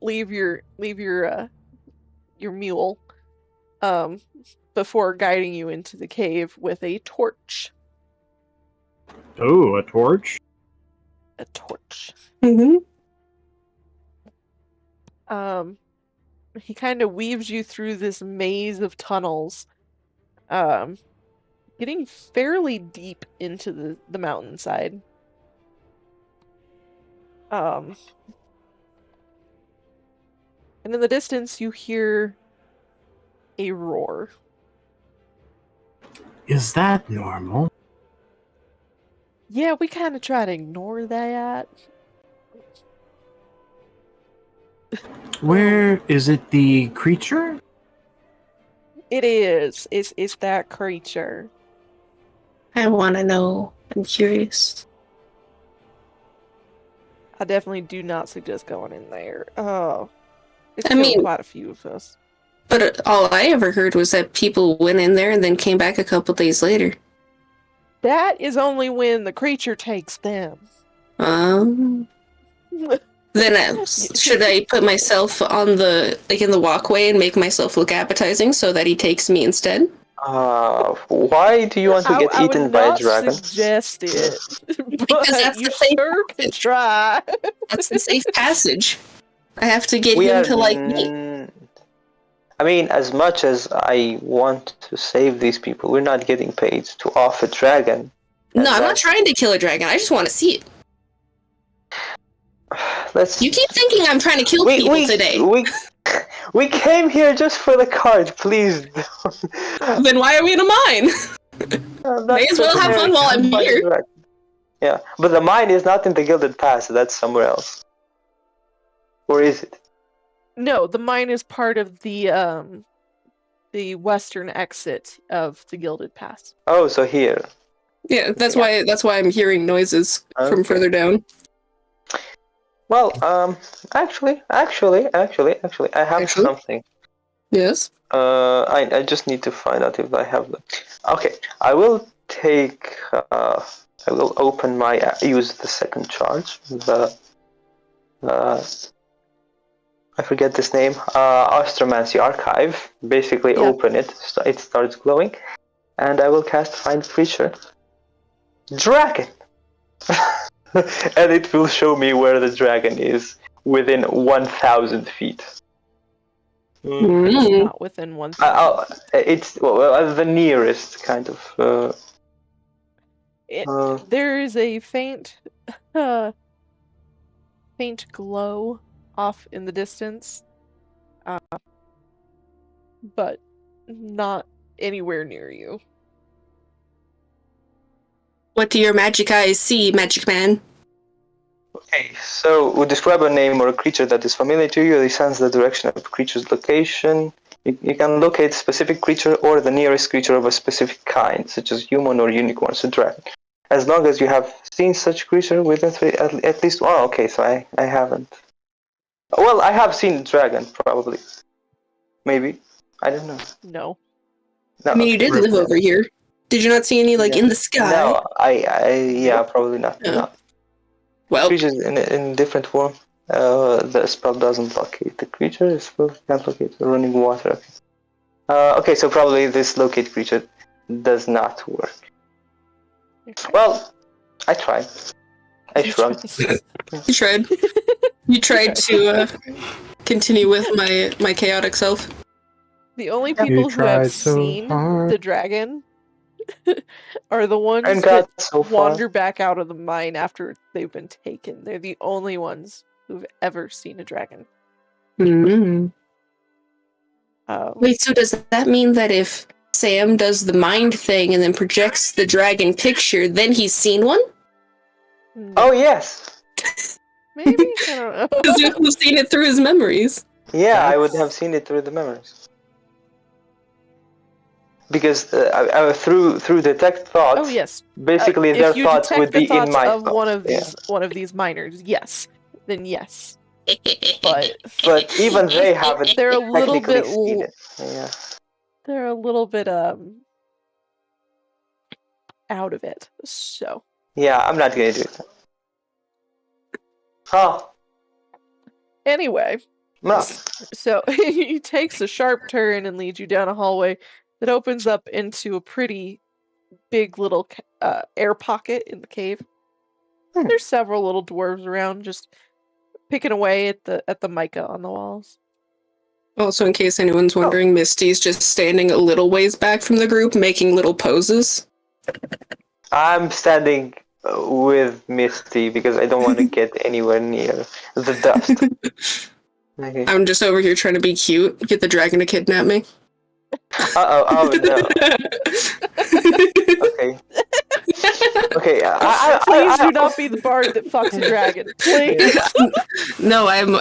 leave your mule, before guiding you into the cave with a torch. Oh, a torch? A torch. Mm-hmm. He kind of weaves you through this maze of tunnels, getting fairly deep into the mountainside. And in the distance, you hear a roar. Is that normal? Yeah, we kind of try to ignore that. Where is it the creature? It is. It's that creature. I want to know. I'm curious. I definitely do not suggest going in there. Oh, it's I killed mean- quite a few of us. But all I ever heard was that people went in there and then came back a couple days later. That is only when the creature takes them. Then should I put myself on in the walkway and make myself look appetizing so that he takes me instead? Why do you want to get eaten by a dragon? I would not suggest it, Because but that's you the safe sure can try. That's the safe passage. I have to get We him are. to like me. I mean, as much as I want to save these people, we're not getting paid to off a dragon. No, I'm not trying to kill a dragon. I just want to see it. let's. You keep thinking I'm trying to kill people today. We came here just for the card, please. Then why are we in a mine? May as well have fun while I'm here. Yeah, but the mine is not in the Gilded Pass. That's somewhere else. Or is it? No, the mine is part of the western exit of the Gilded Pass. Oh, so here. Yeah, that's why I'm hearing noises from further down. Well, actually, I have something. Yes. I just need to find out if I have them. Okay, I will take. I will open my. Use the second charge. I forget this name. Astromancy Archive. Basically, open it. It starts glowing, and I will cast Find Creature. Drakken. And it will show me where the dragon is within 1,000 feet. It's not within 1,000. It's the nearest kind of. There is a faint glow off in the distance, but not anywhere near you. What do your magic eyes see, Magic Man? Okay, so we describe a name or a creature that is familiar to you. They sense the direction of the creature's location. You can locate a specific creature or the nearest creature of a specific kind, such as human or unicorn, so dragon. As long as you have seen such creature within at least. Oh, okay, so I haven't. Well, I have seen dragon, probably. Maybe. I don't know. No. I mean, you did live over here. Did you not see any, in the sky? No, probably not. Yeah. No. Well, Creatures in different form. The spell doesn't locate the creature. The spell can't locate the running water. Okay, so probably this locate creature does not work. Okay. Well, I tried. I shrugged. You tried. You tried to continue with my chaotic self. The only people who have seen the dragon are the ones that wander back out of the mine after they've been taken. They're the only ones who've ever seen a dragon. Mm-hmm. Wait, so does that mean that if Sam does the mind thing and then projects the dragon picture, then he's seen one? No. Oh, yes. Maybe? I don't know. Because he would have seen it through his memories. Yeah, I would have seen it through the memories. Because through detect thoughts. Oh yes. Basically, their thoughts would be in my of thoughts. one of these miners. Yes. Then yes. But even they haven't. They're a little bit. Seen it. Yeah. They're a little bit out of it. So. Yeah, I'm not gonna do it. Oh. Anyway. No. So he takes a sharp turn and leads you down a hallway that opens up into a pretty big little air pocket in the cave. There's several little dwarves around, just picking away at the mica on the walls. Also, in case anyone's wondering, Misty's just standing a little ways back from the group, making little poses. I'm standing with Misty because I don't want to get anywhere near the dust. Okay. I'm just over here trying to be cute, get the dragon to kidnap me. Oh no. Okay. Okay. Please do not be the bard that fucks a dragon. Please. No, I'm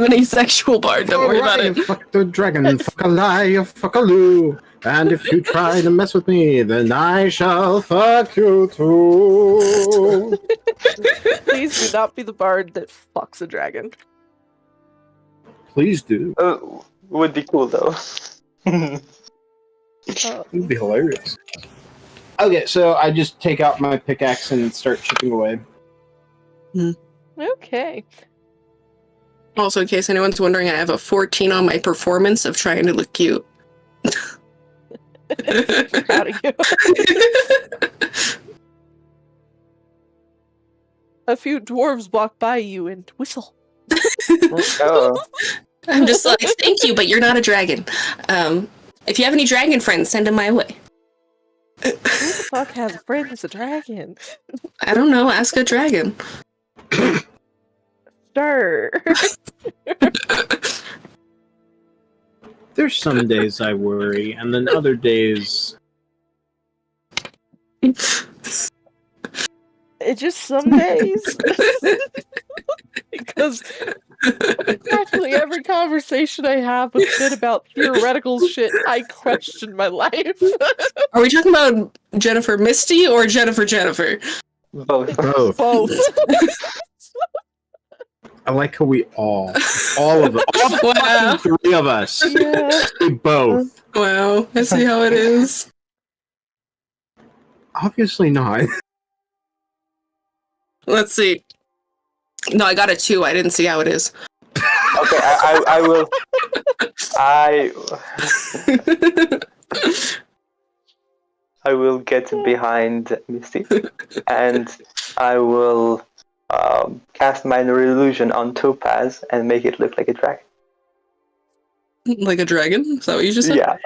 an asexual bard. Don't worry about it. Fuck the dragon, fuck a lie, fuck a loo. And if you try to mess with me, then I shall fuck you too. Please do not be the bard that fucks a dragon. Please do. Would be cool though. It would be hilarious. Okay, so I just take out my pickaxe and start chipping away. Okay. Also, in case anyone's wondering, I have a 14 on my performance of trying to look cute. Proud of you. A few dwarves walk by you and whistle. Oh. I'm just like, thank you, but you're not a dragon. If you have any dragon friends, send them my way. Who the fuck has a friend that's a dragon? I don't know, ask a dragon. Sure. There's some days I worry, and then other days... It's just some days. Because practically every conversation I have with Sid about theoretical shit, I question my life. Are we talking about Jennifer Misty or Jennifer? Both. Both. I like how we all of us, all Wow. three of us, Yeah. say both. Wow, I see how it is. Obviously not. Let's see. No, I got a 2. I didn't see how it is. Okay, I will. I will get behind Misty, and I will cast minor illusion on Topaz and make it look like a dragon. Like a dragon? Is that what you just said? Yeah,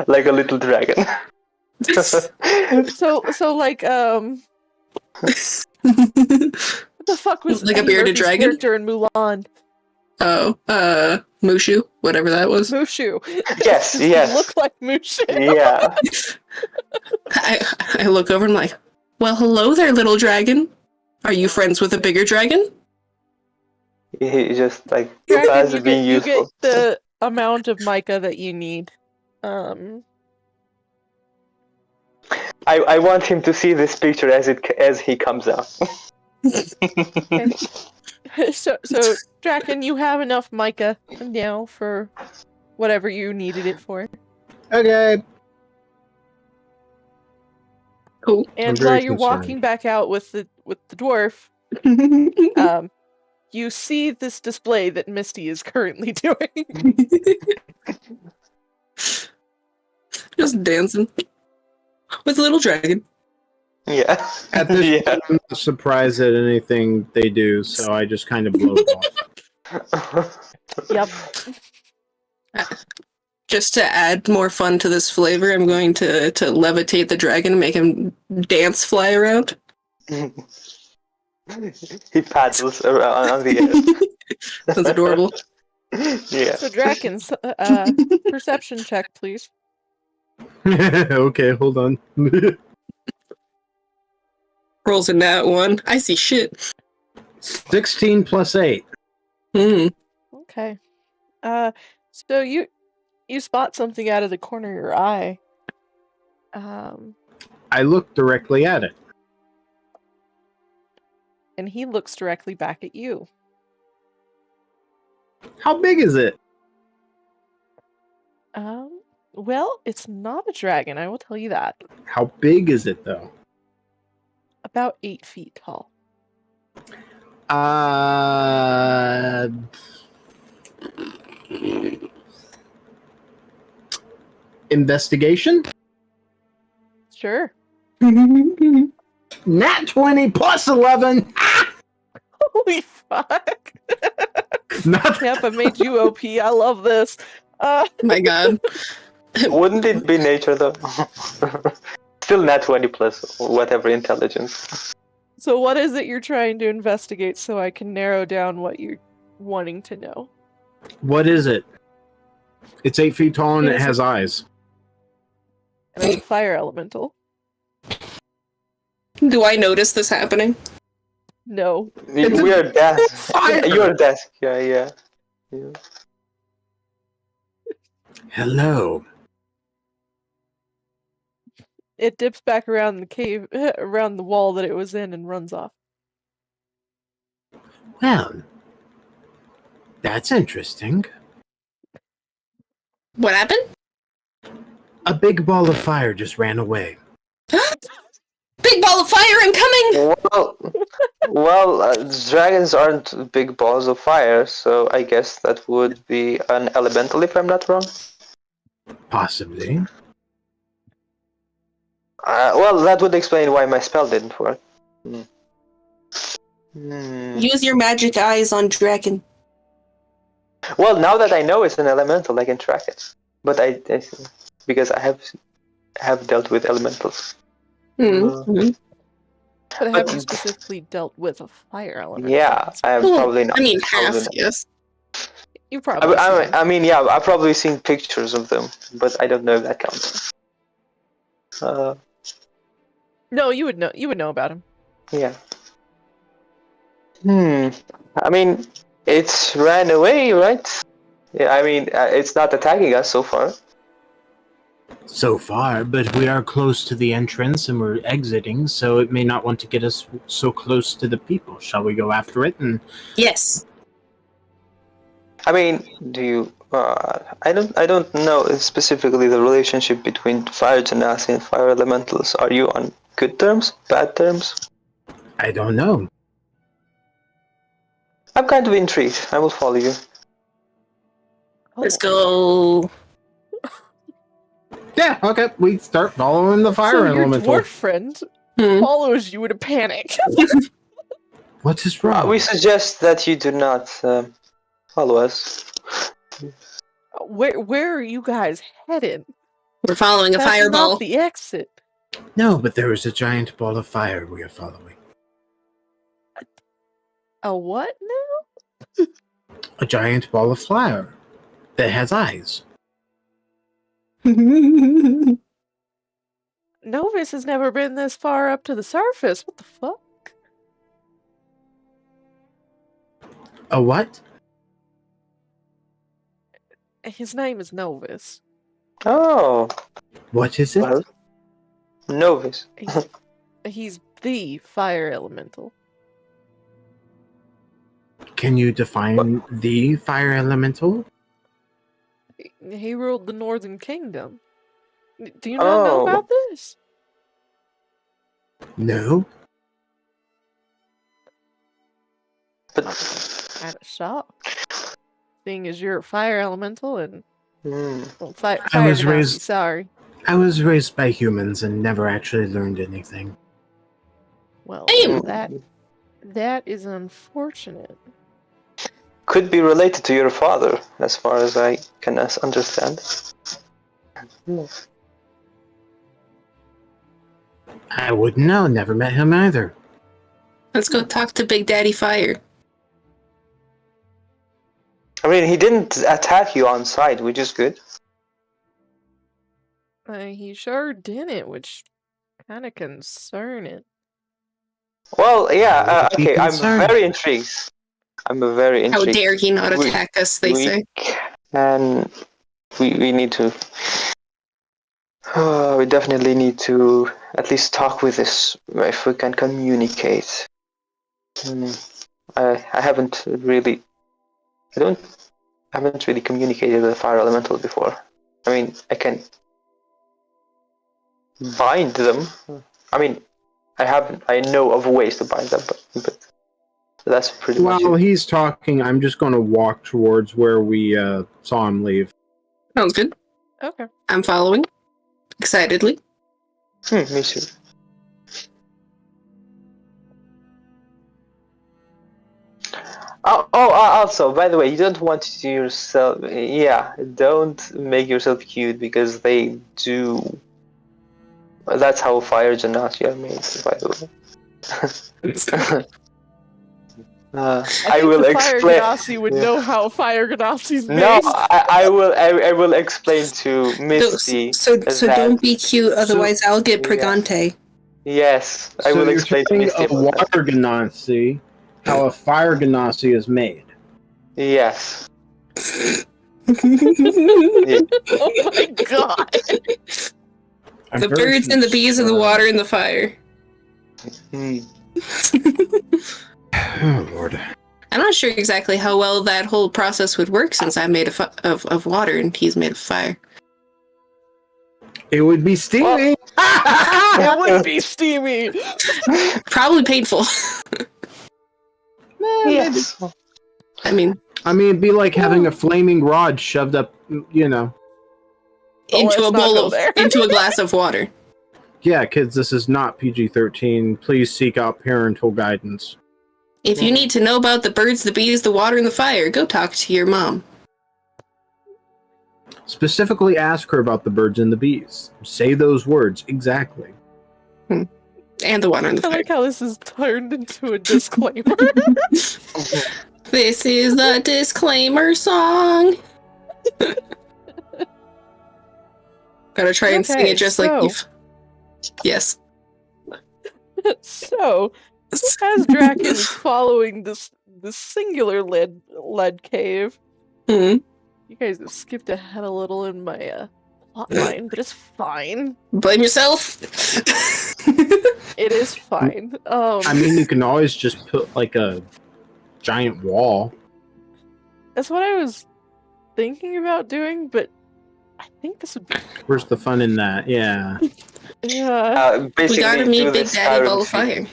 like a little dragon. So like what the fuck was Like a Eddie bearded Murphy's dragon? character in Mulan? Oh, Mushu, whatever that was. Mushu. Yes, Does he yes. look like Mushu? Yeah. I look over and I'm like, well, hello there, little dragon. Are you friends with a bigger dragon? He just like Dragon, Topaz you being get useful. the amount of mica that you need. I want him to see this picture as he comes out. Okay. So Draken, you have enough mica now for whatever you needed it for. Okay. Cool. And very while you're concerned. walking back out with the dwarf, you see this display that Misty is currently doing. Just dancing with a little dragon. Yeah. At this Yeah. point, I'm not surprised at anything they do, so I just kind of blow it off. Yep. Just to add more fun to this flavor, I'm going to levitate the dragon and make him dance, fly around. He paddles around on the air. That's adorable. Yeah. So Draken's perception check, please. Okay, hold on. Rolls in that one. I see shit. 16 plus 8. Okay. So you spot something out of the corner of your eye. I look directly at it. And he looks directly back at you. How big is it? Well, it's not a dragon, I will tell you that. How big is it, though? About 8 feet tall. Investigation? Sure. Nat 20 plus 11! Holy fuck. Not Yep, I made you OP. I love this. My god. Wouldn't it be nature though? Still nat 20 plus whatever intelligence. So what is it you're trying to investigate so I can narrow down what you're wanting to know? What is it? It's 8 feet tall and It it is- has eyes. And it's a fire elemental. Do I notice this happening? No. We are desk. Fire! You're desk. Yeah. Hello. It dips back around the cave, around the wall that it was in, and runs off. Well, that's interesting. What happened? A big ball of fire just ran away. Big ball of fire, I'm coming! Well, dragons aren't big balls of fire, so I guess that would be an elemental if I'm not wrong. Possibly. Well, that would explain why my spell didn't work. Use your magic eyes on Drakken. Well, now that I know it's an elemental, I can track it. But I because I have dealt with elementals. Mm-hmm. But have you specifically dealt with a fire element? Yeah, I have probably not. I mean, Probably half, not. yes. You probably. I mean, yeah, I've probably seen pictures of them, but I don't know if that counts. No, you would know. You would know about him. Yeah. I mean, it's ran away, right? Yeah, I mean, it's not attacking us so far. So far, but we are close to the entrance and we're exiting, so it may not want to get us so close to the people. Shall we go after it? And Yes. I mean, do you? I don't know specifically the relationship between fire genasi and fire elementals. Are you on good terms, bad terms? I don't know. I'm kind of intrigued. I will follow you. Let's go. Yeah, okay. We start following the fire So your elemental. dwarf friend follows you in a panic. What is wrong? We suggest that you do not follow us. Where are you guys headed? We're following a That's fireball. not the exit. No, but there is a giant ball of fire we are following. A what now? A giant ball of fire that has eyes. Novus has never been this far up to the surface. What the fuck? A what? His name is Novus. Oh, What is it? well, novice. He's the fire elemental. Can you define the fire elemental? He ruled the Northern Kingdom. Do you not know about this? No. But Kind of shocked. Seeing as you're a fire elemental and well, fire I was genasi, raised- sorry. I was raised by humans and never actually learned anything. Well, Damn. that is unfortunate. could be related to your father, as far as I can understand. I wouldn't know. Never met him either. Let's go talk to Big Daddy Fire. I mean, he didn't attack you on sight, which is good. He sure didn't, which kind of concerning. Well, yeah, Be okay, I'm concerned. very intrigued. I'm very How intrigued. dare he not attack us, they say. And we need to... we definitely need to at least talk with this, if we can communicate. I haven't really... I haven't really communicated with a fire elemental before. I mean, I can bind them. I mean, I know of ways to bind them, but that's pretty much While it. he's talking, I'm just going to walk towards where we saw him leave. Sounds good. Okay. I'm following. Excitedly. Me too. Also, by the way, you don't want to do yourself... Yeah, don't make yourself cute, because they do... That's how fire genasi are made, by the way. I will the explain... Fire Ganassi would Yeah. know how Fire Ganassi's made. No, I will explain to Misty So that... don't be cute, otherwise I'll get pregante. Yes, I So will you're explain to telling Misty a about that. water ganassi how a fire ganassi is made. Yes. Oh my god! I'm The very birds and the bees and the water and the fire. Oh, Lord. I'm not sure exactly how well that whole process would work since I'm made of water and he's made of fire. It would be steamy. It would be steamy! Probably painful. Yes. I mean, it'd be like having a flaming rod shoved up, you know. Oh, into let's a not bowl go of there. into a glass of water. Yeah, kids, this is not PG-13. Please seek out parental guidance. If you need to know about the birds, the bees, the water, and the fire, go talk to your mom. Specifically ask her about the birds and the bees. Say those words exactly. And the water and the I fire. like how this is turned into a disclaimer. This is the disclaimer song. Gotta try and sing Okay, it just so- like you. Yes. So, as Drakken is following this singular lead cave, Hmm. you guys have skipped ahead a little in my plot line, but it's fine. Blame yourself. It is fine. I mean, you can always just put like a giant wall. That's what I was thinking about doing, but I think this would be Where's the fun in that? Yeah. yeah. We gotta do meet the Big Daddy Skyrim Ball of Fire.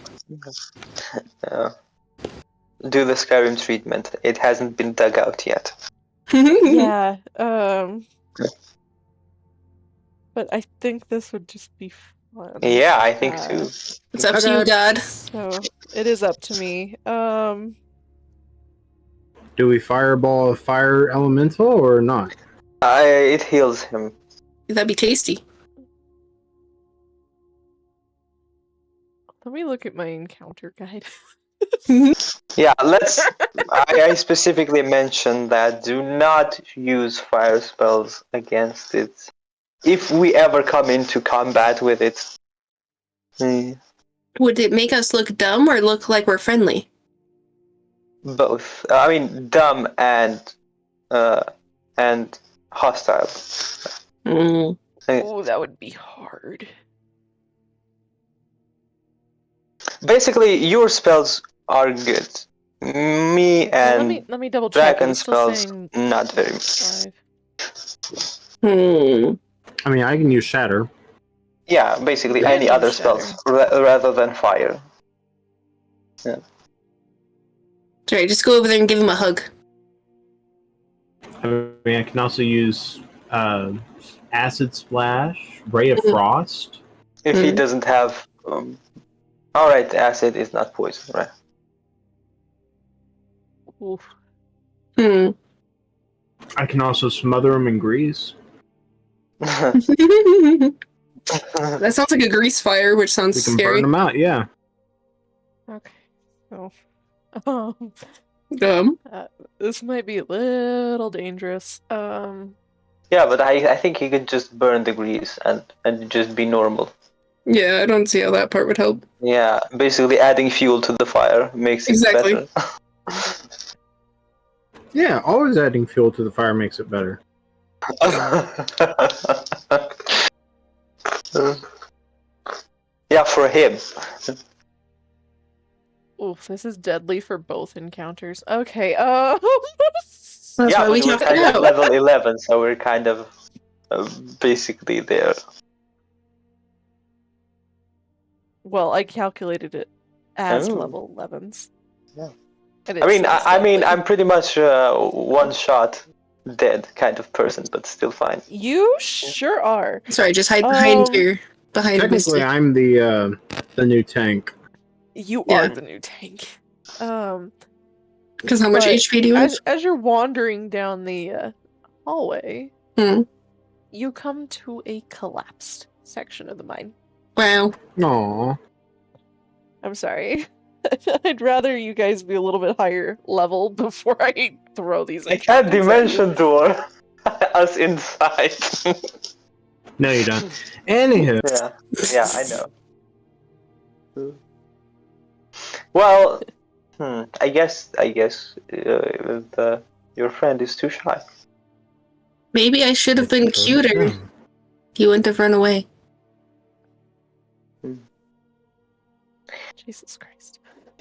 do the Skyrim treatment. It hasn't been dug out yet. Yeah. But I think this would just be fun. Yeah, I think too. It's up to you, Dad. So it is up to me. Do we fireball a fire elemental or not? It heals him. That'd be tasty. Let me look at my encounter guide. Yeah, let's. I specifically mentioned that do not use fire spells against it. If we ever come into combat with it. Would it make us look dumb or look like we're friendly? Both. I mean, dumb and hostile. Mm. Oh, that would be hard. Basically, your spells are good. Me and Let me double check. Dragon It's still spells, saying not very much. 5. I mean, I can use shatter. Yeah, basically Yeah, any you other shatter. spells rather than fire. Yeah. Sorry, just go over there and give him a hug. I mean, I can also use acid splash, ray of frost. If he doesn't have. Alright, acid is not poison, right? Oof. Hmm. I can also smother him in grease. That sounds like a grease fire, which sounds We can scary. burn him out. Yeah. Okay. So, this might be a little dangerous. Yeah, but I think he could just burn the grease and just be normal. Yeah, I don't see how that part would help. Yeah, basically adding fuel to the fire makes it better. Yeah, always adding fuel to the fire makes it better. Yeah, for him. Oof, this is deadly for both encounters. Okay, That's Yeah, why we but we're talked kind it of out. level 11, so we're kind of basically there. well, I calculated it as Oh. level 11s. Yeah. And I mean, it says I mean, deadly. I'm pretty much one shot dead kind of person, but still fine. You sure are. Sorry, just hide behind behind Technically, Misty. I'm the new tank. You Yeah. are the new tank. Because how much but HP do you have? As you're wandering down the hallway, Hmm. you come to a collapsed section of the mine. Wow. Aww. I'm sorry. I'd rather you guys be a little bit higher level before I throw these. I can't encounters at you. dimension door us inside. No, you don't. Anywho, yeah, I know. Well, I guess your friend is too shy. Maybe I should have been cuter. He wouldn't have run away. Jesus Christ.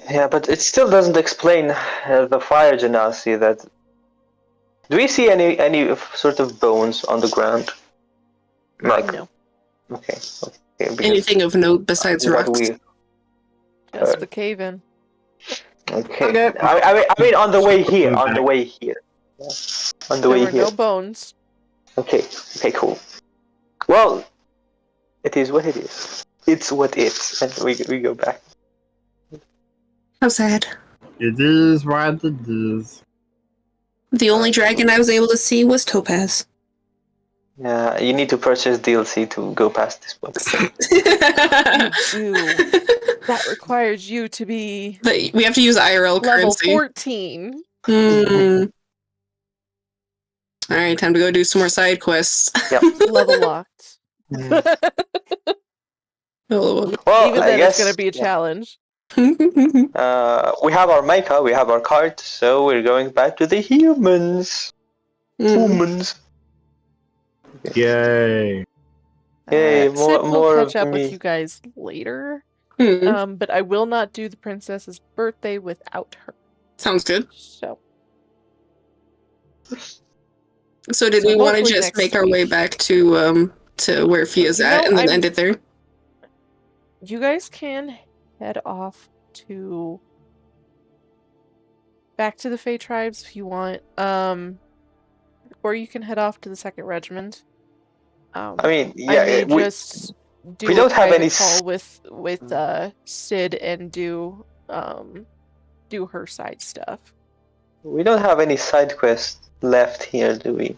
Yeah, but it still doesn't explain the fire genasi. That do we see any sort of bones on the ground? Like No. okay. Because Anything of note besides what rocks? we Just the cave in. okay. I mean on the way here. On the way here. Yeah. On the There way were here. no bones. Okay, cool. Well, it is what it is. It's what it is. And we go back. How sad. it is what it is. The only dragon I was able to see was Topaz. Yeah, you need to purchase DLC to go past this book. You do. That requires you to be We have to use IRL level currency. 14. Mm. All right, time to go do some more side quests. Yep. Level locked. Well, Even I then, guess it's going to be a challenge. we have our mecha, we have our cart, so we're going back to the humans. Humans. Yay. Yay, Sid will more catch of up with me. you guys later. Mm. But I will not do the princess's birthday without her. Sounds good. So So did we want to hopefully just next make our way week. back to where Fia's at and then end it there? You guys can head off to back to the Fey tribes if you want. Or you can head off to the 2nd Regiment. I mean, I yeah, may we just do don't a have private any call with Sid and do her side stuff. we don't have any side quests left here, do we?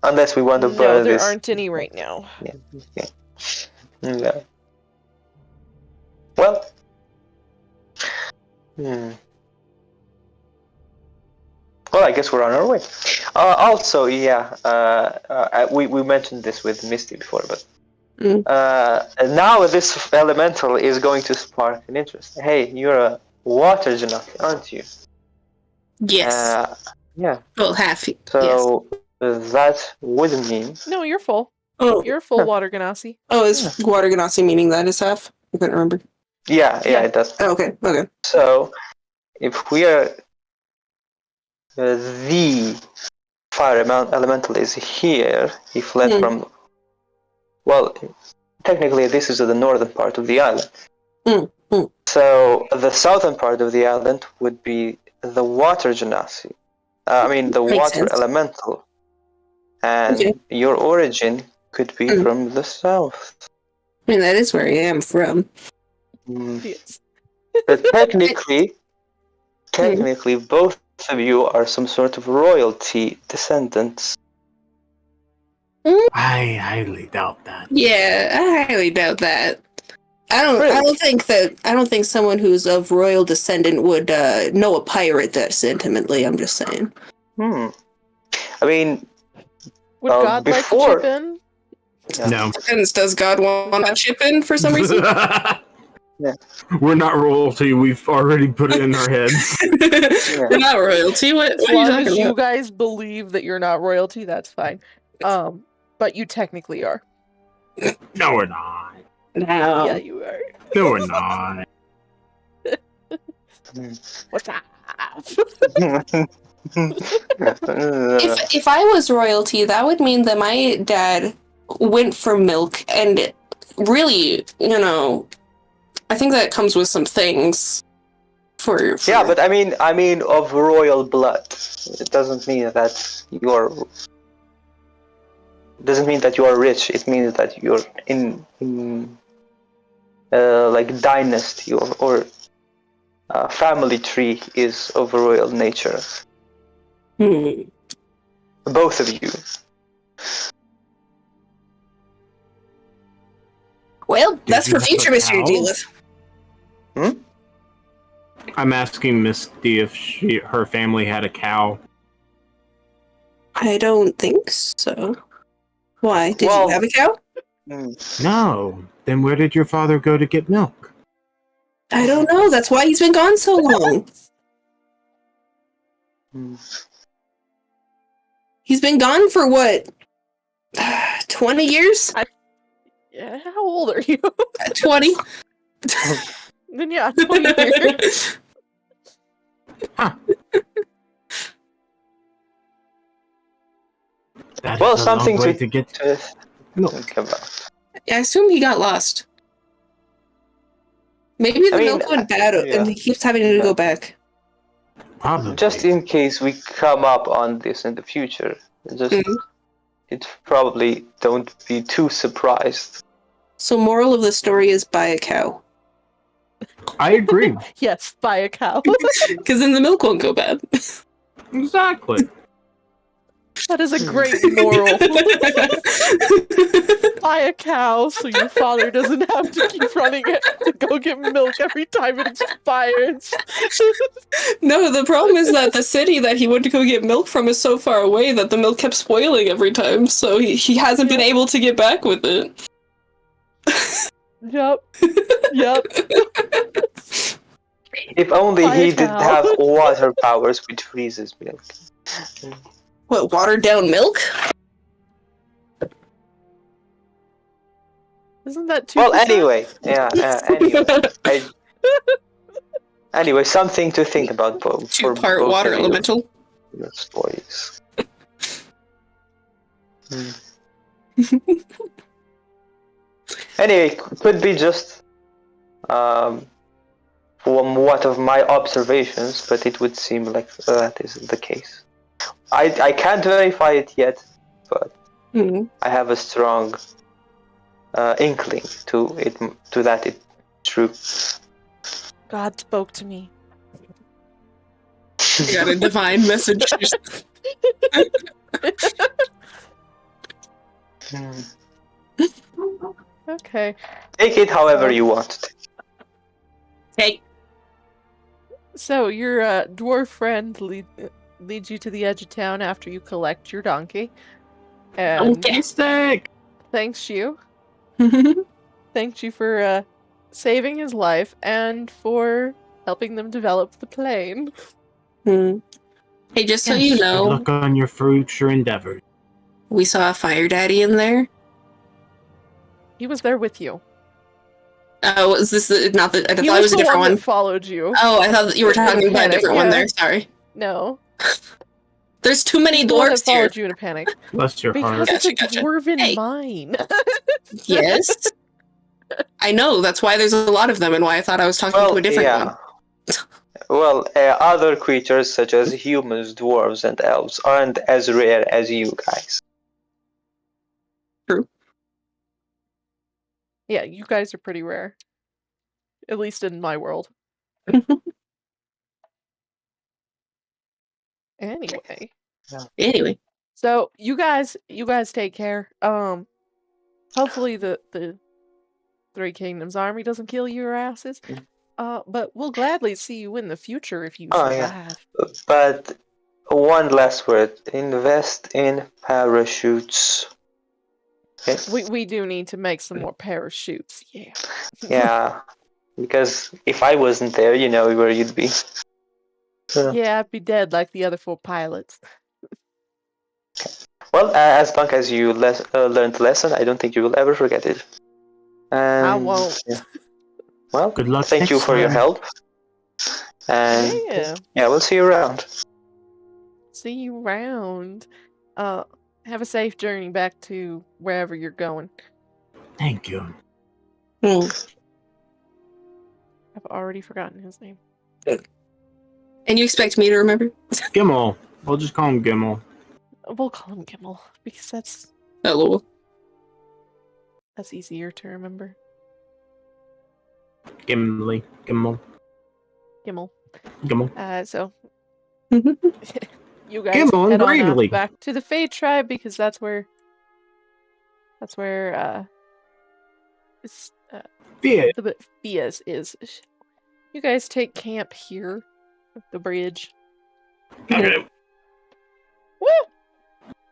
Unless we want to No, buy there this. aren't any right now. Yeah. Well. Well, I guess we're on our way. Also, yeah, we mentioned this with Misty before, but now this elemental is going to spark an interest. Hey, you're a water Janaki, aren't you? Yes. Yeah. Well, half. So that would mean. No, you're full. Oh, You're full water Ganassi. Oh, is water Ganassi meaning that is half? I couldn't remember. Yeah, it does. Oh, okay. So, if we are the fire elemental is here, he fled from. Well, technically, this is the northern part of the island. So the southern part of the island would be the water Genasi. The water elemental. And your origin could be from the south. I mean, that is where I am from. Yes. But technically, both of you are some sort of royalty descendants. I highly doubt that. Yeah, I highly doubt that. I don't think someone who's of royal descendant would know a pirate this intimately. I'm just saying. I mean, would God like to chip in? Yeah. No. Does God want to chip in for some reason? Yeah. We're not royalty. We've already put it in our heads. We're not royalty. What As are you long talking as you about? guys believe that you're not royalty, that's fine. But you technically are. No, we're not. No. Yeah, you are. No, we're not. What's that? If I was royalty, that would mean that my dad went for milk, and really, I think that comes with some things. For Yeah, but I mean of royal blood. It doesn't mean that you're. Doesn't mean that you are rich. It means that you're in like dynasty or family tree is of royal nature. Both of you. Well, that's for future mystery to deal with. I'm asking Misty if her family had a cow. I don't think so. Why? Did you have a cow? No. Then where did your father go to get milk? I don't know. That's why he's been gone so long. He's been gone for what? 20 years? Yeah, how old are you? 20. Then yeah, 20 years. Huh. That Well, is a something long way to get milk. Think about. I assume he got lost. Maybe the milk went bad and he keeps having to go back. Probably. Just in case we come up on this in the future, it probably don't be too surprised. So moral of the story is buy a cow. I agree. Yes, buy a cow. Because then the milk won't go bad. Exactly. That is a great moral. Buy a cow so your father doesn't have to keep running it to go get milk every time it expires. No, the problem is that the city that he went to go get milk from is so far away that the milk kept spoiling every time, so he hasn't been able to get back with it. Yep. If only Buy a he did cow. have water powers which freezes milk. What, watered down milk? Isn't that too? Well, anyway, anyway, something to think about both. Two-part water elemental. Your stories. Anyway, could be just from what of my observations, but it would seem like that isn't the case. I can't verify it yet, but I have a strong inkling to that it's true. God spoke to me. You got a divine message. Okay. Take it however you want. Hey. So your dwarf friend leads you to the edge of town after you collect your donkey, and thanks you for saving his life and for helping them develop the plane. Hey, just so you know, good luck on your future endeavors. We saw a fire daddy in there. He was there with you. Oh, is this not the? I thought He it was a the different one. that followed you. Oh, I thought that you were talking about a different one there. Sorry. No. There's too many He's the one dwarves that here. followed you in a panic. Bless your heart. Because it's a Gotcha. dwarven Hey. mine. Yes. I know. That's why there's a lot of them, and why I thought I was talking to a different one. Well, other creatures such as humans, dwarves, and elves aren't as rare as you guys. True. Yeah, you guys are pretty rare. At least in my world. Anyway. Anyway. So you guys take care. Hopefully the Three Kingdoms army doesn't kill your asses. But we'll gladly see you in the future if you survive. Yeah. But one last word. Invest in parachutes. Okay? We do need to make some more parachutes, yeah. Yeah. Because if I wasn't there, you know where you'd be. Yeah, I'd be dead like the other 4 pilots. Well, as long as you learned the lesson, I don't think you will ever forget it. And, I won't. Yeah. Well, Good luck thank you next for your time. help. And Yeah. We'll see you around. See you around. Have a safe journey back to wherever you're going. Thank you. I've already forgotten his name. And you expect me to remember? Gimmel. We'll just call him Gimmel. We'll call him Gimmel because Hello. that's easier to remember. Gimli. Gimmel. Gimmel. Gimmel. So you guys Gimmel and head on Gravely. back to the Fey tribe because that's where Yeah. the Fias is. You guys take camp here at the bridge. Okay. Woo!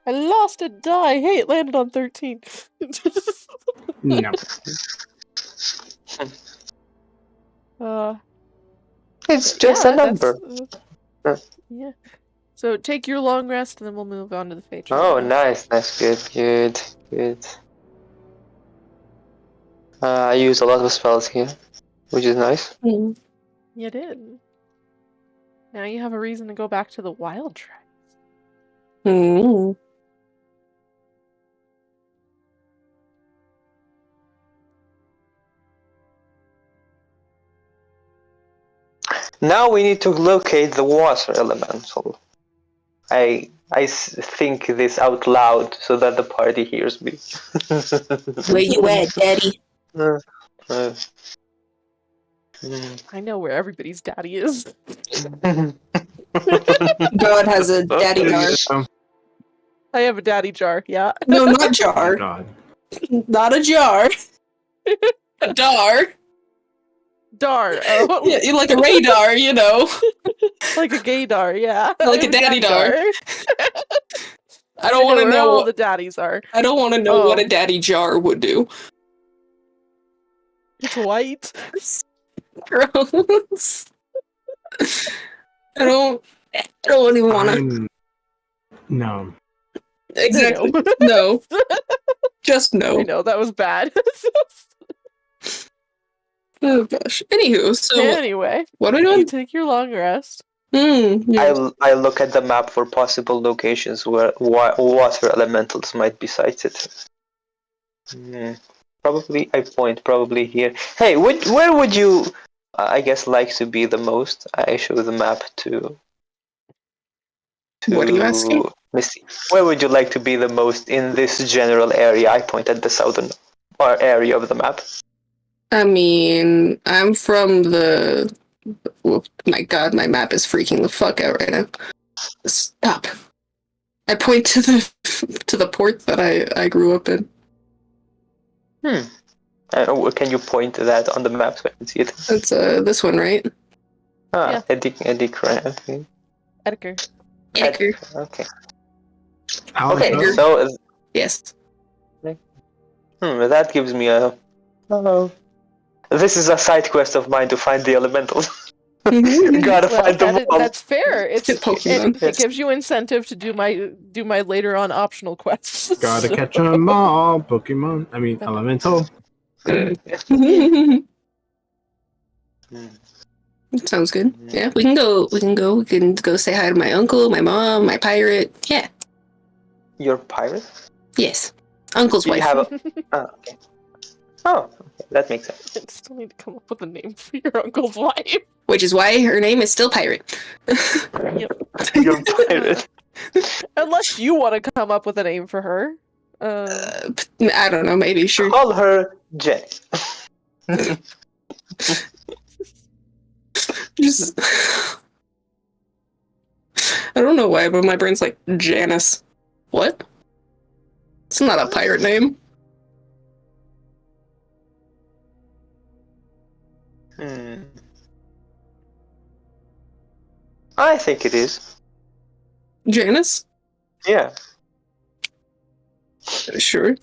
I lost a die. Hey, it landed on 13. No. It's just a number. Yeah. So take your long rest, and then we'll move on to the Fey tribe. Oh, nice. Good. I use a lot of spells here, which is nice. You did. Now you have a reason to go back to the wild tribes. Now we need to locate the water elemental. I think this out loud so that the party hears me. Where you at, Daddy? I know where everybody's daddy is. God has a daddy guard. I have a daddy jar, yeah. No, not Oh jar. God. Not a jar. A dar. Dar. Oh. Yeah, like a radar, you know. Like a gaydar, yeah. Like I a have daddy dar. I don't want to where know all what the daddies are. I don't want to know what a daddy jar would do. It's white. Gross. I don't even want to. No. Exactly. I No. Just I no. know, that was bad. Oh gosh. Anywho, so Anyway, what are we you doing? take your long rest. Yeah. I look at the map for possible locations where water elementals might be sighted. Probably, I point probably here. Hey, where would you, I guess, like to be the most? I show the map to What are you asking? Missy. Where would you like to be the most in this general area? I point at the southern area of the map. I mean, I'm from the. Oh my god, my map is freaking the fuck out right now. Stop. I point to the port that I grew up in. Can you point to that on the map so I can see it? It's this one, right? Ah, Yeah. Eddie, okay. Edgar. Edgar. Okay. Alice, Okay, Edgar. so Yes. that gives me a. This is a side quest of mine to find the elementals. Gotta find them all. That's fair. Pokemon. It gives you incentive to do my later on optional quests. Gotta catch 'em all, Pokemon. I mean, Elemental. Sounds good. Yeah, we can go. We can go say hi to my uncle, my mom, my pirate. Yeah. You're a pirate? Yes. Uncle's Do you wife. have a... okay. Oh, okay. That makes sense. I still need to come up with a name for your uncle's wife. Which is why her name is still Pirate. Yep. You're a pirate. Unless you want to come up with a name for her. I don't know, maybe, sure. Call her Jenny. Just. I don't know why, but my brain's like, Janice. What? It's not a pirate name. I think it is. Janice? Yeah. Sure.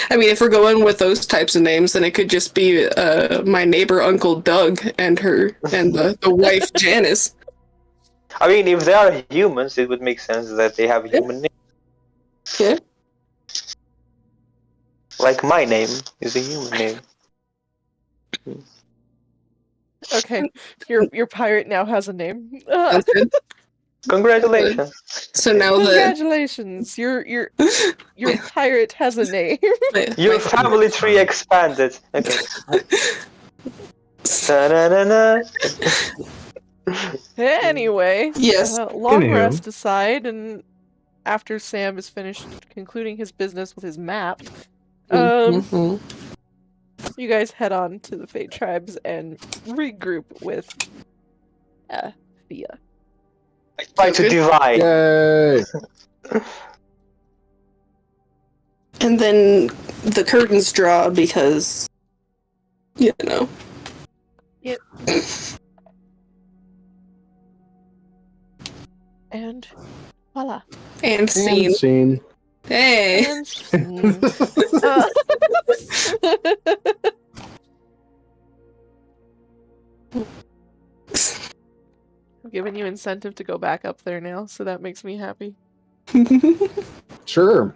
I mean, if we're going with those types of names, then it could just be my neighbor Uncle Doug and the wife Janice. I mean, if they are humans, it would make sense that they have human names. Yeah. Like my name is a human name. Okay, your pirate now has a name. Sounds good. Congratulations. So now Congratulations, your pirate has a name. Your family tree expanded. Okay. Da-na-na-na. Anyway, Yes. long Anywho. rest aside, and after Sam is finished concluding his business with his map, Mhm. you guys head on to the Fate Tribes and regroup with Thea. I try to divide. Yay! And then the curtains draw because, you know. Yep. And voila. And scene. And scene. Hey. And scene. I'm giving you incentive to go back up there now, so that makes me happy. Sure.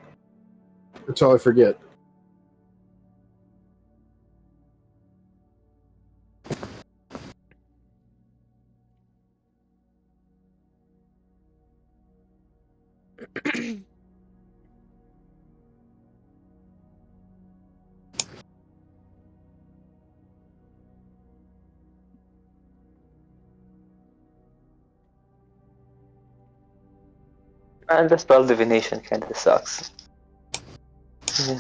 That's all I forget. And the spell divination kinda sucks. Yeah.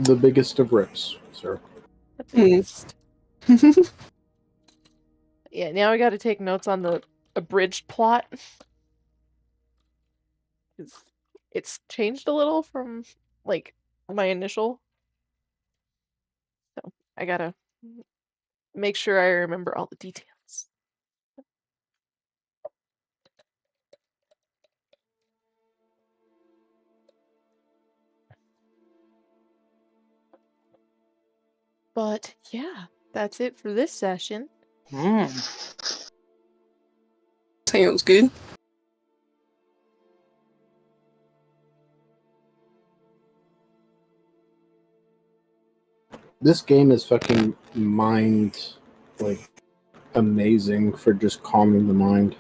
The biggest of rips, sir. The biggest. Yeah, now I gotta take notes on the abridged plot. It's changed a little from like my initial. So I gotta make sure I remember all the details. But yeah, that's it for this session. Sounds good. This game is fucking amazing for just calming the mind.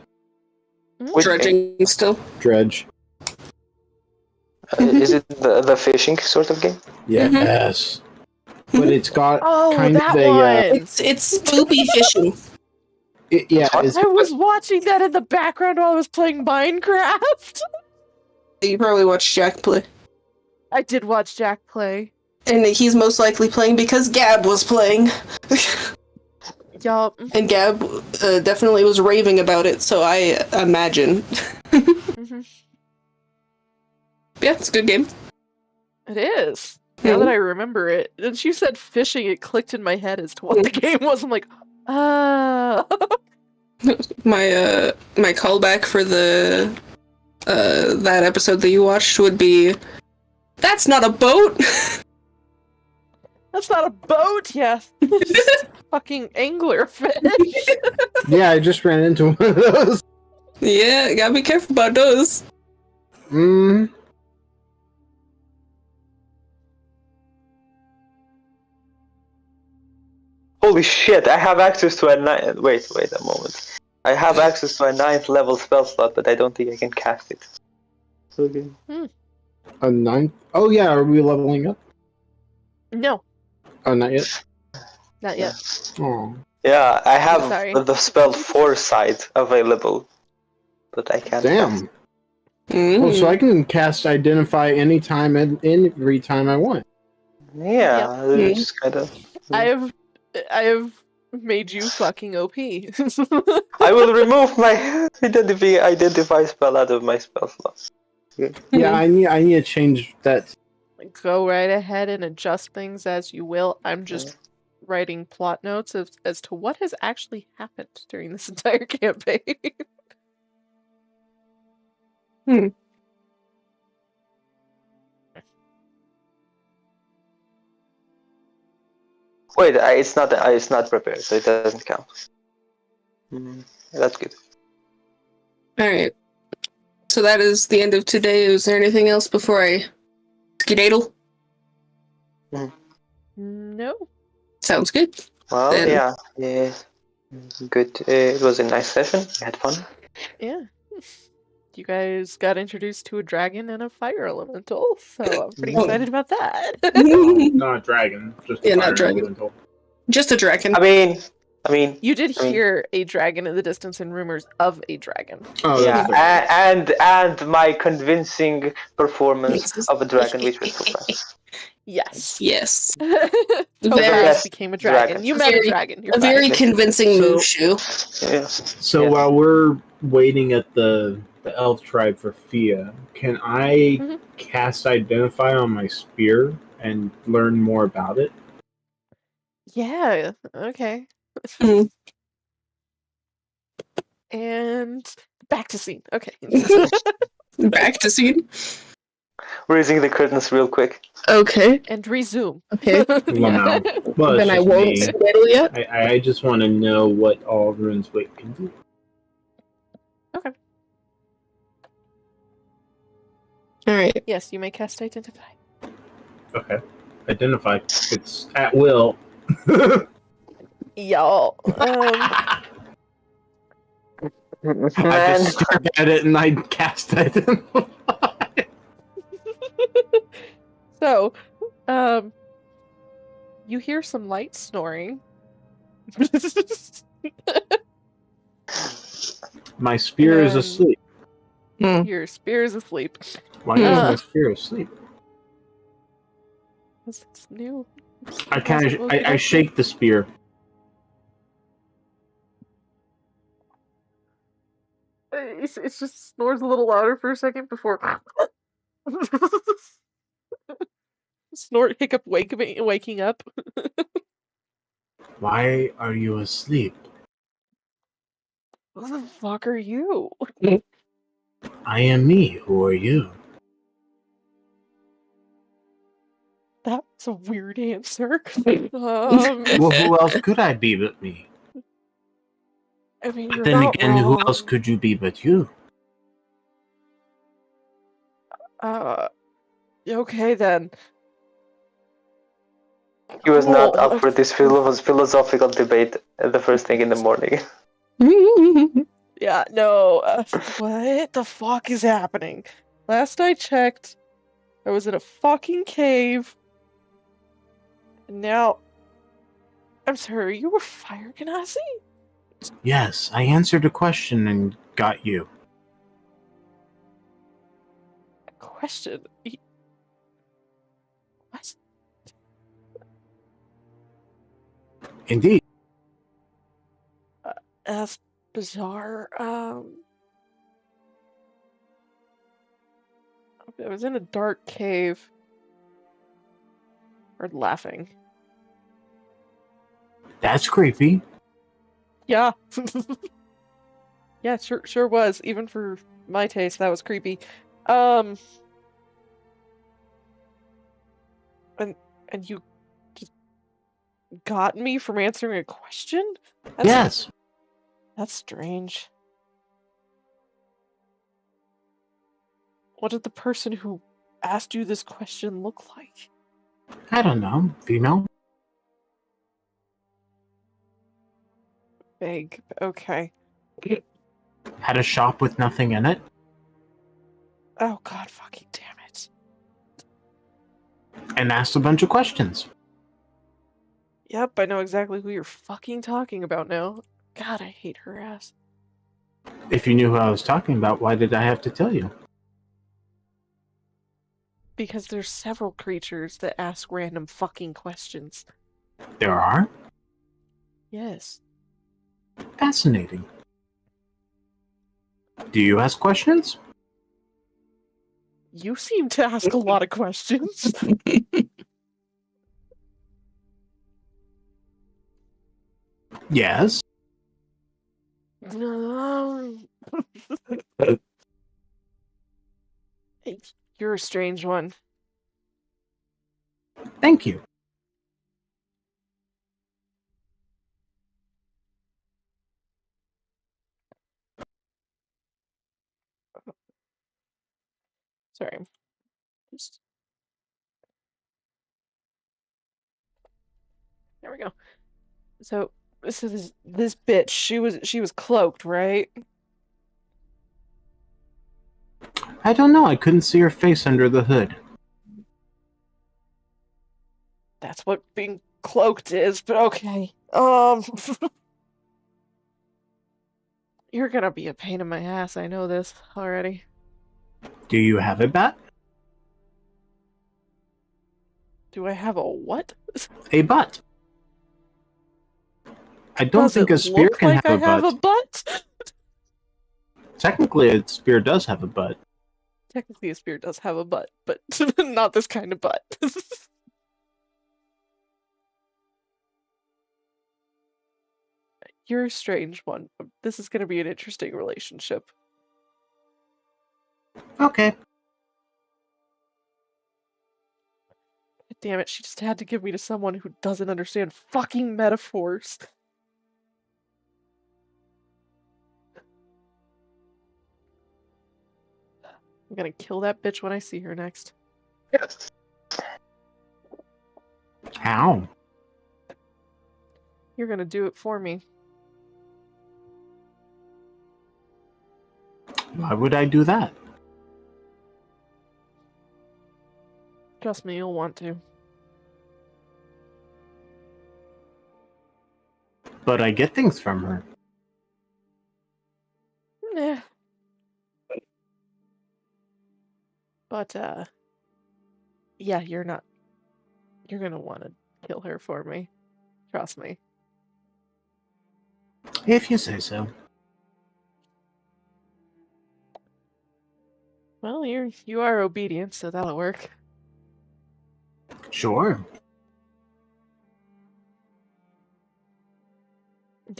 Dredging still. Dredge. Is it the fishing sort of game? Yes. But it's got kind that of a one. It's spoopy fishing. it's I was watching that in the background while I was playing Minecraft. You probably watched Jack play. I did watch Jack play. And he's most likely playing because Gab was playing. Yup. And Gab definitely was raving about it, so I imagine. Mm-hmm. Yeah, it's a good game. It is. Now that I remember it, and she said fishing, it clicked in my head as to what the game was. I'm like, ah. My callback for the that episode that you watched would be, that's not a boat. That's not a boat, yeah. Fucking anglerfish. Yeah, I just ran into one of those. Yeah, gotta be careful about those. Holy shit! I have access to a Wait a moment. I have access to a 9th level spell slot, but I don't think I can cast it. Okay. A 9th? Oh yeah, are we leveling up? No, Oh, not yet. not yet. Oh. Yeah, I Sorry. have the spell Foresight available, but I can't. Damn. Mm. Oh, so I can cast Identify anytime and every time I want. Yeah, Yep. just kind of. I have made you fucking OP. I will remove my identify spell out of my spell slot. Yeah, I need to change that. Go right ahead and adjust things as you will. I'm just writing plot notes as to what has actually happened during this entire campaign. Wait, it's not prepared, so it doesn't count. That's good. Alright. So that is the end of today. Is there anything else before I skedaddle? No. Sounds good. Well, Then- yeah, good. It was a nice session. I had fun. Yeah. You guys got introduced to a dragon and a fire elemental, so I'm pretty excited about that. Not a dragon, just a Yeah, not fire dragon. elemental. Just a dragon. I mean, You did hear a dragon in the distance and rumors of a dragon. Oh, yeah, that's and my convincing performance of a dragon, which was so fun. Yes. Yes. Tobias became a dragon. You met a dragon. You're A very fine. convincing move, Shu. Yeah. So Yeah. while we're waiting at the elf tribe for Fia, can I cast Identify on my spear and learn more about it? Yeah, okay. Mhm. And back to scene. Okay. Back to scene. Raising the curtains real quick. Okay. And resume. Okay. Well, no. Well, it's Then I just won't me. skedaddle yet. I just want to know what all Rune's Wake can do. Okay. Alright. Yes, you may cast Identify. Okay. Identify. It's at will. Y'all. I just stare at it and I cast Identify. So, you hear some light snoring. My spear is asleep. Your spear is asleep. Why is my spear asleep? It's new. I shake the spear. It just snores a little louder for a second before snort, hiccup, waking up. Why are you asleep? Who the fuck are you? I am me. Who are you? That's a weird answer. Well, who else could I be but me? I mean, But you're then not again, wrong. who else could you be but you? Okay then. He was not Cool. up for this philosophical debate the first thing in the morning. Yeah, no. What the fuck is happening? Last I checked, I was in a fucking cave. And now. I'm sorry, are you a fire genasi? Yes, I answered a question and got you. Question. What? Indeed. That's bizarre. I was in a dark cave. Or laughing. That's creepy. Yeah. Yeah, sure was. Even for my taste, that was creepy. And you just got me from answering a question? Yes. That's strange. What did the person who asked you this question look like? I don't know. Female? Vague. Okay. Had a shop with nothing in it? Oh god fucking damn it. And asked a bunch of questions. Yep, I know exactly who you're fucking talking about now. God, I hate her ass. If you knew who I was talking about, why did I have to tell you? Because there's several creatures that ask random fucking questions. There are? Yes. Fascinating. Do you ask questions? You seem to ask a lot of questions. Yes. You're a strange one. Thank you. Sorry. Just... There we go. So this bitch, she was cloaked, right? I don't know. I couldn't see her face under the hood. That's what being cloaked is, but okay. You're gonna be a pain in my ass, I know this already. Do you have a bat? Do I have a what? A butt. I don't Does think it a spear look can like have I a butt. have a butt? Technically, a spear does have a butt. Technically, a spear does have a butt, but not this kind of butt. You're a strange one. This is gonna be an interesting relationship. Okay. Damn it, she just had to give me to someone who doesn't understand fucking metaphors. I'm gonna kill that bitch when I see her next. Yes. How? You're gonna do it for me. Why would I do that? Trust me, you'll want to. But I get things from her. Nah. But, yeah, you're gonna want to kill her for me. Trust me. If you say so. Well, you are obedient, so that'll work. Sure.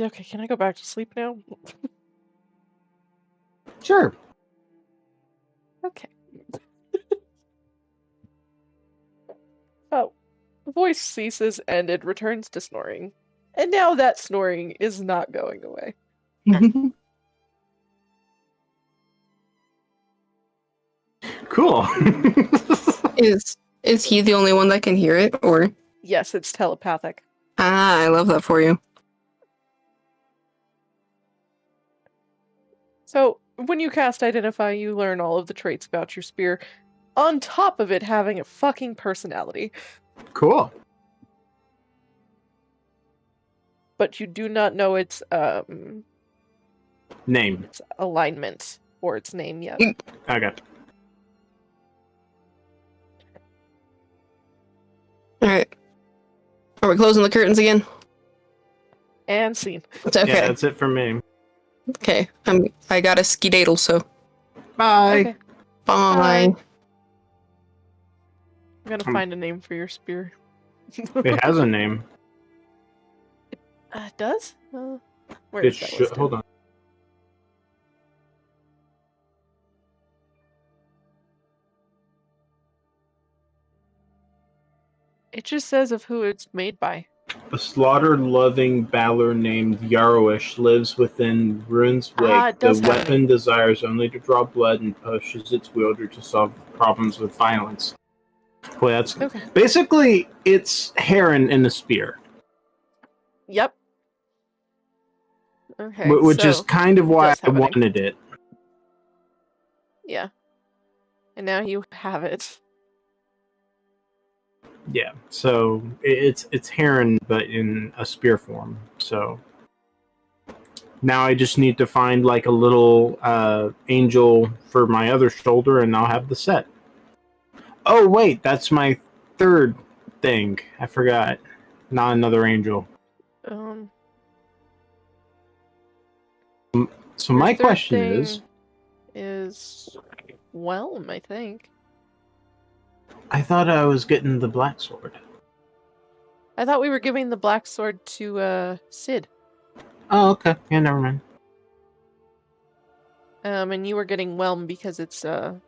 Okay, can I go back to sleep now? Sure. Okay. Oh, the voice ceases and it returns to snoring. And now that snoring is not going away. Cool. Is he the only one that can hear it, or? Yes, it's telepathic. Ah, I love that for you. So, when you cast Identify, you learn all of the traits about your spear, on top of it having a fucking personality. Cool. But you do not know its Name. its alignment or its name yet. Okay. Alright. Are we closing the curtains again? And scene. It's okay. Yeah, that's it for me. Okay. I got a skedaddle, so. Bye. Okay. Bye. I'm gonna find a name for your spear. It has a name. It does? Where It is that should. listed? Hold on. It just says of who it's made by. A slaughter-loving Balor named Yarowish lives within Rune's wake. It The does have a weapon desires only to draw blood and pushes its wielder to solve problems with violence. Boy, that's Okay. basically it's Heron in a spear, Yep. Okay. which so is kind of why does I have a name. wanted it. Yeah. And now you have it. Yeah, so it's Heron, but in a spear form. So now I just need to find like a little angel for my other shoulder, and I'll have the set. Oh wait, that's my third thing. I forgot. Not another angel. So Your my third question thing is Whelm, I think. I thought I was getting the black sword. I thought we were giving the black sword to Sid. Oh, okay. Yeah, never mind. And you were getting Whelm because it's dwarven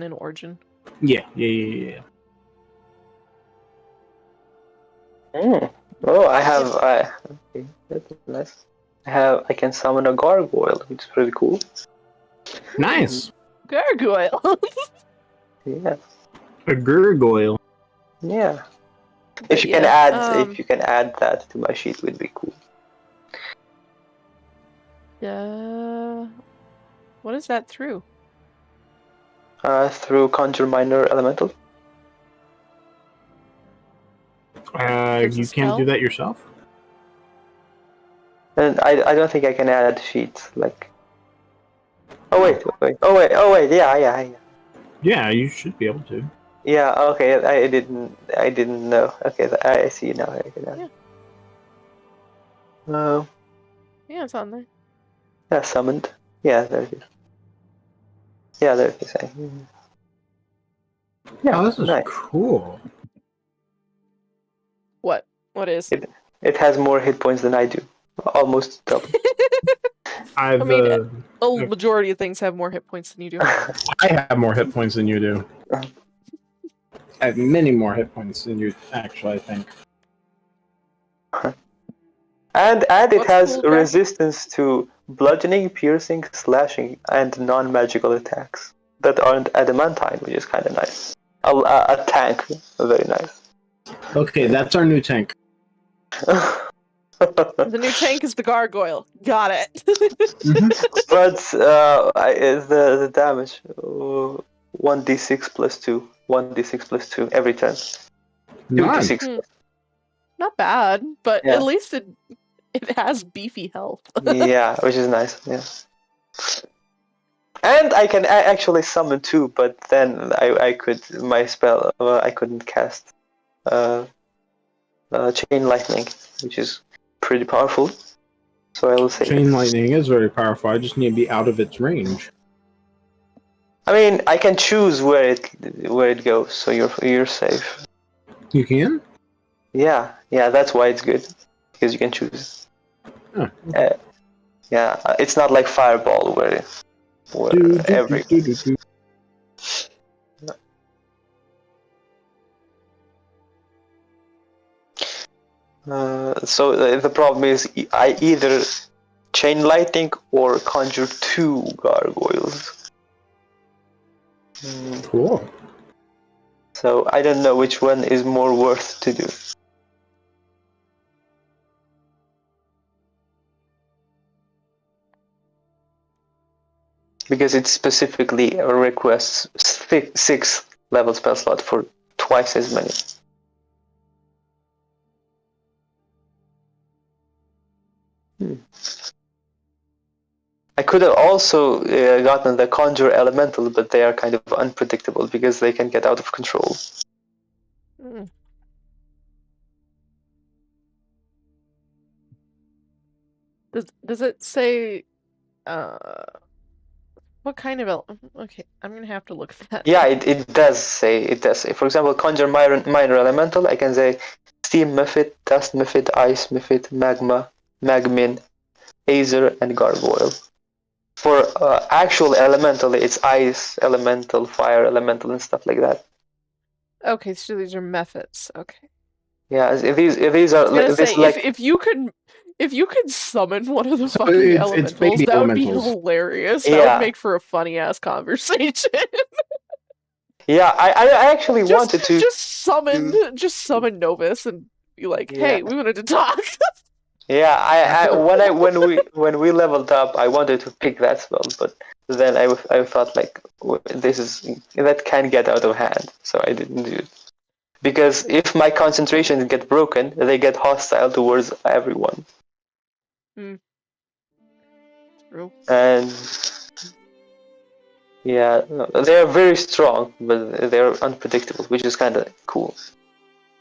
in origin. yeah. Oh, okay, that's nice. I can summon a gargoyle, which is pretty cool. Nice. Gargoyle. Yeah. A gargoyle. Yeah. But If you can add that to my sheet, would be cool. What is that through? Through Conjure Minor Elemental. There's a You can't spell? do that yourself. And I don't think I can add sheets like. Oh wait, yeah. Yeah, you should be able to. Yeah, okay, I didn't know. Okay, I see now. I can add. Yeah. No. Yeah, it's on there. Yeah, summoned. Yeah, there it is. Yeah, there it is. Yeah, Oh, this is nice. cool. What? What is? It has more hit points than I do. Almost double. I've I mean, a majority of things have more hit points than you do. I have more hit points than you do. I have many more hit points than you actually, I think. And it What's has cool, Jack? resistance to bludgeoning, piercing, slashing, and non-magical attacks that aren't adamantine, which is kind of nice. A tank, very nice. Okay, that's our new tank. The new tank is the gargoyle. Got it. But is the damage 1d6 plus 2, 1d6 plus 2 every turn. Nice. 2d6. Not bad, but Yeah. at least it has beefy health. Yeah, which is nice. Yeah. And I can actually summon 2, but then I couldn't cast chain lightning, which is pretty powerful. So I will say Chain lightning is very powerful. I just need to be out of its range. I mean, I can choose where it goes, so you're safe. You can? Yeah, that's why it's good, because you can choose. Oh. Yeah, it's not like Fireball where every. So the problem is I either chain lightning or conjure 2 gargoyles. Cool. So I don't know which one is more worth to do. Because it specifically requests 6 level spell slot for twice as many. I could have also gotten the Conjure Elemental, but they are kind of unpredictable because they can get out of control. Mm. Does it say what kind of okay, I'm gonna have to look for that. Yeah, it does say. For example, Conjure Minor Elemental, I can say Steam Mephit, Dust Mephit, Ice Mephit, Magma, Magmin, Aether, and Gargoyle. For actual Elemental, it's Ice Elemental, Fire Elemental, and stuff like that. Okay, so these are methods. Okay. Yeah, these are. I was gonna say, like if you could summon one of the fucking it's elementals, baby that would be elementals. hilarious. That Yeah. would make for a funny ass conversation. Yeah, I actually wanted to just summon Novus and be like, hey, Yeah. we wanted to talk. Yeah, when we leveled up, I wanted to pick that spell, but then I thought like that can get out of hand, so I didn't do it. Because if my concentrations get broken, they get hostile towards everyone. True. And yeah, they are very strong, but they're unpredictable, which is kind of cool.